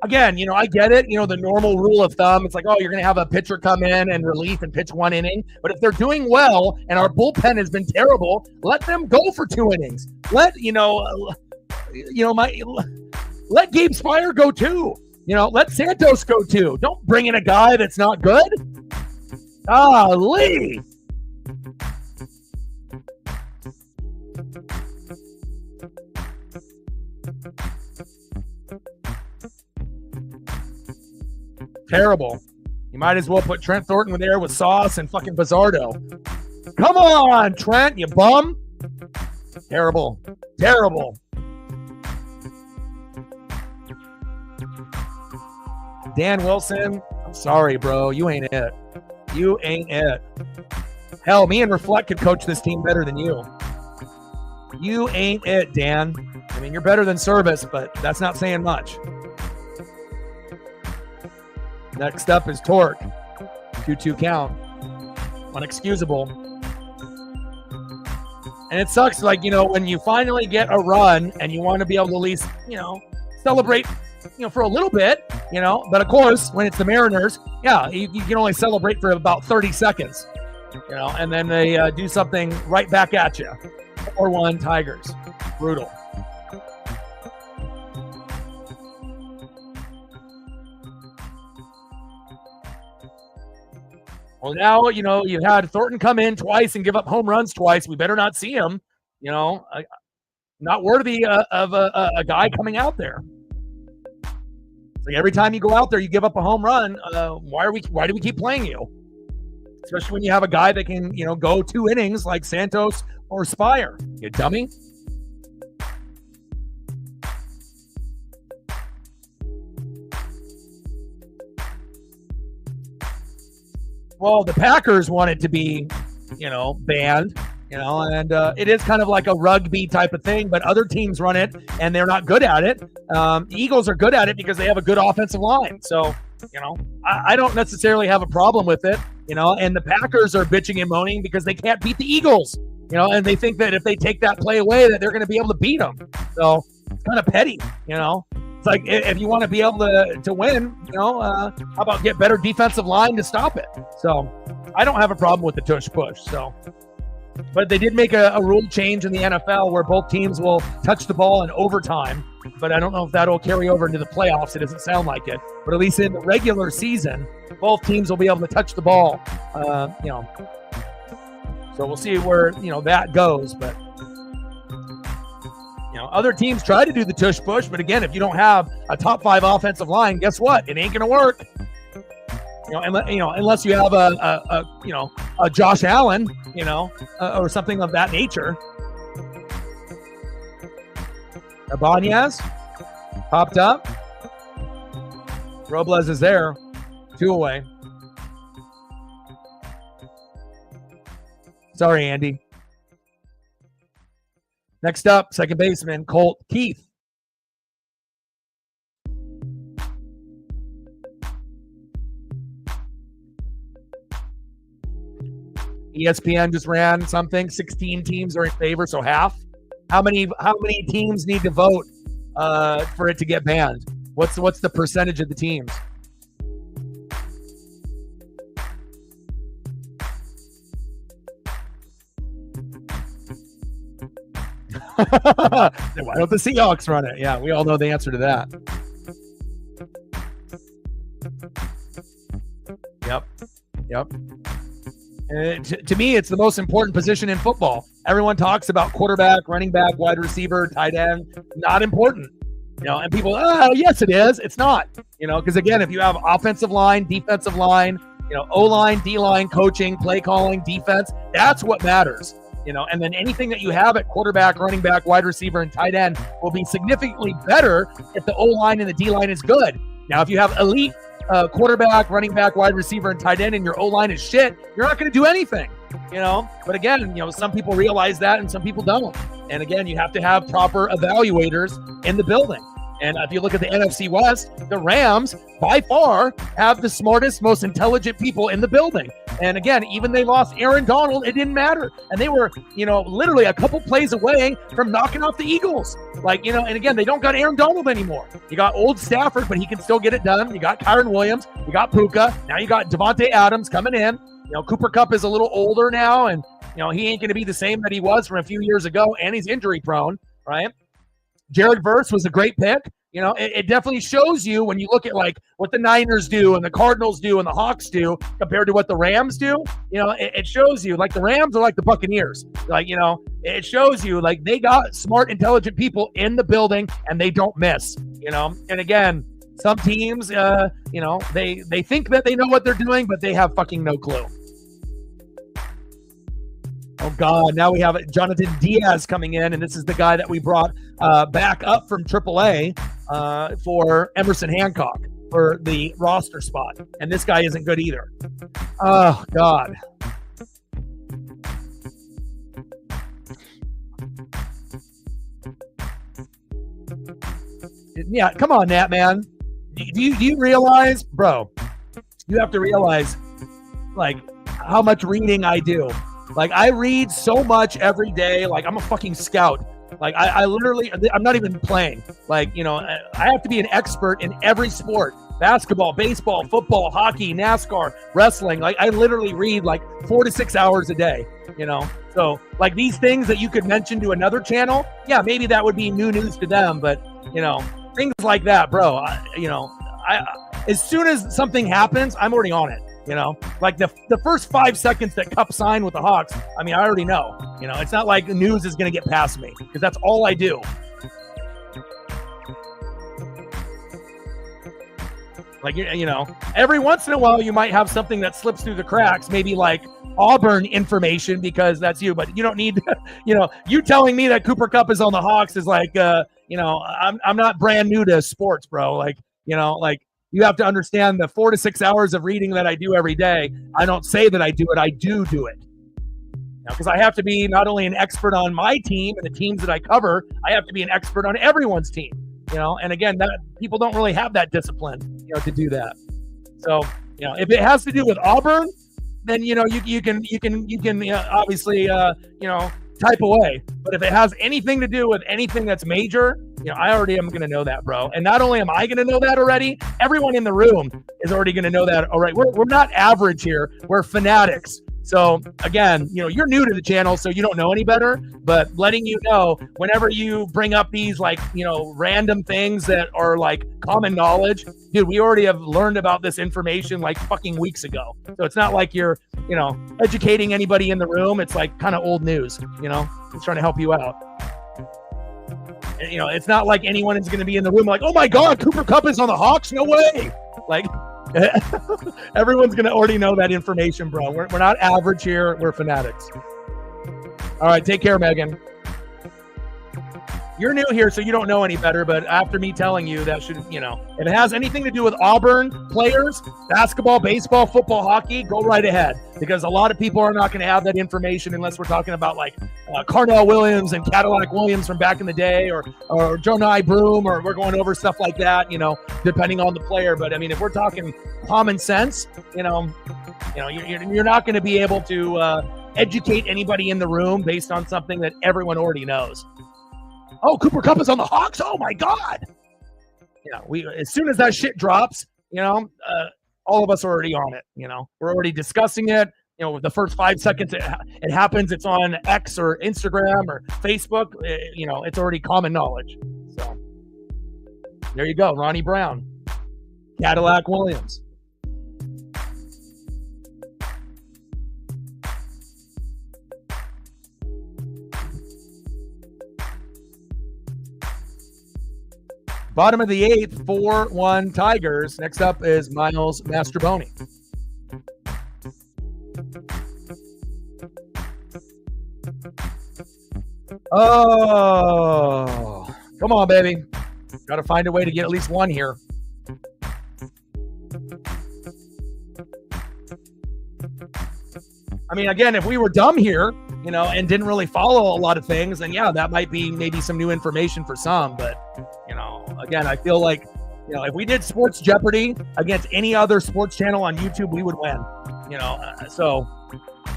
Again, I get it. The normal rule of thumb, it's like, oh, you're going to have a pitcher come in and relief and pitch 1 inning. But if they're doing well and our bullpen has been terrible, let them go for 2 innings. Let Gabe Spire go too. Let Santos go too. Don't bring in a guy that's not good. Lee. Terrible. You might as well put Trent Thornton there with Sauce and fucking Bizzardo. Come on, Trent, you bum. Terrible. Dan Wilson, I'm sorry, bro. You ain't it. Hell, me and Reflect could coach this team better than you. You ain't it, Dan. I mean, you're better than Service, but that's not saying much. Next up is Torque. 2-2 count. Unexcusable. And it sucks, when you finally get a run and you want to be able to at least, celebrate, for a little bit, But of course, when it's the Mariners, you can only celebrate for about 30 seconds, and then they do something right back at you. 4-1 Tigers. Brutal. Well, now, you've had Thornton come in twice and give up home runs twice. We better not see him, not worthy of a guy coming out there. It's like every time you go out there, you give up a home run. Why do we keep playing you? Especially when you have a guy that can, go 2 innings like Santos or Spire. You dummy. Well, the Packers want it to be, banned, and it is kind of like a rugby type of thing, but other teams run it and they're not good at it. The Eagles are good at it because they have a good offensive line. So, I don't necessarily have a problem with it, and the Packers are bitching and moaning because they can't beat the Eagles, and they think that if they take that play away that they're going to be able to beat them. So it's kind of petty, It's like, if you want to be able to win, how about get better defensive line to stop it? So I don't have a problem with the tush push. So, but they did make a rule change in the NFL where both teams will touch the ball in overtime. But I don't know if that'll carry over into the playoffs. It doesn't sound like it. But at least in the regular season, both teams will be able to touch the ball. So we'll see where that goes. But other teams try to do the tush push, but again, if you don't have a top 5 offensive line, guess what? It ain't going to work. Unless you have a Josh Allen, or something of that nature. Ibanez popped up. Robles is there. 2 away. Sorry, Andy. Next up, second baseman, Colt Keith. ESPN just ran something. 16 teams are in favor, so half. How many teams need to vote for it to get banned? What's the percentage of the teams? Then why don't the Seahawks run it? Yeah, we all know the answer to that. Yep. To me, it's the most important position in football. Everyone talks about quarterback, running back, wide receiver, tight end. Not important. And people, yes, it is. It's not. Because again, if you have offensive line, defensive line, O-line, D-line, coaching, play calling, defense, that's what matters. And then anything that you have at quarterback, running back, wide receiver, and tight end will be significantly better if the O-line and the D-line is good. Now, if you have elite quarterback, running back, wide receiver, and tight end, and your O-line is shit, you're not going to do anything, But again, some people realize that and some people don't. And again, you have to have proper evaluators in the building. And if you look at the NFC West, the Rams, by far, have the smartest, most intelligent people in the building. And again, even they lost Aaron Donald, it didn't matter. And they were, literally a couple plays away from knocking off the Eagles. And again, they don't got Aaron Donald anymore. You got old Stafford, but he can still get it done. You got Kyron Williams. You got Puka. Now you got Devontae Adams coming in. Cooper Kupp is a little older now, and, he ain't going to be the same that he was from a few years ago, and he's injury prone, right? Jared Verse was a great pick. It definitely shows you when you look at what the Niners do and the Cardinals do and the Hawks do compared to what the Rams do. It shows you the Rams are like the Buccaneers. It shows you they got smart, intelligent people in the building and they don't miss. And again, some teams, they think that they know what they're doing, but they have fucking no clue. Oh, God. Now we have Jonathan Diaz coming in, and this is the guy that we brought back up from AAA for Emerson Hancock for the roster spot. And this guy isn't good either. Oh, God. Yeah, come on, Nat, man. Do you realize, bro, you have to realize, how much reading I do. I read so much every day. I'm a fucking scout. I literally, I'm not even playing. I have to be an expert in every sport. Basketball, baseball, football, hockey, NASCAR, wrestling. I literally read 4 to 6 hours a day, So these things that you could mention to another channel, yeah, maybe that would be new news to them. But, things like that, bro, as soon as something happens, I'm already on it. The first 5 seconds that Kupp signed with the Hawks, I already know. It's not like the news is going to get past me because that's all I do. Every once in a while you might have something that slips through the cracks, maybe Auburn information because that's you, but you don't need, you telling me that Cooper Kupp is on the Hawks is I'm not brand new to sports, bro. You have to understand the 4 to 6 hours of reading that I do every day. I don't say that I do it. I do it. Because I have to be not only an expert on my team and the teams that I cover, I have to be an expert on everyone's team. And again, that people don't really have that discipline, to do that. So, if it has to do with Auburn, then, you can obviously, type away. But if it has anything to do with anything that's major, I already am going to know that, bro. And not only am I going to know that already, everyone in the room is already going to know that. All right, we're not average here. We're fanatics. So again, you're new to the channel, so you don't know any better, but letting you know whenever you bring up these random things that are common knowledge, dude, we already have learned about this information fucking weeks ago. So it's not like you're, educating anybody in the room. It's kind of old news, it's trying to help you out. And, it's not like anyone is going to be in the room oh my God, Cooper Kupp is on the Hawks. No way. Everyone's going to already know that information, bro. We're not average here. We're fanatics. All right. Take care, Megan. You're new here, so you don't know any better, but after me telling you that should, if it has anything to do with Auburn players, basketball, baseball, football, hockey, go right ahead, because a lot of people are not going to have that information unless we're talking about Carnell Williams and Cadillac Williams from back in the day, or Jonai Broom, or we're going over stuff like that, depending on the player. But if we're talking common sense, you're not going to be able to, educate anybody in the room based on something that everyone already knows. Oh, Cooper Kupp is on the Hawks. Oh my God. We as soon as that shit drops, all of us are already on it. We're already discussing it. The first 5 seconds it happens, it's on X or Instagram or Facebook. It's already common knowledge. So there you go, Ronnie Brown, Cadillac Williams. Bottom of the 8th, 4-1 Tigers. Next up is Miles Mastrobuoni. Oh, come on, baby. Got to find a way to get at least one here. I mean, again, if we were dumb here, and didn't really follow a lot of things, then yeah, that might be maybe some new information for some. But, again, I feel like, if we did Sports Jeopardy against any other sports channel on YouTube, we would win, So,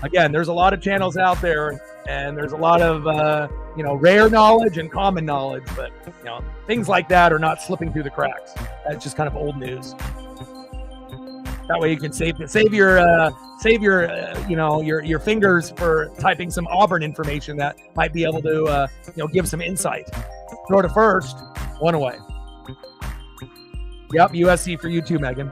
again, there's a lot of channels out there, and there's a lot of, rare knowledge and common knowledge. But, things like that are not slipping through the cracks. That's just kind of old news. That way you can save your fingers for typing some Auburn information that might be able to give some insight. Throw to first, 1 away. Yep, USC for you too, Megan.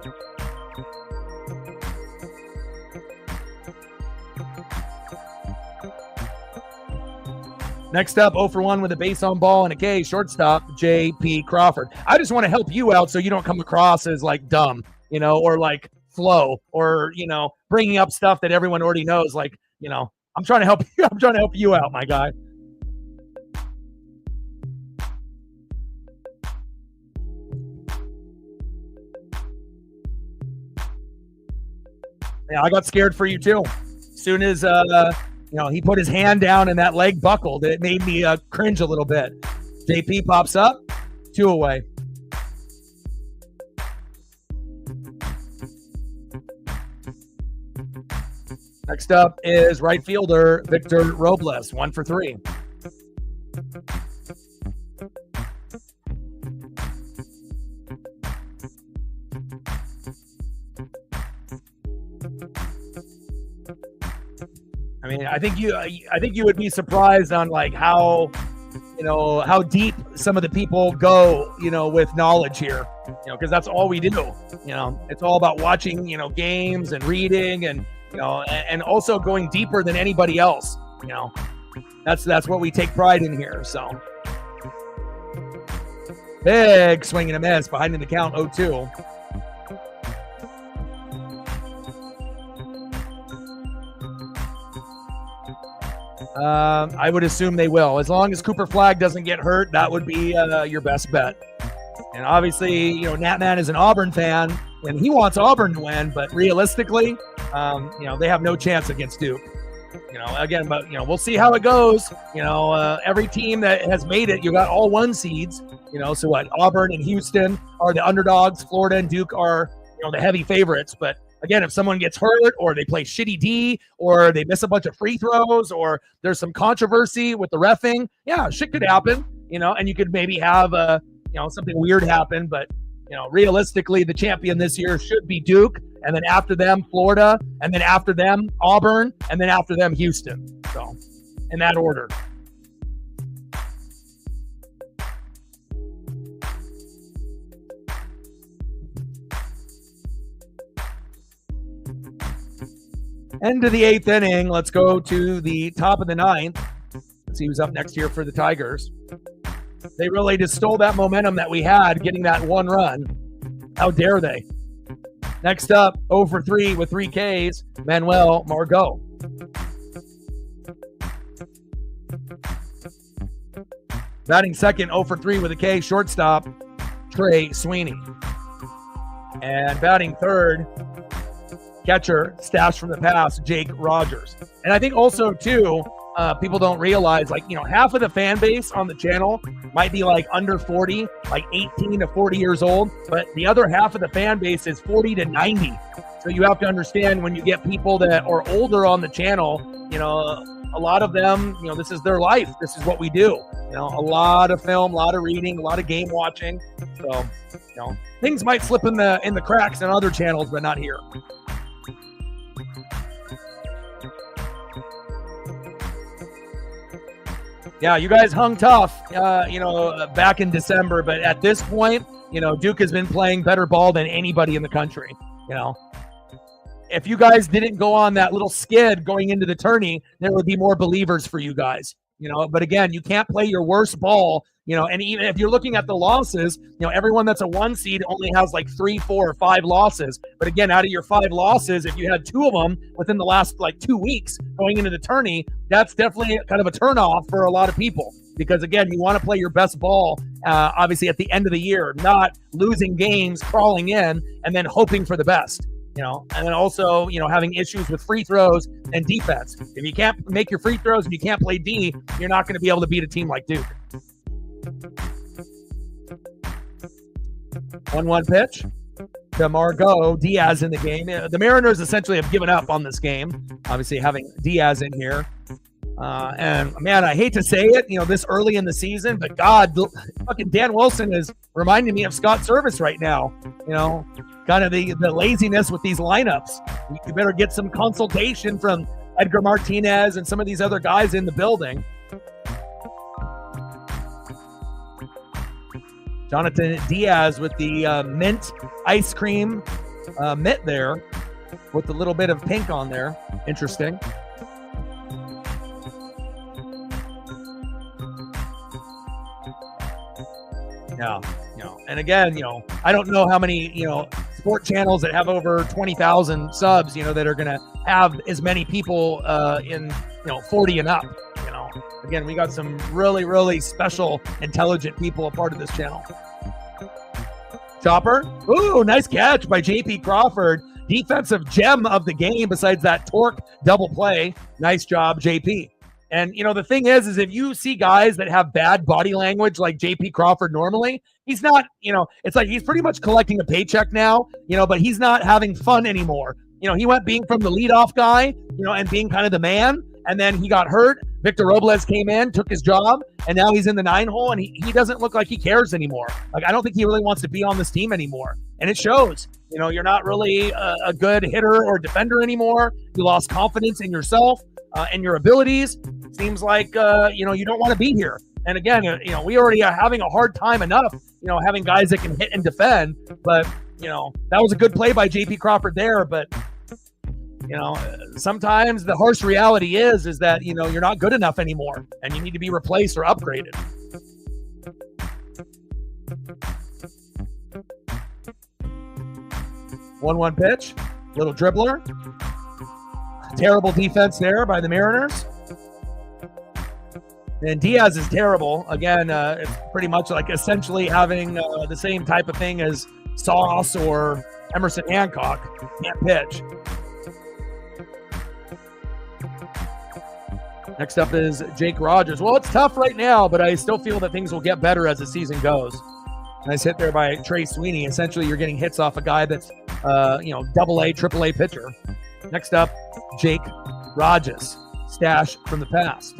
Next up, 0 for 1 with a base on ball and a K, shortstop, J.P. Crawford. I just want to help you out so you don't come across as like dumb, or like flow, or bringing up stuff that everyone already knows. Like, I'm trying to help you. I'm trying to help you out, my guy. Yeah, I got scared for you too. As soon as he put his hand down and that leg buckled, it made me cringe a little bit. JP pops up, 2 away. Next up is right fielder Victor Robles, 1 for 3. I mean, I think you would be surprised on like how deep some of the people go, with knowledge here, because that's all we do. It's all about watching, games and reading and, and also going deeper than anybody else. That's what we take pride in here. So big swing and a miss behind in the count, 0-2. I would assume they will. As long as Cooper Flagg doesn't get hurt, that would be your best bet. And obviously, Natman is an Auburn fan, and he wants Auburn to win, but realistically, they have no chance against Duke. Again, but, we'll see how it goes. Every team that has made it, you got all 1 seeds, so what? Auburn and Houston are the underdogs. Florida and Duke are, the heavy favorites, but again, if someone gets hurt or they play shitty D or they miss a bunch of free throws or there's some controversy with the reffing, yeah, shit could happen, and you could maybe have something weird happen. But, realistically, the champion this year should be Duke. And then after them, Florida. And then after them, Auburn. And then after them, Houston. So in that order. End of the 8th inning. Let's go to the top of the 9th. Let's see who's up next here for the Tigers. They really just stole that momentum that we had, getting that 1 run. How dare they? Next up, 0 for 3 with 3 Ks, Manuel Margot. Batting second, 0 for 3 with a K, shortstop, Trey Sweeney. And batting third, catcher, stashed from the past, Jake Rogers. And I think also, too, people don't realize, half of the fan base on the channel might be, under 40, 18 to 40 years old, but the other half of the fan base is 40 to 90. So you have to understand when you get people that are older on the channel, a lot of them, this is their life. This is what we do. A lot of film, a lot of reading, a lot of game watching. So, things might slip in the cracks on other channels, but not here. Yeah, you guys hung tough, back in December, but at this point, Duke has been playing better ball than anybody in the country. If you guys didn't go on that little skid going into the tourney, there would be more believers for you guys. But again, you can't play your worst ball, and even if you're looking at the losses, everyone that's a 1 seed only has like 3, 4, or 5 losses. But again, out of your 5 losses, if you had 2 of them within the last 2 weeks going into the tourney, that's definitely kind of a turnoff for a lot of people. Because again, you want to play your best ball, obviously at the end of the year, not losing games, crawling in, and then hoping for the best. And then also, having issues with free throws and defense. If you can't make your free throws and you can't play D, you're not going to be able to beat a team like Duke. 1-1 pitch to Margot. Diaz in the game. The Mariners essentially have given up on this game, obviously having Diaz in here. And man, I hate to say it, this early in the season, but God, fucking Dan Wilson is reminding me of Scott Service right now. Kind of the laziness with these lineups. You better get some consultation from Edgar Martinez and some of these other guys in the building. Jonathan Diaz with the mint ice cream mitt there with a little bit of pink on there. Interesting. Yeah, and again, I don't know how many, sport channels that have over 20,000 subs, that are going to have as many people in, 40 and up. Again, we got some really, really special, intelligent people a part of this channel. Chopper. Ooh, nice catch by JP Crawford. Defensive gem of the game besides that torque double play. Nice job, JP. And, the thing is if you see guys that have bad body language like JP Crawford normally, he's not, it's like he's pretty much collecting a paycheck now, but he's not having fun anymore. He went being from the leadoff guy, and being kind of the man, and then he got hurt. Victor Robles came in, took his job, and now he's in the 9 hole, and he doesn't look like he cares anymore. Like, I don't think he really wants to be on this team anymore. And it shows. You're not really a good hitter or defender anymore. You lost confidence in yourself and your abilities. Seems like, you don't want to be here. And again, we already are having a hard time enough, having guys that can hit and defend. But, that was a good play by JP Crawford there. But, sometimes the harsh reality is that, you're not good enough anymore and you need to be replaced or upgraded. One pitch, little dribbler. Terrible defense there by the Mariners. And Diaz is terrible. Again, it's pretty much like essentially having the same type of thing as Sauce or Emerson Hancock. Can't pitch. Next up is Jake Rogers. Well, it's tough right now, but I still feel that things will get better as the season goes. Nice hit there by Trey Sweeney. Essentially, you're getting hits off a guy that's, AA, AAA pitcher. Next up, Jake Rogers. Stash from the past.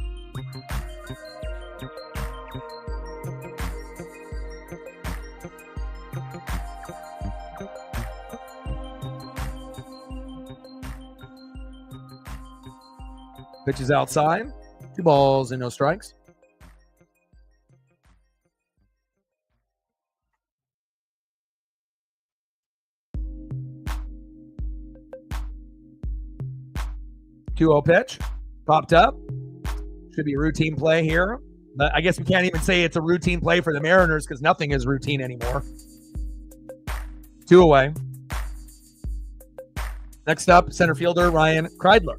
Pitches outside. 2 balls and no strikes. Two-0 pitch. Popped up. Should be a routine play here. But I guess we can't even say it's a routine play for the Mariners because nothing is routine anymore. 2 away. Next up, center fielder Ryan Kreidler.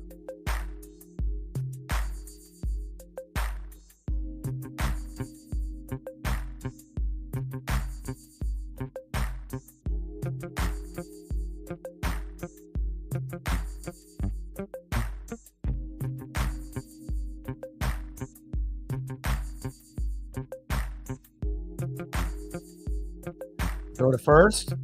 Throw to first.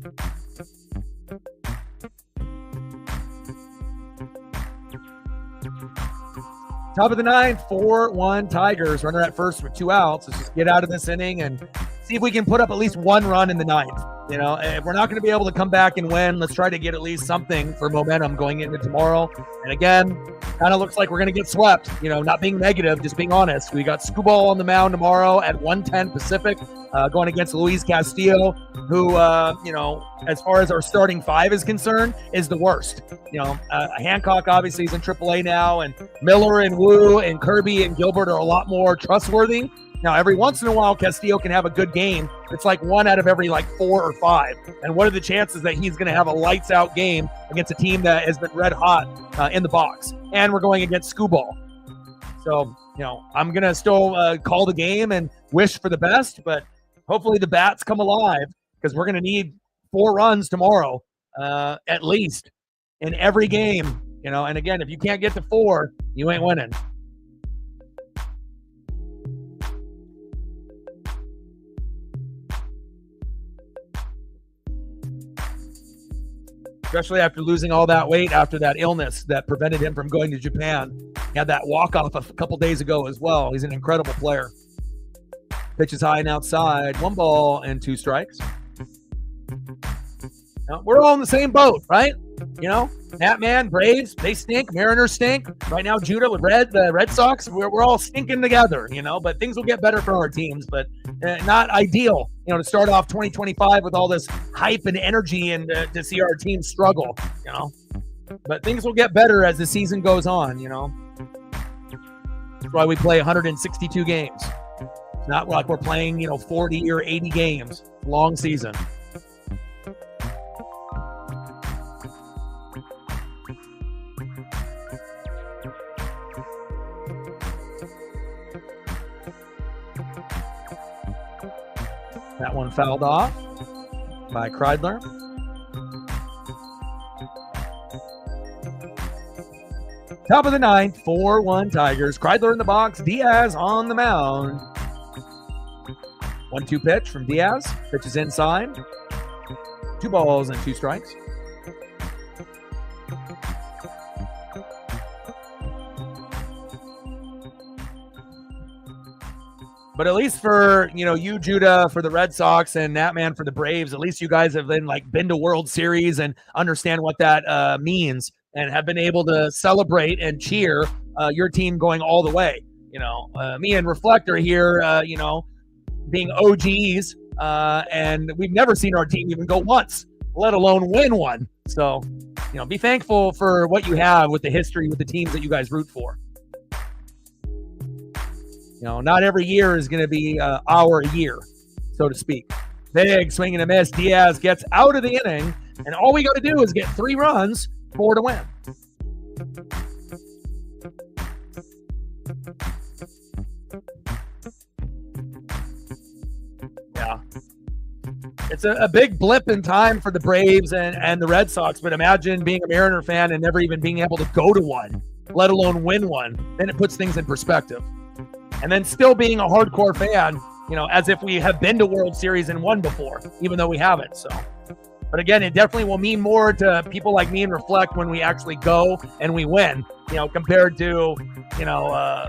Top of the ninth, 4-1 Tigers. Runner at first with 2 outs. Let's just get out of this inning and see if we can put up at least 1 run in the ninth. You know, if we're not going to be able to come back and win, let's try to get at least something for momentum going into tomorrow. And again, kind of looks like we're going to get swept. You know, not being negative, just being honest. We got Scuball on the mound tomorrow at 1:10 Pacific, going against Luis Castillo, who, you know, as far as our starting 5 is concerned, is the worst. You know, Hancock obviously is in AAA now, and Miller and Wu and Kirby and Gilbert are a lot more trustworthy. Now, every once in a while, Castillo can have a good game. It's like 1 out of every 4 or 5. And what are the chances that he's going to have a lights-out game against a team that has been red hot in the box? And we're going against Scuball. So, you know, I'm going to still call the game and wish for the best, but hopefully the bats come alive because we're going to need 4 runs tomorrow, at least, in every game. You know, and again, if you can't get to 4, you ain't winning. Especially after losing all that weight after that illness that prevented him from going to Japan. He had that walk-off a couple days ago as well. He's an incredible player. Pitch is high and outside. 1 ball and 2 strikes. Now, we're all in the same boat, right? You know, Batman, Braves, they stink. Mariners stink. Right now, Judah with the Red Sox, we're all stinking together, you know, but things will get better for our teams, but not ideal, you know, to start off 2025 with all this hype and energy and to see our team struggle, you know. But things will get better as the season goes on, you know. That's why we play 162 games. It's not like we're playing, you know, 40 or 80 games. Long season. That one fouled off by Kreidler. Top of the ninth, 4-1 Tigers. Kreidler in the box, Diaz on the mound. 1-2 pitch from Diaz. Pitch is inside. 2 balls and 2 strikes. But at least for, you know, you, Judah, for the Red Sox and Natman for the Braves, at least you guys have been to World Series and understand what that means and have been able to celebrate and cheer your team going all the way. You know, me and Reflector here, you know, being OGs, and we've never seen our team even go once, let alone win one. So, you know, be thankful for what you have with the history with the teams that you guys root for. You know, not every year is going to be our year, so to speak. Big swing and a miss. Diaz gets out of the inning, and all we got to do is get 3 runs, 4 to win. Yeah. It's a big blip in time for the Braves and the Red Sox, but imagine being a Mariner fan and never even being able to go to one, let alone win one. Then it puts things in perspective. And then still being a hardcore fan, you know, as if we have been to World Series and won before, even though we haven't. So, but again, it definitely will mean more to people like me and Reflect when we actually go and we win, you know, compared to, you know,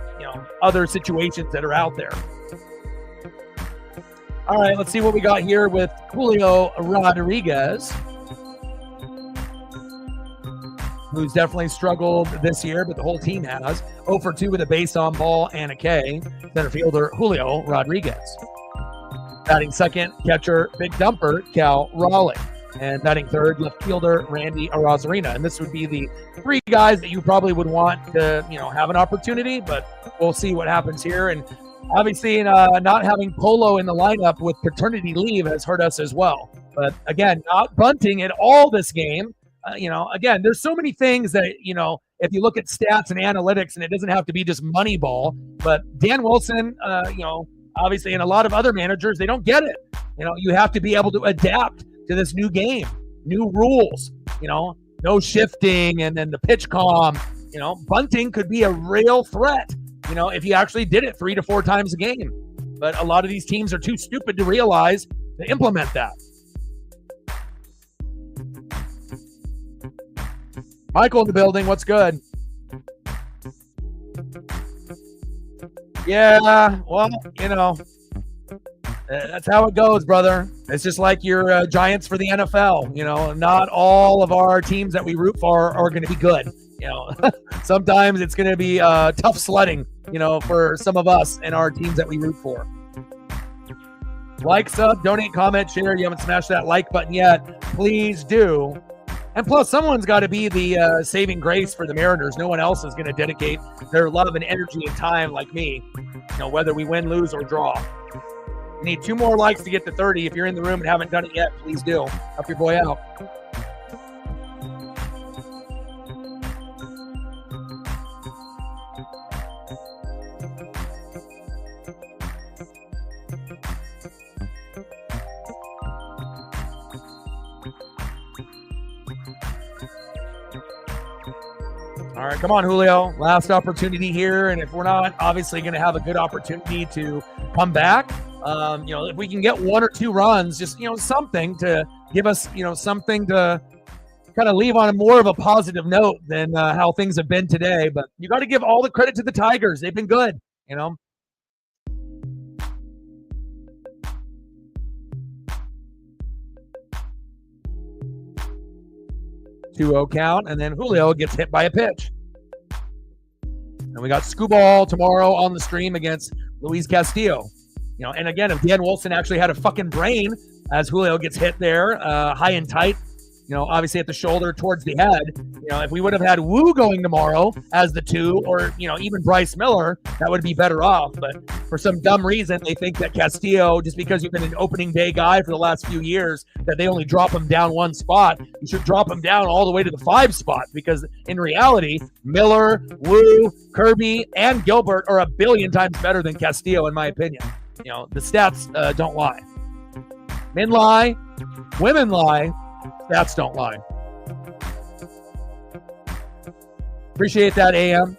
other situations that are out there. All right, let's see what we got here with Julio Rodriguez, who's definitely struggled this year, but the whole team has. 0 for 2 with a base on ball and a K. Center fielder Julio Rodriguez. Batting second, catcher, big dumper, Cal Raleigh. And batting third, left fielder Randy Arozarena. And this would be the 3 guys that you probably would want to, you know, have an opportunity, but we'll see what happens here. And obviously, not having Polo in the lineup with paternity leave has hurt us as well. But again, not bunting at all this game. You know, again, there's so many things that, you know, if you look at stats and analytics, and it doesn't have to be just money ball, but Dan Wilson, you know, obviously, and a lot of other managers, they don't get it. You know, you have to be able to adapt to this new game, new rules, you know, no shifting and then the pitch calm. You know, bunting could be a real threat, you know, if you actually did it 3 to 4 times a game. But a lot of these teams are too stupid to realize to implement that. Michael in the building, what's good? Yeah, well, that's how it goes, brother. It's just like your Giants for the NFL. Not all of our teams that we root for are going to be good. Sometimes it's going to be tough sledding, for some of us and our teams that we root for. Like, sub, donate, comment, share. You haven't smashed that like button yet. Please do. And plus, someone's got to be the saving grace for the Mariners. No one else is going to dedicate their love and energy and time like me, whether we win, lose, or draw. We need 2 more likes to get to 30. If you're in the room and haven't done it yet, please do. Help your boy out. All right, come on, Julio. Last opportunity here. And if we're not obviously going to have a good opportunity to come back, if we can get 1 or 2 runs, just, something to give us, something to kind of leave on a more of a positive note than how things have been today. But you got to give all the credit to the Tigers. They've been good, 2-0 count, and then Julio gets hit by a pitch. And we got Scooball tomorrow on the stream against Luis Castillo. And again, if Dan Wilson actually had a fucking brain, as Julio gets hit there, high and tight, obviously at the shoulder towards the head, if we would have had Wu going tomorrow as the 2, or, even Bryce Miller, that would be better off. But for some dumb reason, they think that Castillo, just because you've been an opening day guy for the last few years, that they only drop him down 1 spot. You should drop him down all the way to the 5 spot, because in reality, Miller, Wu, Kirby, and Gilbert are a billion times better than Castillo, in my opinion. The stats don't lie. Men lie, women lie, stats don't lie. Appreciate that, AM.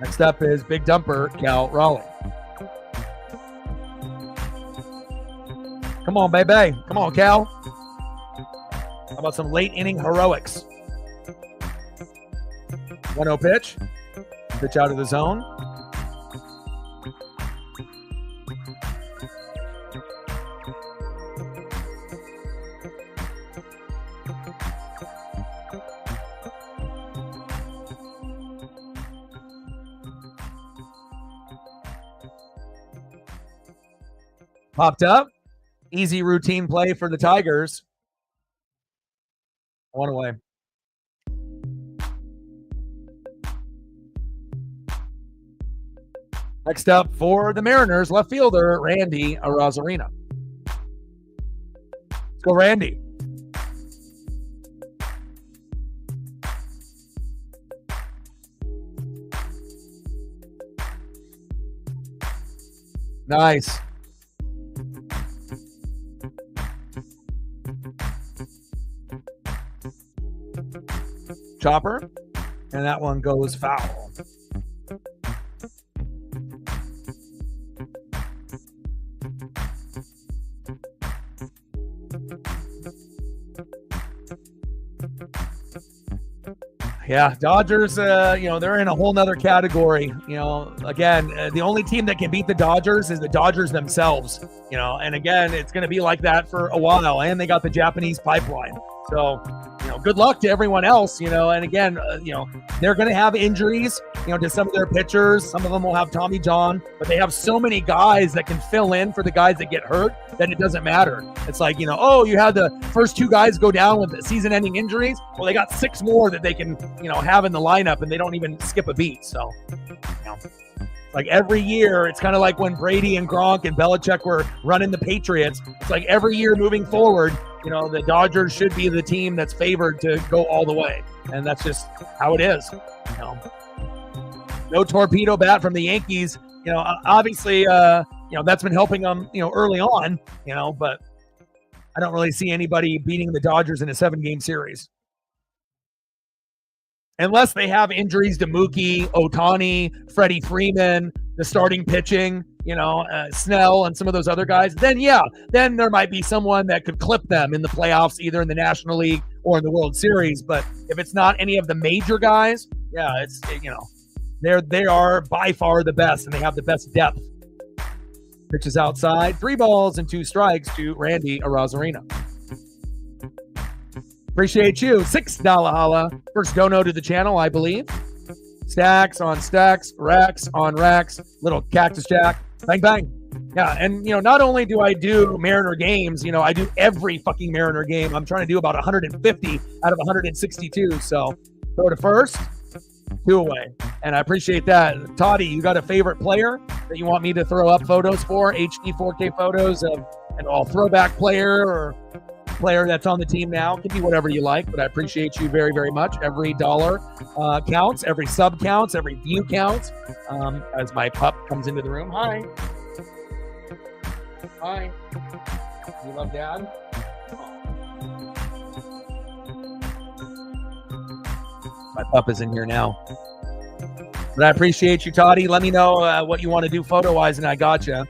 Next up is Big Dumper, Cal Raleigh. Come on, baby. Come on, Cal. How about some late inning heroics? 1-0 pitch. Pitch out of the zone. Popped up. Easy routine play for the Tigers. 1 away. Next up for the Mariners, left fielder Randy Arozarena. Let's go, Randy. Nice. Chopper, and that one goes foul. Yeah, Dodgers, they're in a whole nother category. Again, the only team that can beat the Dodgers is the Dodgers themselves. And again, it's going to be like that for a while. And they got the Japanese pipeline. So, good luck to everyone else, and again, they're going to have injuries, to some of their pitchers. Some of them will have Tommy John, but they have so many guys that can fill in for the guys that get hurt that it doesn't matter. It's like, you had the first 2 guys go down with season-ending injuries. Well, they got 6 more that they can, have in the lineup, and they don't even skip a beat. So, like every year, it's kind of like when Brady and Gronk and Belichick were running the Patriots. It's like every year moving forward, the Dodgers should be the team that's favored to go all the way. And that's just how it is. No torpedo bat from the Yankees. Obviously, that's been helping them, early on, but I don't really see anybody beating the Dodgers in a 7-game series. Unless they have injuries to Mookie, Ohtani, Freddie Freeman, the starting pitching, Snell and some of those other guys, then there might be someone that could clip them in the playoffs, either in the National League or in the World Series. But if it's not any of the major guys, they are by far the best, and they have the best depth. Pitches outside, 3 balls and 2 strikes to Randy Arozarena. Appreciate you. $6 holla. First dono to the channel, I believe. Stacks on stacks, racks on racks, little Cactus Jack. Bang, bang. Yeah, and, not only do I do Mariner games, I do every fucking Mariner game. I'm trying to do about 150 out of 162. So, throw to first, 2 away. And I appreciate that. Toddy, you got a favorite player that you want me to throw up photos for? HD 4K photos of an throwback player or player that's on the team now. It can be whatever you like, but I appreciate you very, very much. Every dollar counts. Every sub counts. Every view counts. As my pup comes into the room. Hi. Hi. You love Dad? My pup is in here now. But I appreciate you, Toddy. Let me know what you want to do photo-wise, and I got you.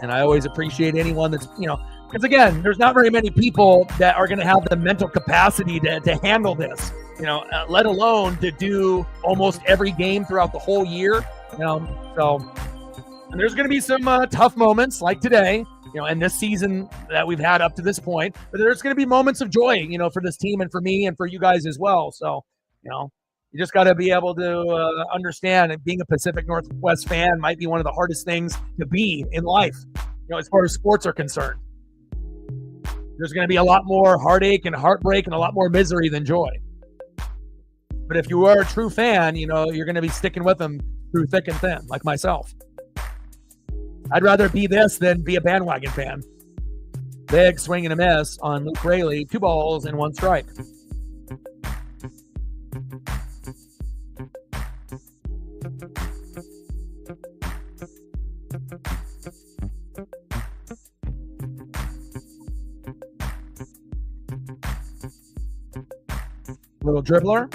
And I always appreciate anyone that's, because again, there's not very many people that are going to have the mental capacity to handle this, let alone to do almost every game throughout the whole year. So, and there's going to be some tough moments like today, and this season that we've had up to this point, but there's going to be moments of joy, for this team and for me and for you guys as well. So, you just got to be able to understand that being a Pacific Northwest fan might be one of the hardest things to be in life, as far as sports are concerned. There's going to be a lot more heartache and heartbreak and a lot more misery than joy. But if you are a true fan, you're going to be sticking with them through thick and thin, like myself. I'd rather be this than be a bandwagon fan. Big swing and a miss on Luke Raley. 2 balls and 1 strike. Little dribbler.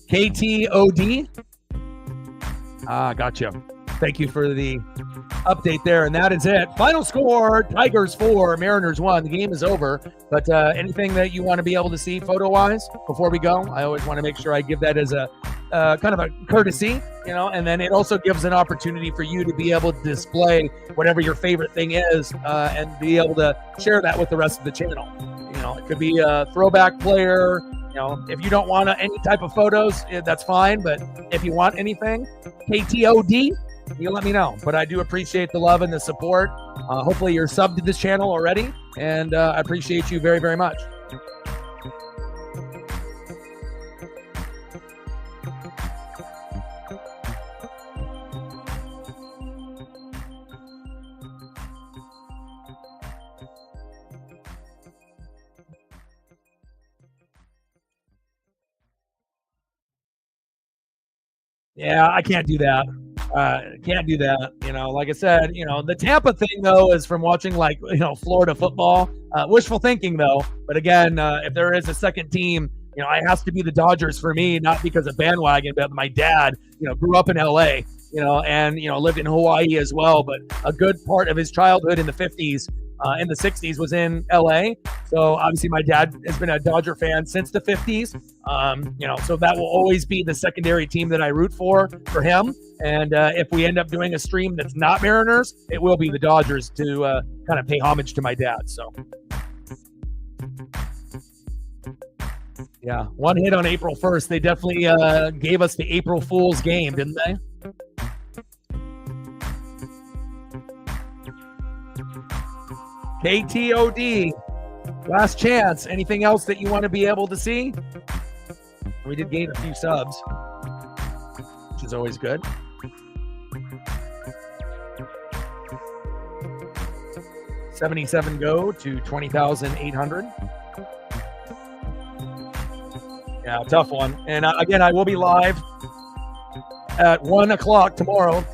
KTOD. Gotcha. Thank you for the update there. And that is it. Final score, Tigers 4, Mariners 1. The game is over. But anything that you want to be able to see photo-wise before we go, I always want to make sure I give that as a kind of a courtesy, and then it also gives an opportunity for you to be able to display whatever your favorite thing is and be able to share that with the rest of the channel. It could be a throwback player. If you don't want any type of photos, that's fine. But if you want anything, KTOD, you let me know. But I do appreciate the love and the support. Hopefully you're subbed to this channel already. And I appreciate you very, very much. Yeah, I can't do that. Can't do that. Like I said, the Tampa thing, though, is from watching, Florida football. Wishful thinking, though. But again, if there is a second team, it has to be the Dodgers for me, not because of bandwagon, but my dad, grew up in L.A., and, lived in Hawaii as well. But a good part of his childhood in the 50s and the 60s was in L.A. So obviously my dad has been a Dodger fan since the 50s. So that will always be the secondary team that I root for him. And if we end up doing a stream that's not Mariners, it will be the Dodgers to kind of pay homage to my dad. So, yeah, 1 hit on April 1st. They definitely gave us the April Fool's game, didn't they? KTOD, last chance. Anything else that you want to be able to see? We did gain a few subs, which is always good. $77 go to 20,800. Yeah, tough one. And again, I will be live at 1 o'clock tomorrow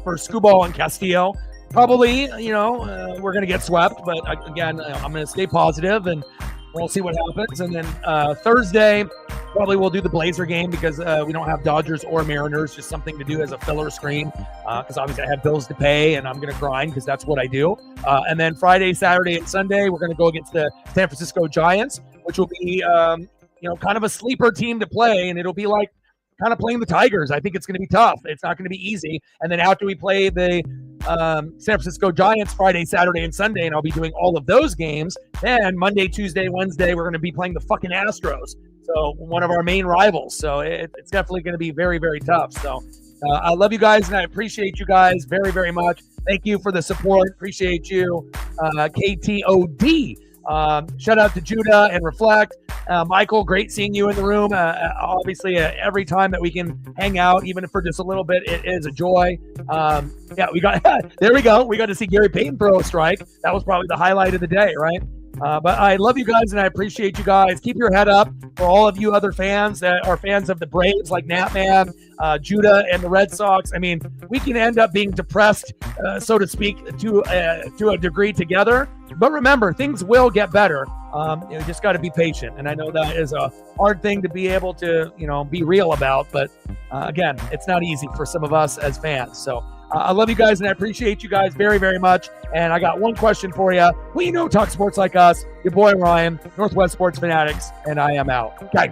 for Scuball and Castillo. Probably, we're going to get swept, but again, I'm going to stay positive and we'll see what happens. And then Thursday, Probably we'll do the Blazer game because we don't have Dodgers or Mariners, just something to do as a filler screen because obviously I have bills to pay and I'm going to grind because that's what I do. And then Friday, Saturday, and Sunday, we're going to go against the San Francisco Giants, which will be, kind of a sleeper team to play, and it'll be like kind of playing the Tigers. I think it's going to be tough. It's not going to be easy. And then after we play the San Francisco Giants Friday, Saturday, and Sunday, and I'll be doing all of those games, then Monday, Tuesday, Wednesday, we're going to be playing the fucking Astros. So one of our main rivals. So it's definitely going to be very, very tough. So I love you guys, and I appreciate you guys very, very much. Thank you for the support. Appreciate you. KTOD. Shout out to Judah and Reflect. Michael, great seeing you in the room. Obviously, every time that we can hang out, even for just a little bit, it is a joy. We got there we go. We got to see Gary Payton throw a strike. That was probably the highlight of the day, right? But I love you guys, and I appreciate you guys. Keep your head up for all of you other fans that are fans of the Braves, like Natman, Judah, and the Red Sox. I mean, we can end up being depressed, so to speak, to a degree together. But remember, things will get better. You just got to be patient. And I know that is a hard thing to be able to, be real about. But again, it's not easy for some of us as fans. So I love you guys, and I appreciate you guys very, very much. And I got one question for you. Well, talk sports like us. Your boy Ryan, Northwest Sports Fanatics, and I am out. Okay.